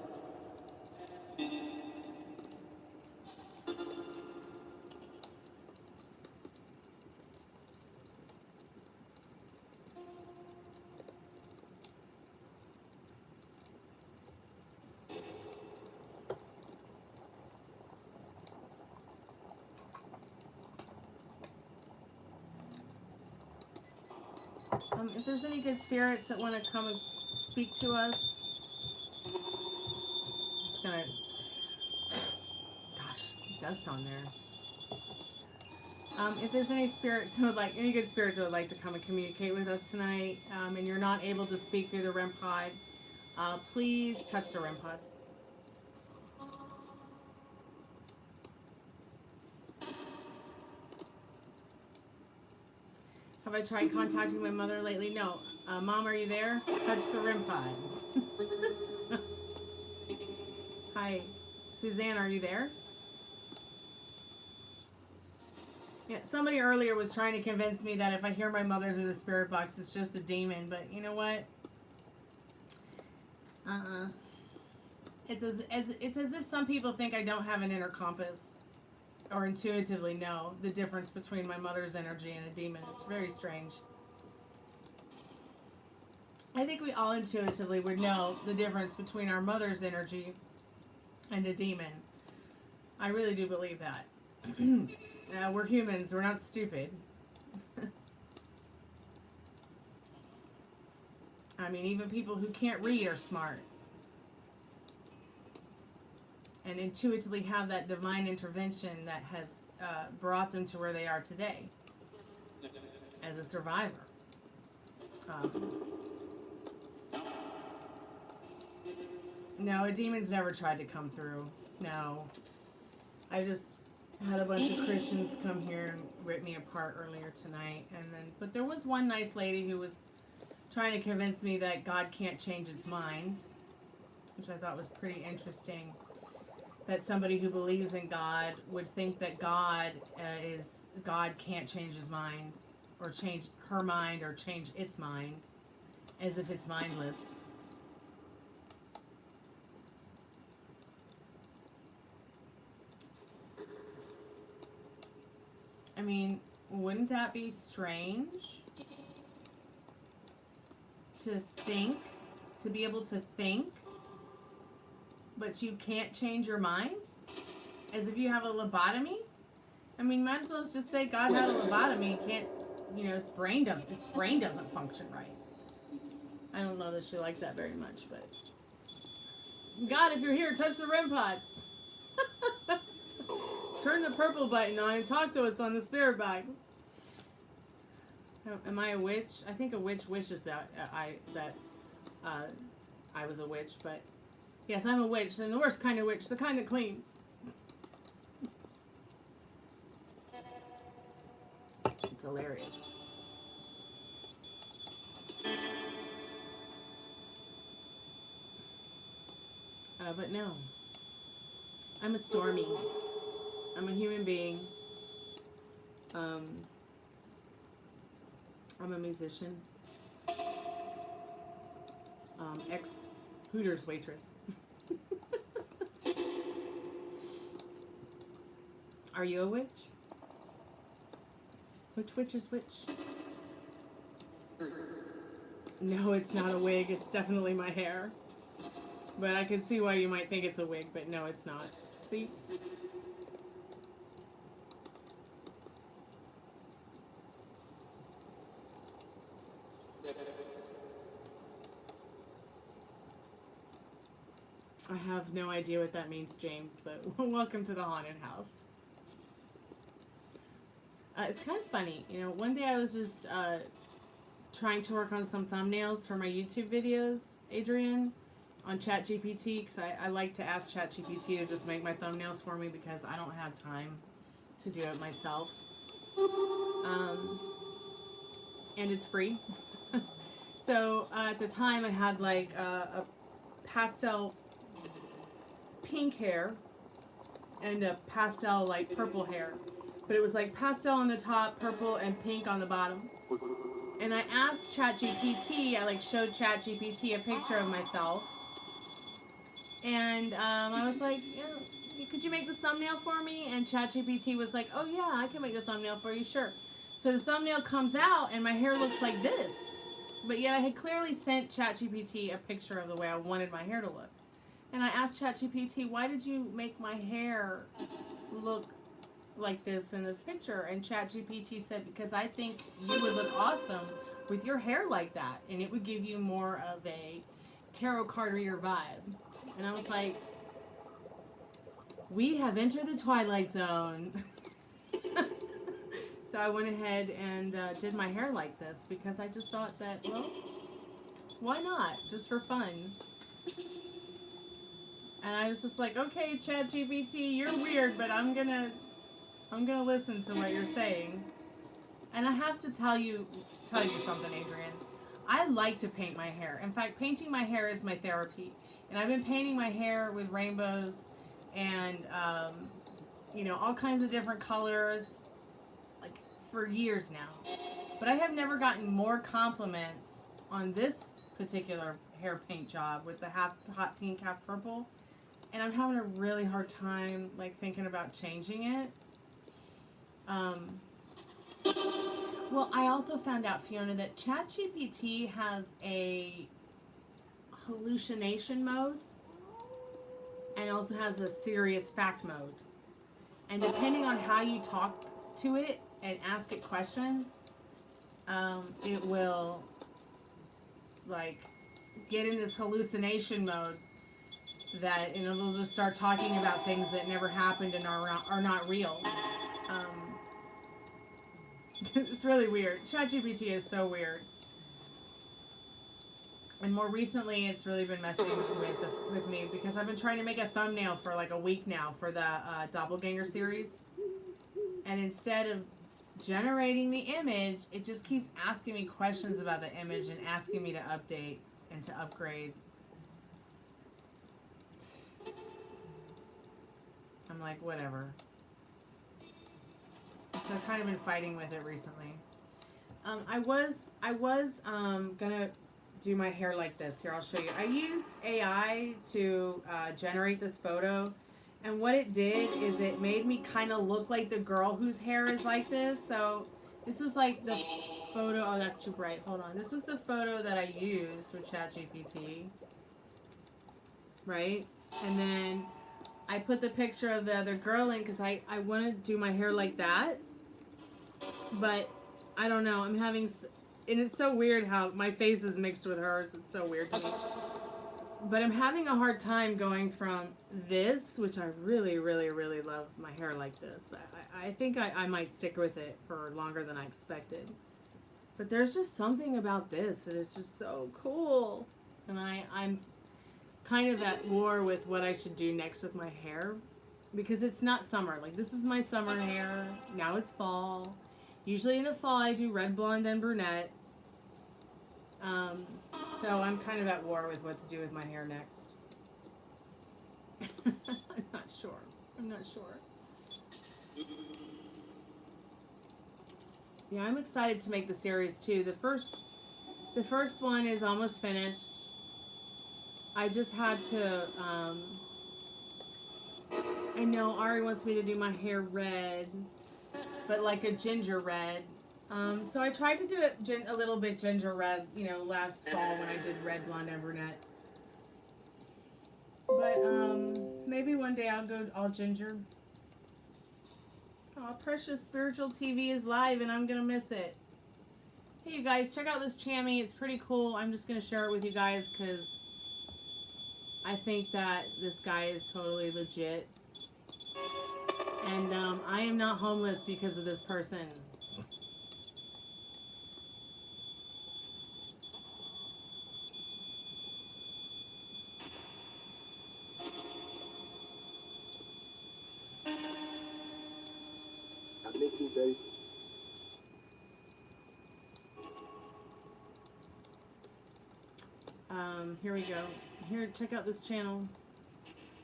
if there's any good spirits that want to come and speak to us, I'm just gonna, gosh, dust on there. If there's any spirits who would like, any good spirits that would like to come and communicate with us tonight, and you're not able to speak through the REM pod, please touch the REM pod. Have I tried contacting my mother lately? No. Mom, are you there? Touch the REM pod. Hi. Suzanne, are you there? Yeah, somebody earlier was trying to convince me that if I hear my mother through the spirit box, it's just a demon. But you know what? It's as if some people think I don't have an inner compass, or intuitively know the difference between my mother's energy and a demon. It's very strange. I think we all intuitively would know the difference between our mother's energy and a demon. I really do believe that. We're humans. We're not stupid. I mean, even people who can't read are smart. And intuitively have that divine intervention that has brought them to where they are today as a survivor. No, a demon's never tried to come through. No. I just had a bunch of Christians come here and rip me apart earlier tonight. But there was one nice lady who was trying to convince me that God can't change his mind, which I thought was pretty interesting. That somebody who believes in God would think that God can't change his mind, or change her mind, or change its mind, as if it's mindless. I mean, wouldn't that be strange? To think, to be able to think, but you can't change your mind? As if you have a lobotomy? I mean, might as well just say God had a lobotomy. Can't, its brain doesn't function right. I don't know that she liked that very much, but God, if you're here, touch the REM pod. Turn the purple button on and talk to us on the spirit box. Am I a witch? I think a witch wishes that I was a witch, but yes, I'm a witch, and the worst kind of witch, the kind that cleans. It's hilarious. But no, I'm a Stormie. I'm a human being. I'm a musician. Ex-Hooters waitress. Are you a witch? Which witch is which? No, it's not a wig. It's definitely my hair. But I can see why you might think it's a wig, but no, it's not. See? I have no idea what that means, James, but welcome to the haunted house. It's kind of funny. One day I was just trying to work on some thumbnails for my YouTube videos, Adrian, on ChatGPT, because I like to ask ChatGPT to just make my thumbnails for me because I don't have time to do it myself. And it's free. So at the time I had like a pastel pink hair and a pastel like purple hair, but it was like pastel on the top, purple, and pink on the bottom. And I asked ChatGPT, I showed ChatGPT a picture of myself, and I was like, could you make this thumbnail for me? And ChatGPT was like, oh yeah, I can make the thumbnail for you, sure. So the thumbnail comes out and my hair looks like this, but yet I had clearly sent ChatGPT a picture of the way I wanted my hair to look. And I asked ChatGPT, why did you make my hair look like this in this picture? And ChatGPT said, because I think you would look awesome with your hair like that, and it would give you more of a tarot card reader vibe. And I was like, we have entered the Twilight Zone. So I went ahead and did my hair like this because I just thought that, well, why not? Just for fun. And I was just like, okay, ChatGPT, you're weird, but I'm gonna listen to what you're saying. And I have to tell you something, Adrian. I like to paint my hair. In fact, painting my hair is my therapy. And I've been painting my hair with rainbows and, all kinds of different colors, for years now. But I have never gotten more compliments on this particular hair paint job with the half hot pink, half purple. And I'm having a really hard time, thinking about changing it. Well, I also found out, Fiona, that ChatGPT has a hallucination mode and also has a serious fact mode. And depending on how you talk to it and ask it questions, it will like get in this hallucination mode that, you know, they'll just start talking about things that never happened and are not real. It's really weird. ChatGPT is so weird. And more recently, it's really been messing with me because I've been trying to make a thumbnail for like a week now for the Doppelganger series. And instead of generating the image, it just keeps asking me questions about the image and asking me to update and to upgrade. I'm like, whatever. So I've kind of been fighting with it recently. I was gonna do my hair like this. Here, I'll show you. I used AI to generate this photo, and what it did is it made me kind of look like the girl whose hair is like this. So this was like the photo. Oh, that's too bright. Hold on. This was the photo that I used with ChatGPT, right? And then I put the picture of the other girl in because I want to do my hair like that, but I don't know. I'm having... And it's so weird how my face is mixed with hers. It's so weird to me. But I'm having a hard time going from this, which I really, really, really love my hair like this. I think I might stick with it for longer than I expected. But there's just something about this that is just so cool. And I'm kind of at war with what I should do next with my hair. Because it's not summer. Like, this is my summer hair. Now it's fall. Usually in the fall I do red, blonde, and brunette. So I'm kind of at war with what to do with my hair next. I'm not sure. I'm not sure. Yeah, I'm excited to make the series too. The first one is almost finished. I just had to, I know Ari wants me to do my hair red, but like a ginger red. So I tried to do it a little bit ginger red, you know, last fall when I did red, blonde, and brunette. But maybe one day I'll go all ginger. Oh, Precious Spiritual TV is live and I'm gonna miss it. Hey you guys, check out this Chammy. It's pretty cool. I'm just gonna share it with you guys because I think that this guy is totally legit. And I am not homeless because of this person. I'm making very... Here we go. Here, check out this channel.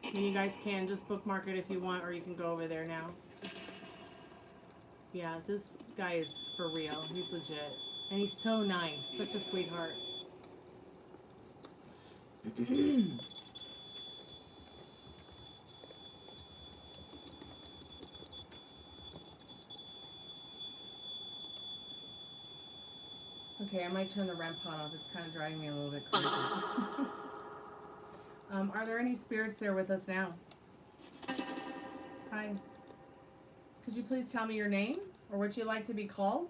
And you guys can just bookmark it if you want, or you can go over there now. Yeah, this guy is for real. He's legit. And he's so nice. Such a sweetheart. Okay, I might turn the REM pod off. It's kind of driving me a little bit crazy. Are there any spirits there with us now? Hi. Could you please tell me your name or what you'd like to be called?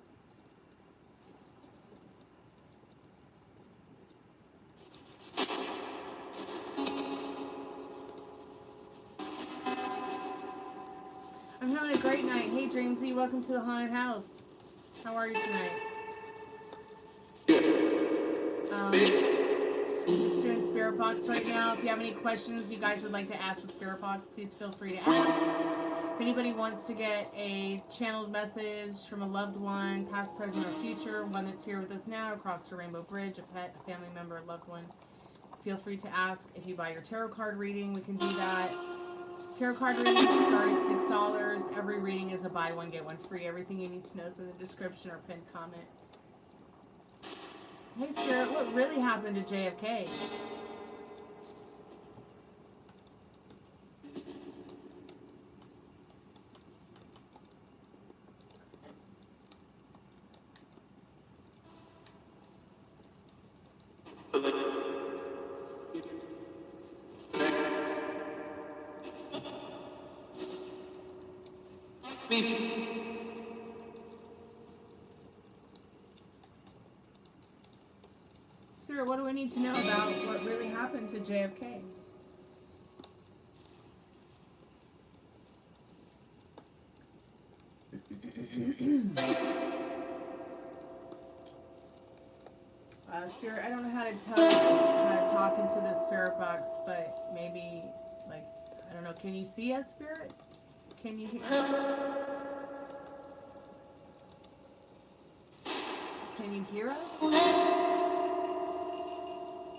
I'm having a great night. Hey, Dreamsy, welcome to the haunted house. How are you tonight? I'm just doing Spirit Box right now. If you have any questions you guys would like to ask the Spirit Box, please feel free to ask. If anybody wants to get a channeled message from a loved one, past, present, or future, one that's here with us now, across the Rainbow Bridge, a pet, a family member, a loved one, feel free to ask. If you buy your tarot card reading, we can do that. Tarot card readings start at $6. Every reading is a buy one, get one free. Everything you need to know is in the description or pinned comment. Hey Spirit, what really happened to JFK? need to know about what really happened to JFK. Spirit, I don't know how to tell you how to talk into this spirit box, but maybe, like, I don't know, can you see us, Spirit? Can you hear? Can you hear us?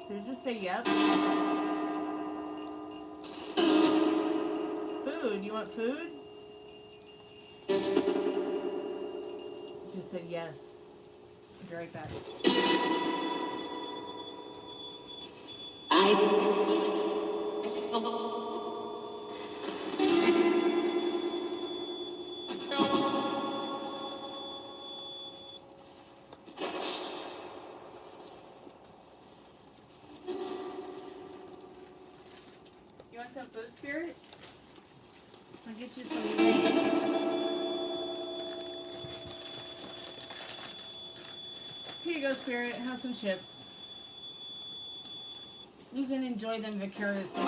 So just say yep. Food, you want food? Just said yes. Be right back. You want some food, Spirit? I'll get you some leaves. Here you go, Spirit. Have some chips. You can enjoy them vicariously.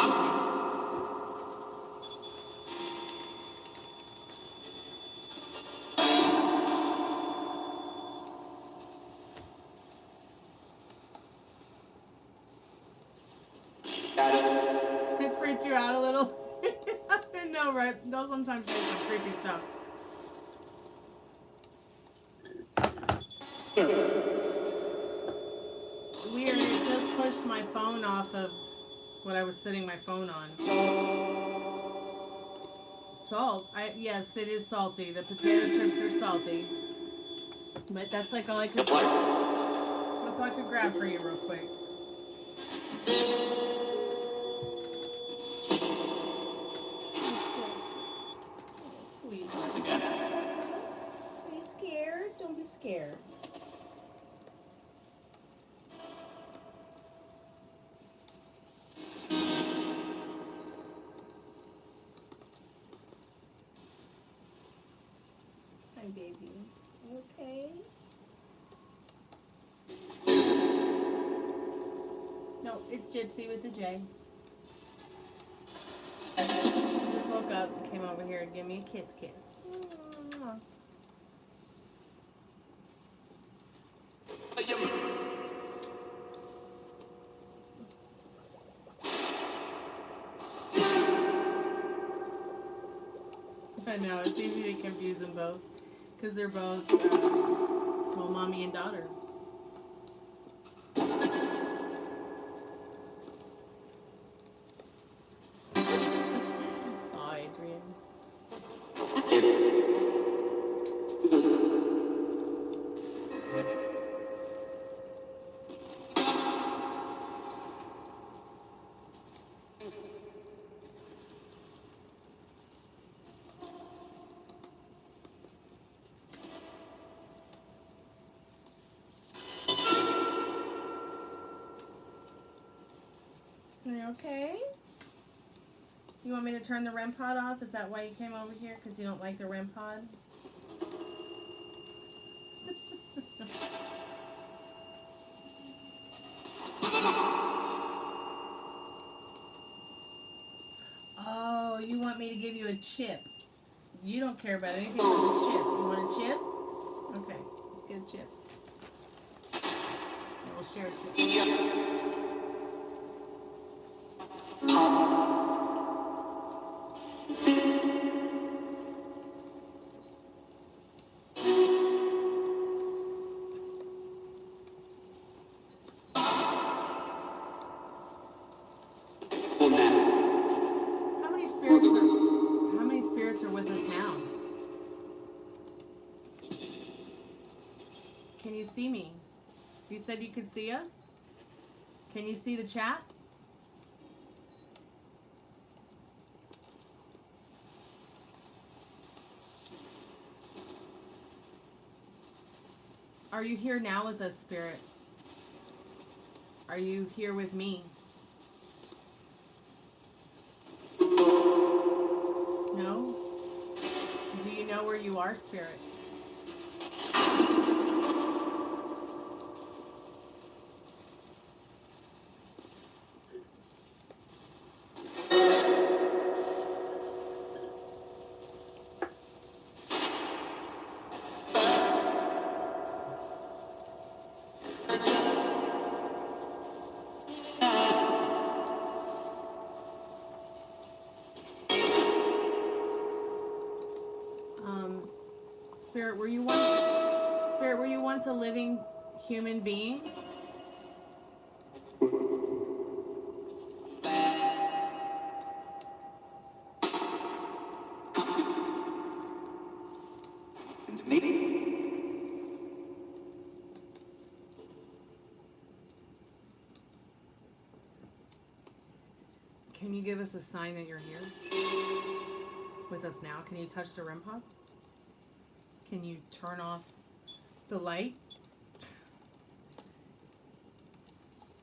It freaked you out a little? No, right? Those sometimes say some creepy stuff. Weird, it just pushed my phone off of what I was sitting my phone on. Salt? Yes, it is salty. The potato chips are salty. But that's like all I could grab. That's all I could grab for you real quick. Sweet. Are you scared? Don't be scared. Hi, baby. You okay? No, it's Gypsy with the J. She just woke up and came over here and gave me a kiss. I know, it's easy to confuse them both. Because they're both, well, mommy and daughter. Oh, Adrian. Are you okay? You want me to turn the REM pod off? Is that why you came over here? Because you don't like the REM pod? Oh, you want me to give you a chip. You don't care about anything but a chip. You want a chip? Okay, let's get a chip. And we'll share a chip. How many spirits are with us now? Can you see me? You said you could see us? Can you see the chat? Are you here now with us, Spirit? Are you here with me? No? Do you know where you are, Spirit? Spirit, were you once a living human being? It's me. Can you give us a sign that you're here with us now? Can you touch the REM pod? Can you turn off the light?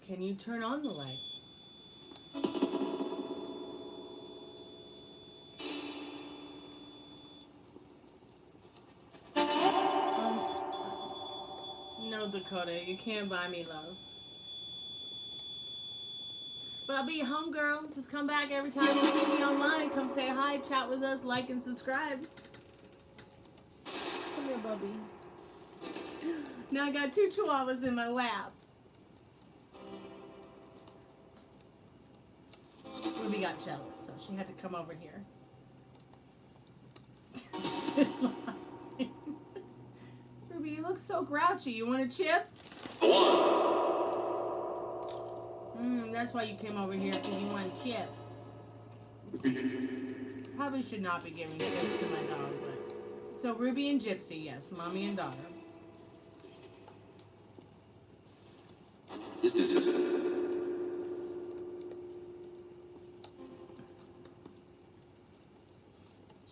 Can you turn on the light? No, Dakota, you can't buy me love. But I'll be your homegirl. Just come back every time you see me online. Come say hi, chat with us, like and subscribe. Come here, Bubby. Now I got 2 chihuahuas in my lap. Ruby got jealous, so she had to come over here. Ruby, you look so grouchy. You want a chip? That's why you came over here, because you want a chip. Probably should not be giving chips to my dog, but... So Ruby and Gypsy, yes, mommy and daughter.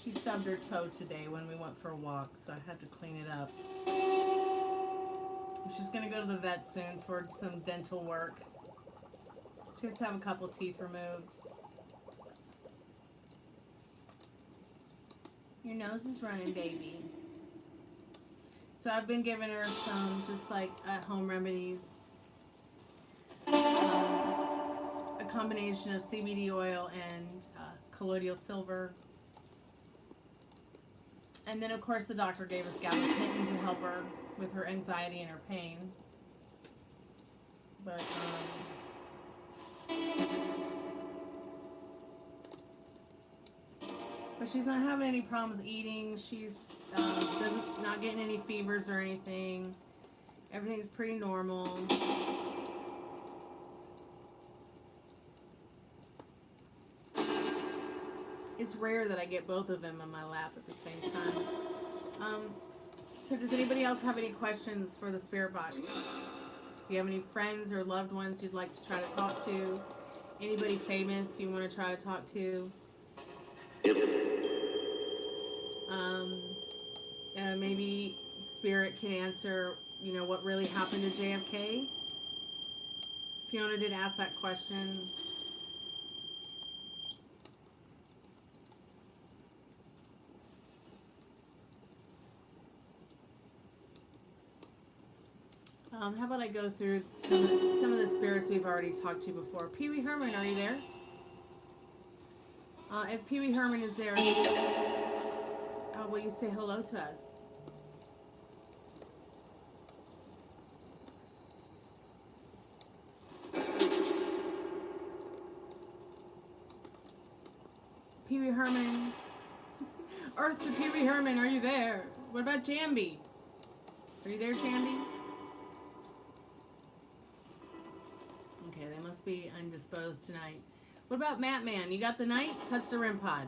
She stubbed her toe today when we went for a walk, so I had to clean it up. She's gonna go to the vet soon for some dental work. She has to have a couple teeth removed. Your nose is running, baby. So I've been giving her some just like at-home remedies. A combination of CBD oil and colloidal silver. And then of course the doctor gave us gabapentin to help her with her anxiety and her pain. But she's not having any problems eating. She's not getting any fevers or anything. Everything's pretty normal. It's rare that I get both of them in my lap at the same time. So does anybody else have any questions for the spirit box? Do you have any friends or loved ones you'd like to try to talk to? Anybody famous you want to try to talk to? Maybe spirit can answer, you know, what really happened to JFK. Fiona did ask that question. How about I go through some of the spirits we've already talked to before. Pee Wee Herman, are you there? If Pee Wee Herman is there, will you say hello to us? Pee Wee Herman. Earth to Pee Wee Herman, are you there? What about Jambi? Are you there, Jambi? Okay, they must be undisposed tonight. What about Matt Man? You got the night? Touch the REM pod.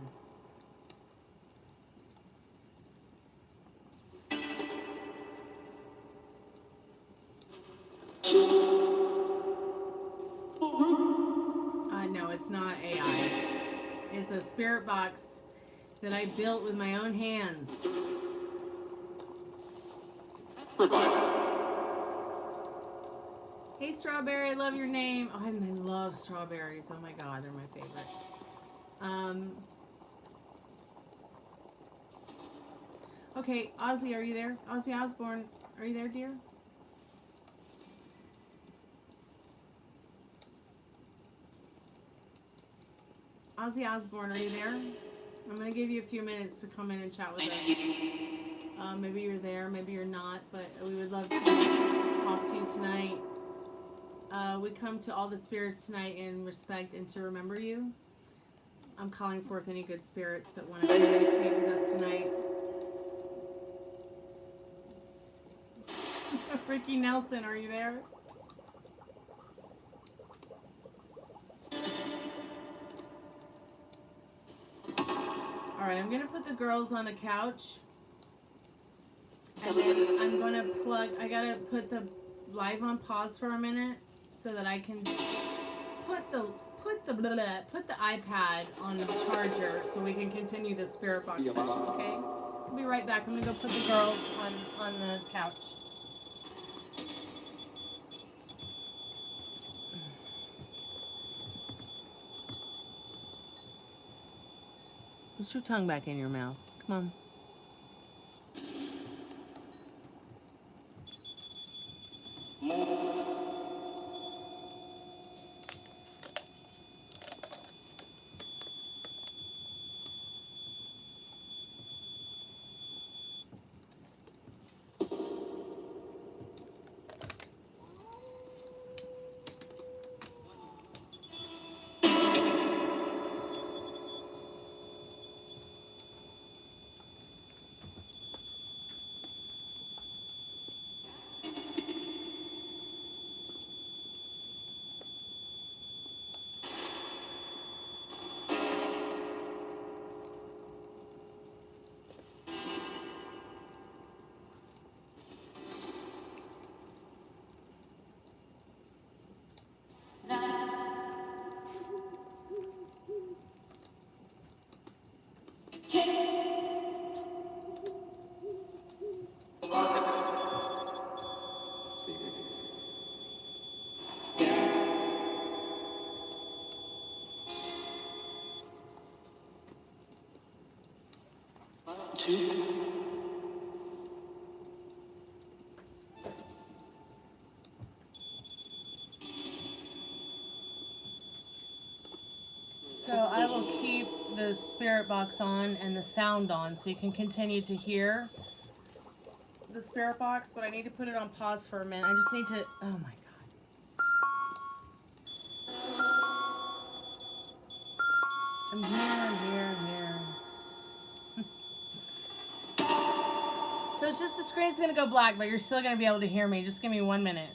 No, it's not AI. It's a spirit box that I built with my own hands. Hey, Strawberry, I love your name. Oh, I love strawberries. Oh my God, they're my favorite. Okay, Ozzy, are you there? Ozzy Osbourne, are you there, dear? Ozzy Osbourne, are you there? I'm going to give you a few minutes to come in and chat with us. Maybe you're there, maybe you're not, but we would love to talk to you tonight. We come to all the spirits tonight in respect and to remember you. I'm calling forth any good spirits that want to communicate with us tonight. Ricky Nelson, are you there? Alright, I'm gonna put the girls on the couch. And then I'm gonna plug, I gotta put the live on pause for a minute so that I can put the iPad on the charger so we can continue the spirit box session, okay? I'll be right back. I'm gonna go put the girls on the couch. Put your tongue back in your mouth. Come on. So I will keep the spirit box on and the sound on so you can continue to hear the spirit box, but I need to put it on pause for a minute. I just need to, oh my God. I'm here. So it's just the screen's gonna go black, but you're still gonna be able to hear me. Just give me 1 minute.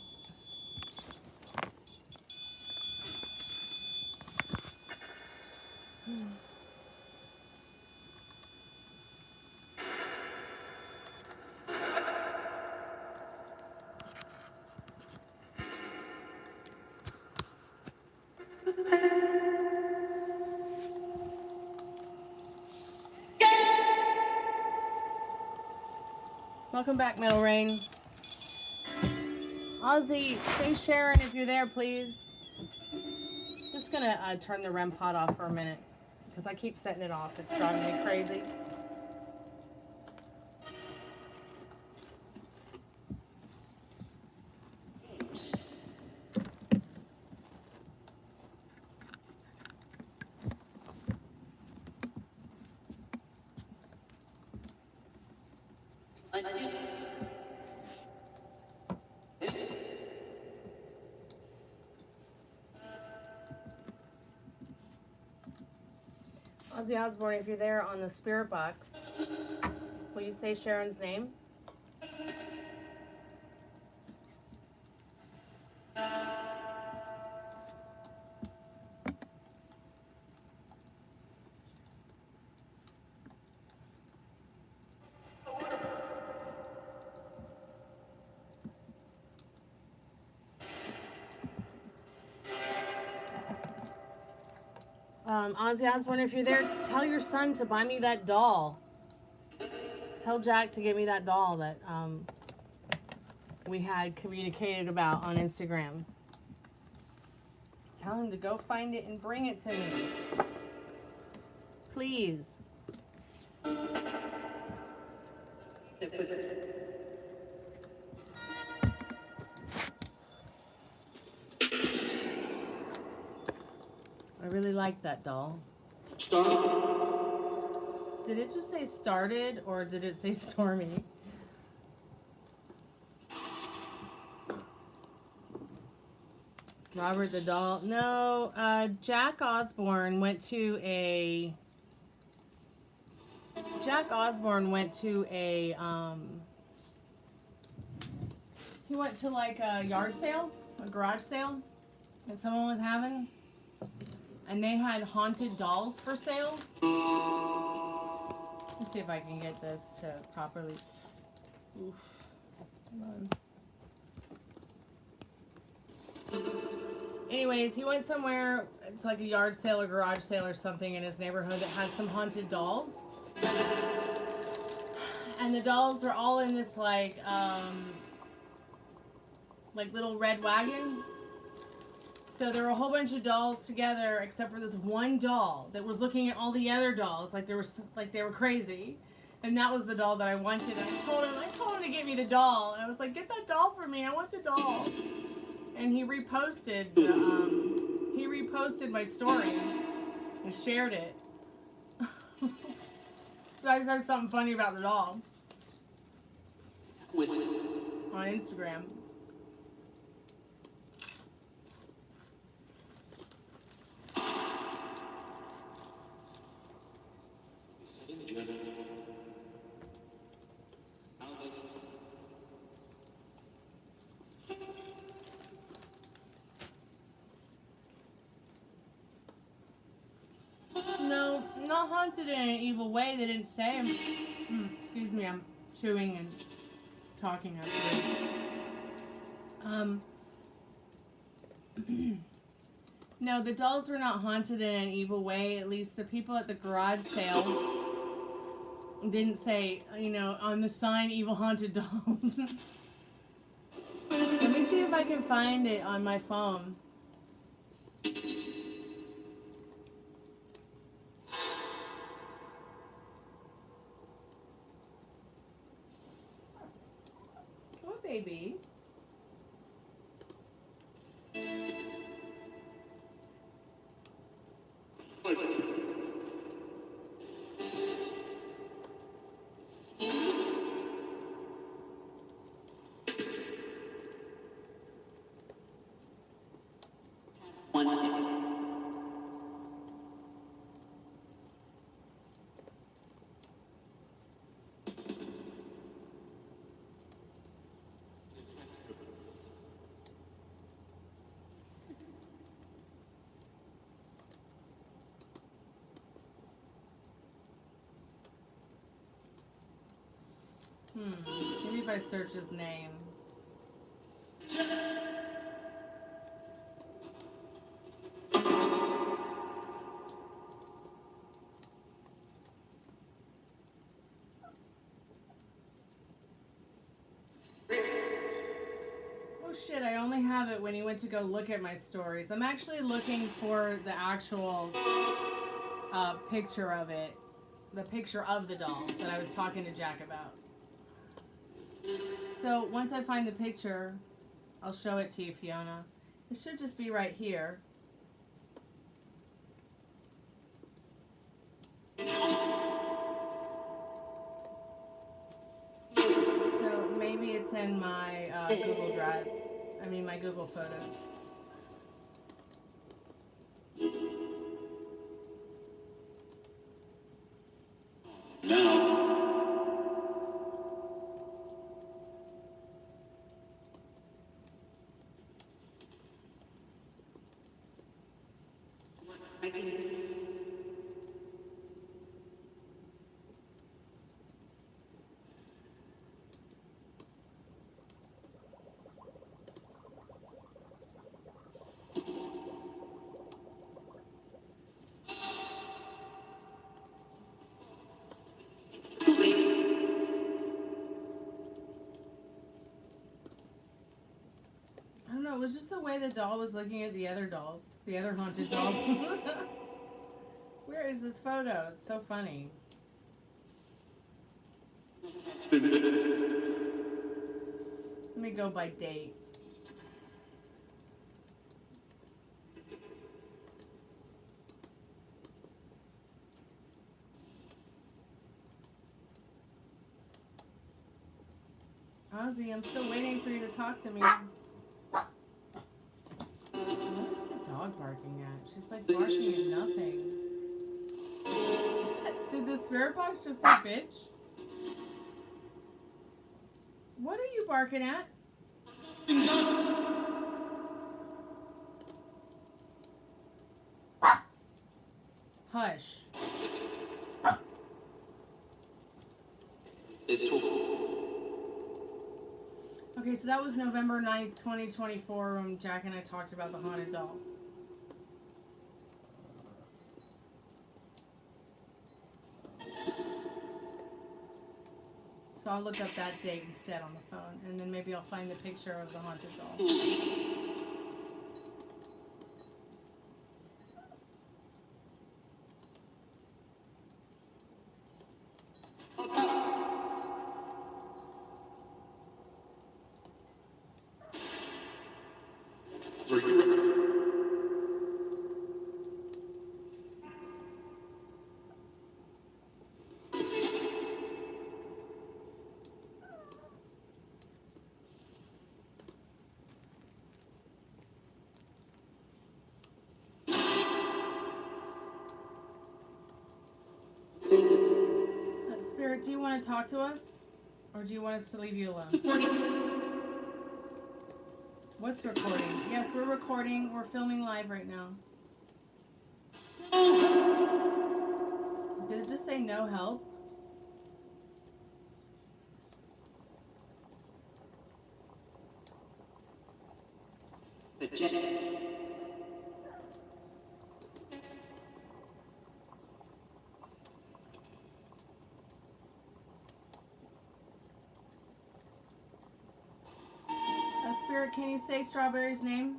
Welcome back, Middle Rain. Ozzy, say Sharon if you're there, please. Just gonna turn the REM pod off for a minute because I keep setting it off. It's driving me crazy. Ozzy Osbourne, if you're there on the spirit box, will you say Sharon's name? Ozzy Osbourne, if you're there, tell your son to buy me that doll. Tell Jack to get me that doll that we had communicated about on Instagram. Tell him to go find it and bring it to me. Please. I really like that doll. Did it just say started or did it say Stormy? Robert the doll. No, Jack Osbourne went to a he went to like a yard sale, a garage sale that someone was having, and they had haunted dolls for sale. Let's see if I can get this to properly. Oof. Hold on. Anyways, he went somewhere, it's like a yard sale or garage sale or something in his neighborhood that had some haunted dolls. And the dolls are all in this like little red wagon. So there were a whole bunch of dolls together, except for this one doll that was looking at all the other dolls like they were crazy. And that was the doll that I wanted. And I told him to get me the doll. And I was like, get that doll for me. I want the doll. And he reposted my story and shared it. So I said something funny about the doll on Instagram. No, not haunted in an evil way. They didn't say. Excuse me, I'm chewing and talking actually. No, the dolls were not haunted in an evil way. At least the people at the garage sale didn't say, you know, on the sign, evil haunted dolls. Let me see if I can find it on my phone. Come on, baby. Maybe if I search his name. Oh shit, I only have it when he went to go look at my stories. I'm actually looking for the actual picture of it. The picture of the doll that I was talking to Jack about. So once I find the picture, I'll show it to you, Fiona. It should just be right here. So maybe it's in my Google Drive. I mean my Google Photos. I don't know, it was just the way the doll was looking at the other dolls, the other haunted dolls. Where is this photo? It's so funny. Let me go by date. Ozzy, I'm still waiting for you to talk to me. What is the dog barking at? She's like barking at nothing. Did the spirit box just say bitch? What are you barking at? Hush. Okay, so that was November 9th, 2024 when Jack and I talked about the haunted doll. So I'll look up that date instead on the phone, and then maybe I'll find the picture of the haunted doll. Spirit, do you want to talk to us? Or do you want us to leave you alone? What's recording? Yes, we're recording. We're filming live right now. Did it just say no help? Spirit, can you say Strawberry's name?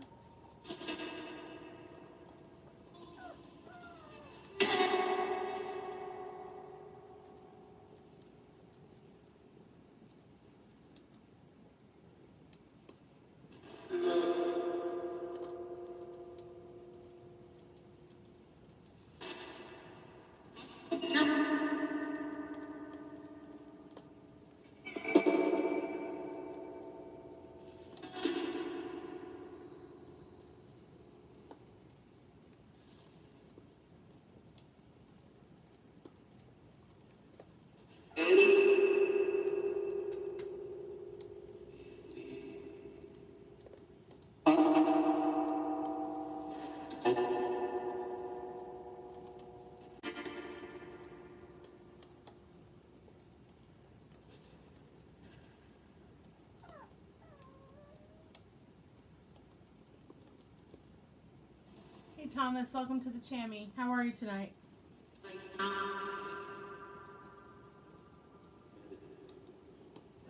Hey Thomas, welcome to the Chammy. How are you tonight?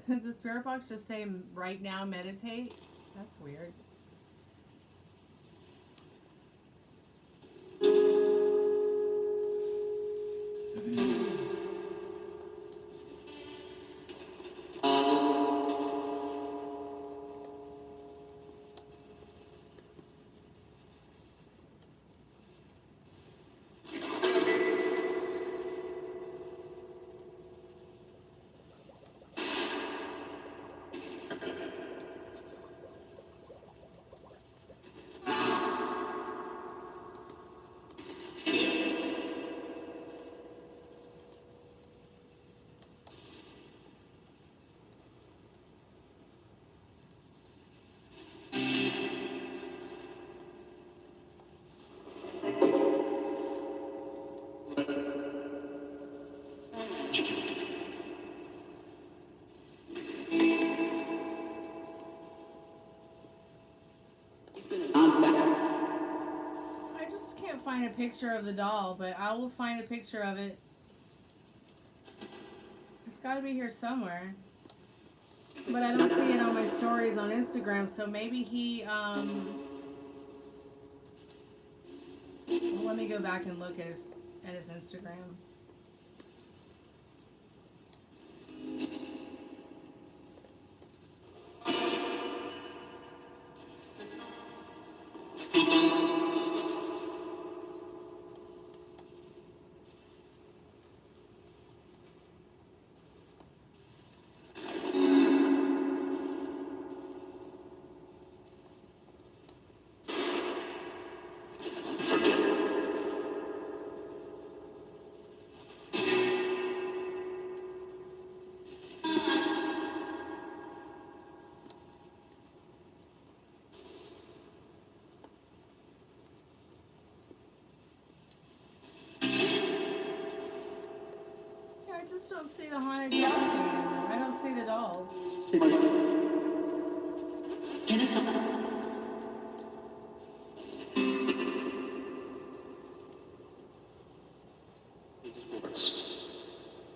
The spirit box just say right now meditate? That's weird. Find a picture of the doll, but I will find a picture of it. It's got to be here somewhere, but I don't see it on my stories on Instagram, so maybe he well, let me go back and look at his Instagram. I just don't see the haunted dolls. I don't see the dolls.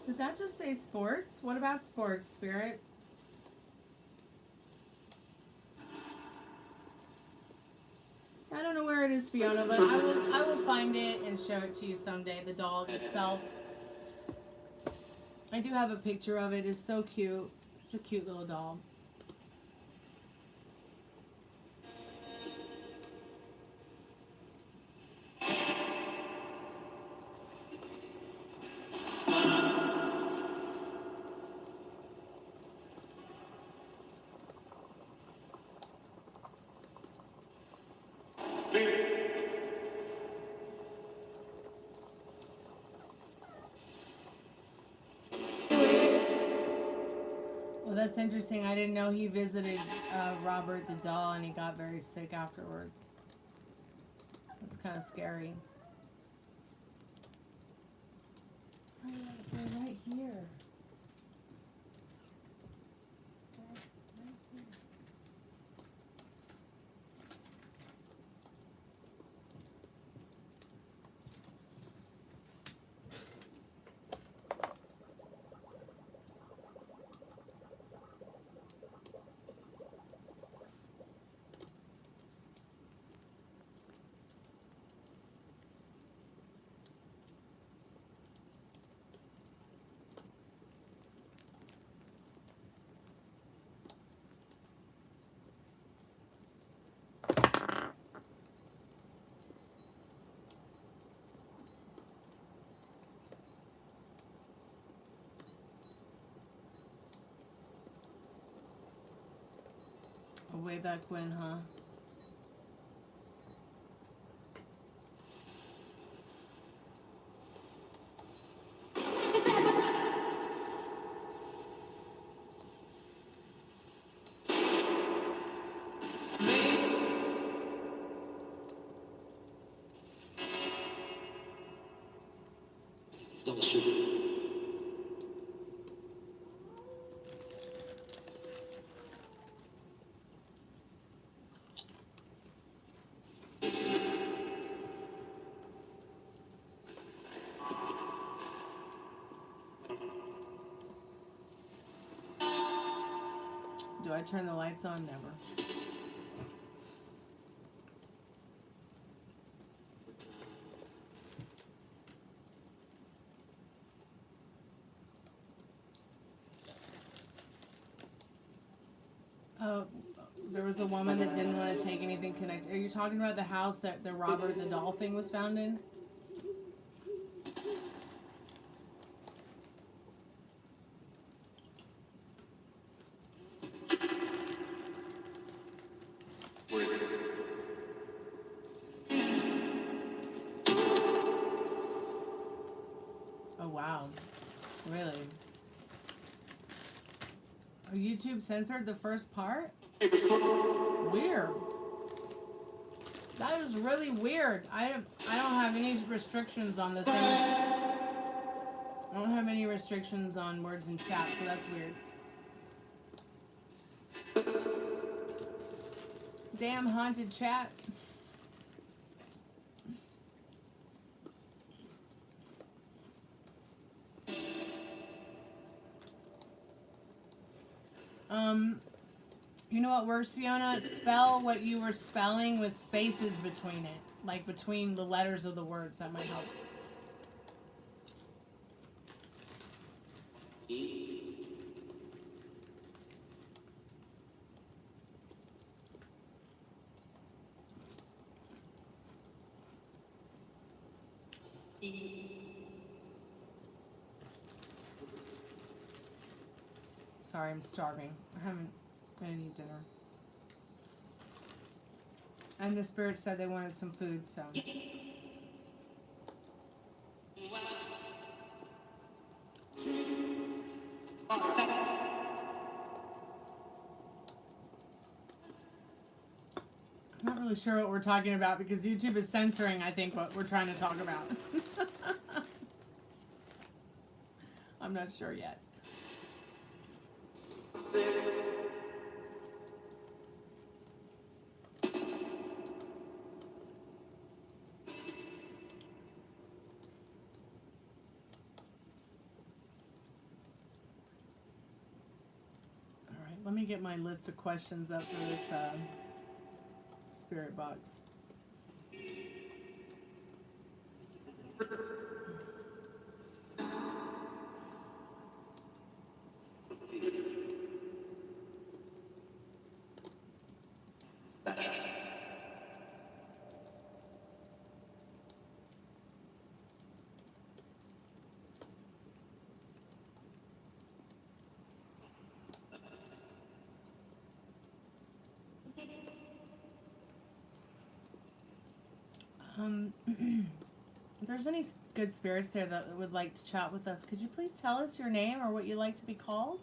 Did that just say sports? What about sports, Spirit? I don't know where it is, Fiona, but I will find it and show it to you someday. The dog itself. I do have a picture of it. It's so cute. It's a cute little dog. Well, that's interesting. I didn't know he visited Robert the doll and he got very sick afterwards. That's kind of scary. Oh, they're right here. Way back when, huh? Don't shoot. Do I turn the lights on? Never. Oh, there was a woman that didn't want to take anything connected. Are you talking about the house that the Robert the doll thing was found in? Oh, wow. Really? Oh, YouTube censored the first part? Weird. That is really weird. I don't have any restrictions on the thing. I don't have any restrictions on words in chat, so that's weird. Damn haunted chat. You know what works, Fiona? Spell what you were spelling with spaces between it. Like between the letters of the words. That might help. Sorry, I'm starving. I didn't eat dinner. And the spirits said they wanted some food, so. I'm not really sure what we're talking about because YouTube is censoring, I think, what we're trying to talk about. I'm not sure yet. Let me get my list of questions up for this spirit box. If there's any good spirits there that would like to chat with us, could you please tell us your name or what you'd like to be called?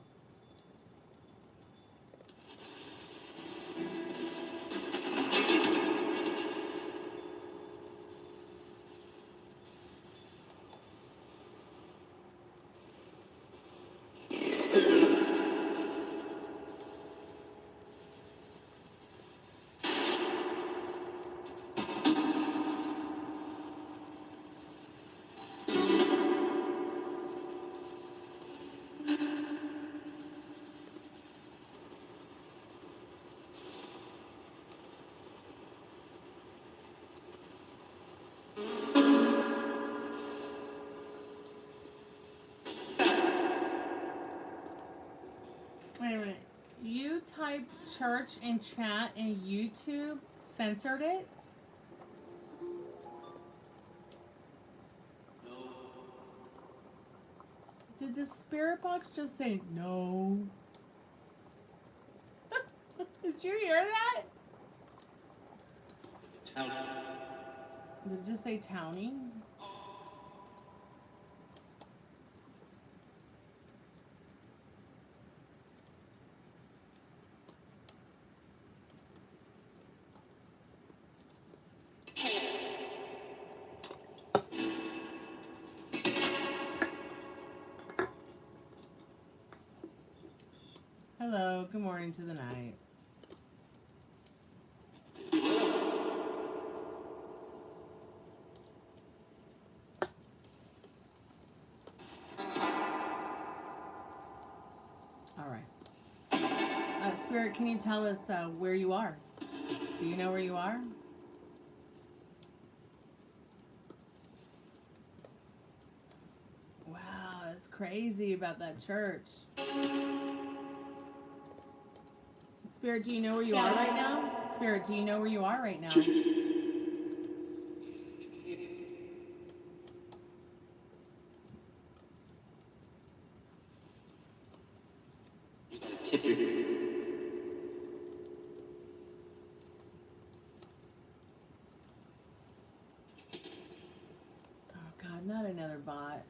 Wait a minute. You typed church in chat and YouTube censored it? Did the spirit box just say no? Did you hear that? Did it just say townie? Hello, good morning to the night. All right. Spirit, can you tell us where you are? Do you know where you are? Wow, that's crazy about that church. Spirit, do you know where you are right now? Spirit, do you know where you are right now? Oh God, not another bot.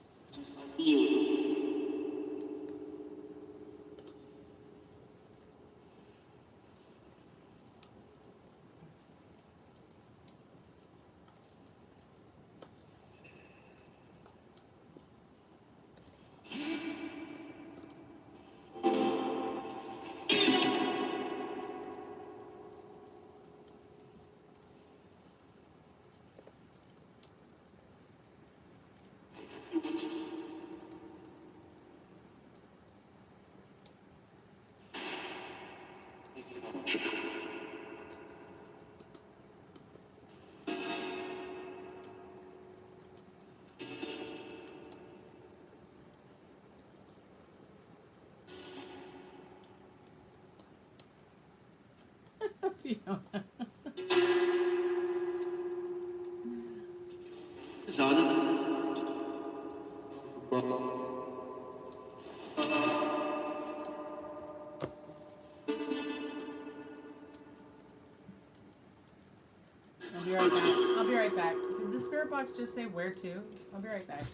Fiona. I'll be right back. I'll be right back. Did the spirit box just say where to? I'll be right back.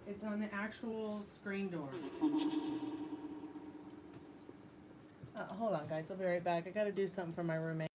It's on the actual screen door. Hold on, guys. I'll be right back. I gotta do something for my roommate.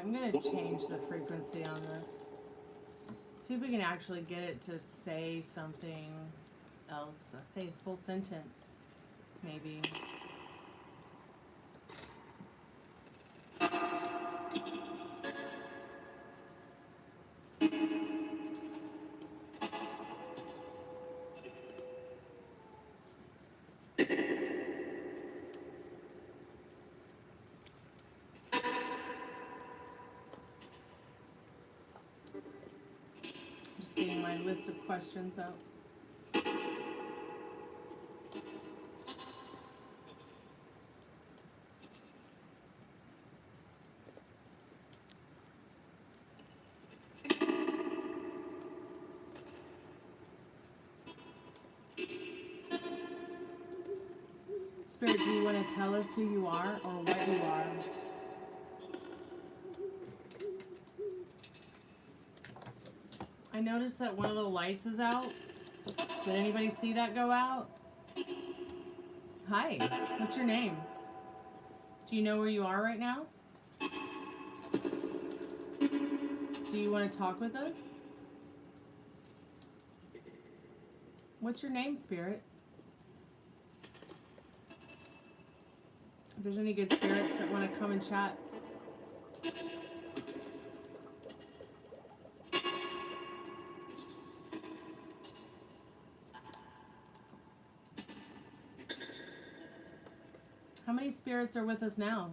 I'm gonna change the frequency on this. See if we can actually get it to say something else. Say a full sentence, maybe. Just getting my list of questions out. Spirit, do you want to tell us who you are or what you are? I noticed that one of the lights is out. Did anybody see that go out? Hi, what's your name? Do you know where you are right now? Do you want to talk with us? What's your name, Spirit? If there's any good spirits that want to come and chat. How many spirits are with us now?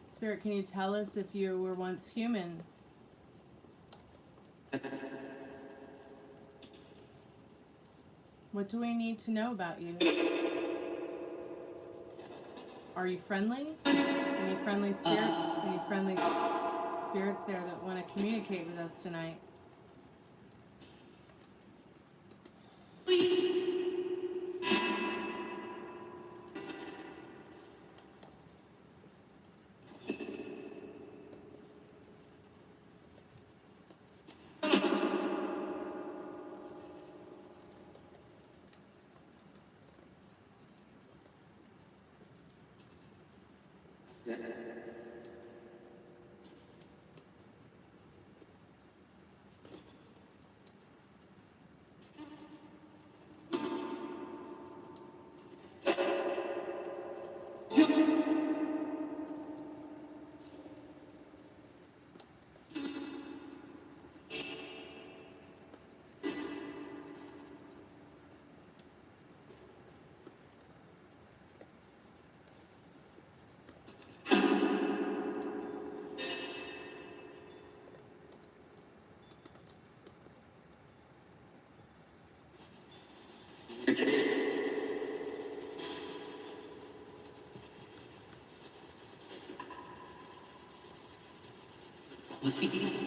Spirit, can you tell us if you were once human? What do we need to know about you? Are you friendly? Any friendly spirit? Any friendly spirits there that want to communicate with us tonight? Let's see.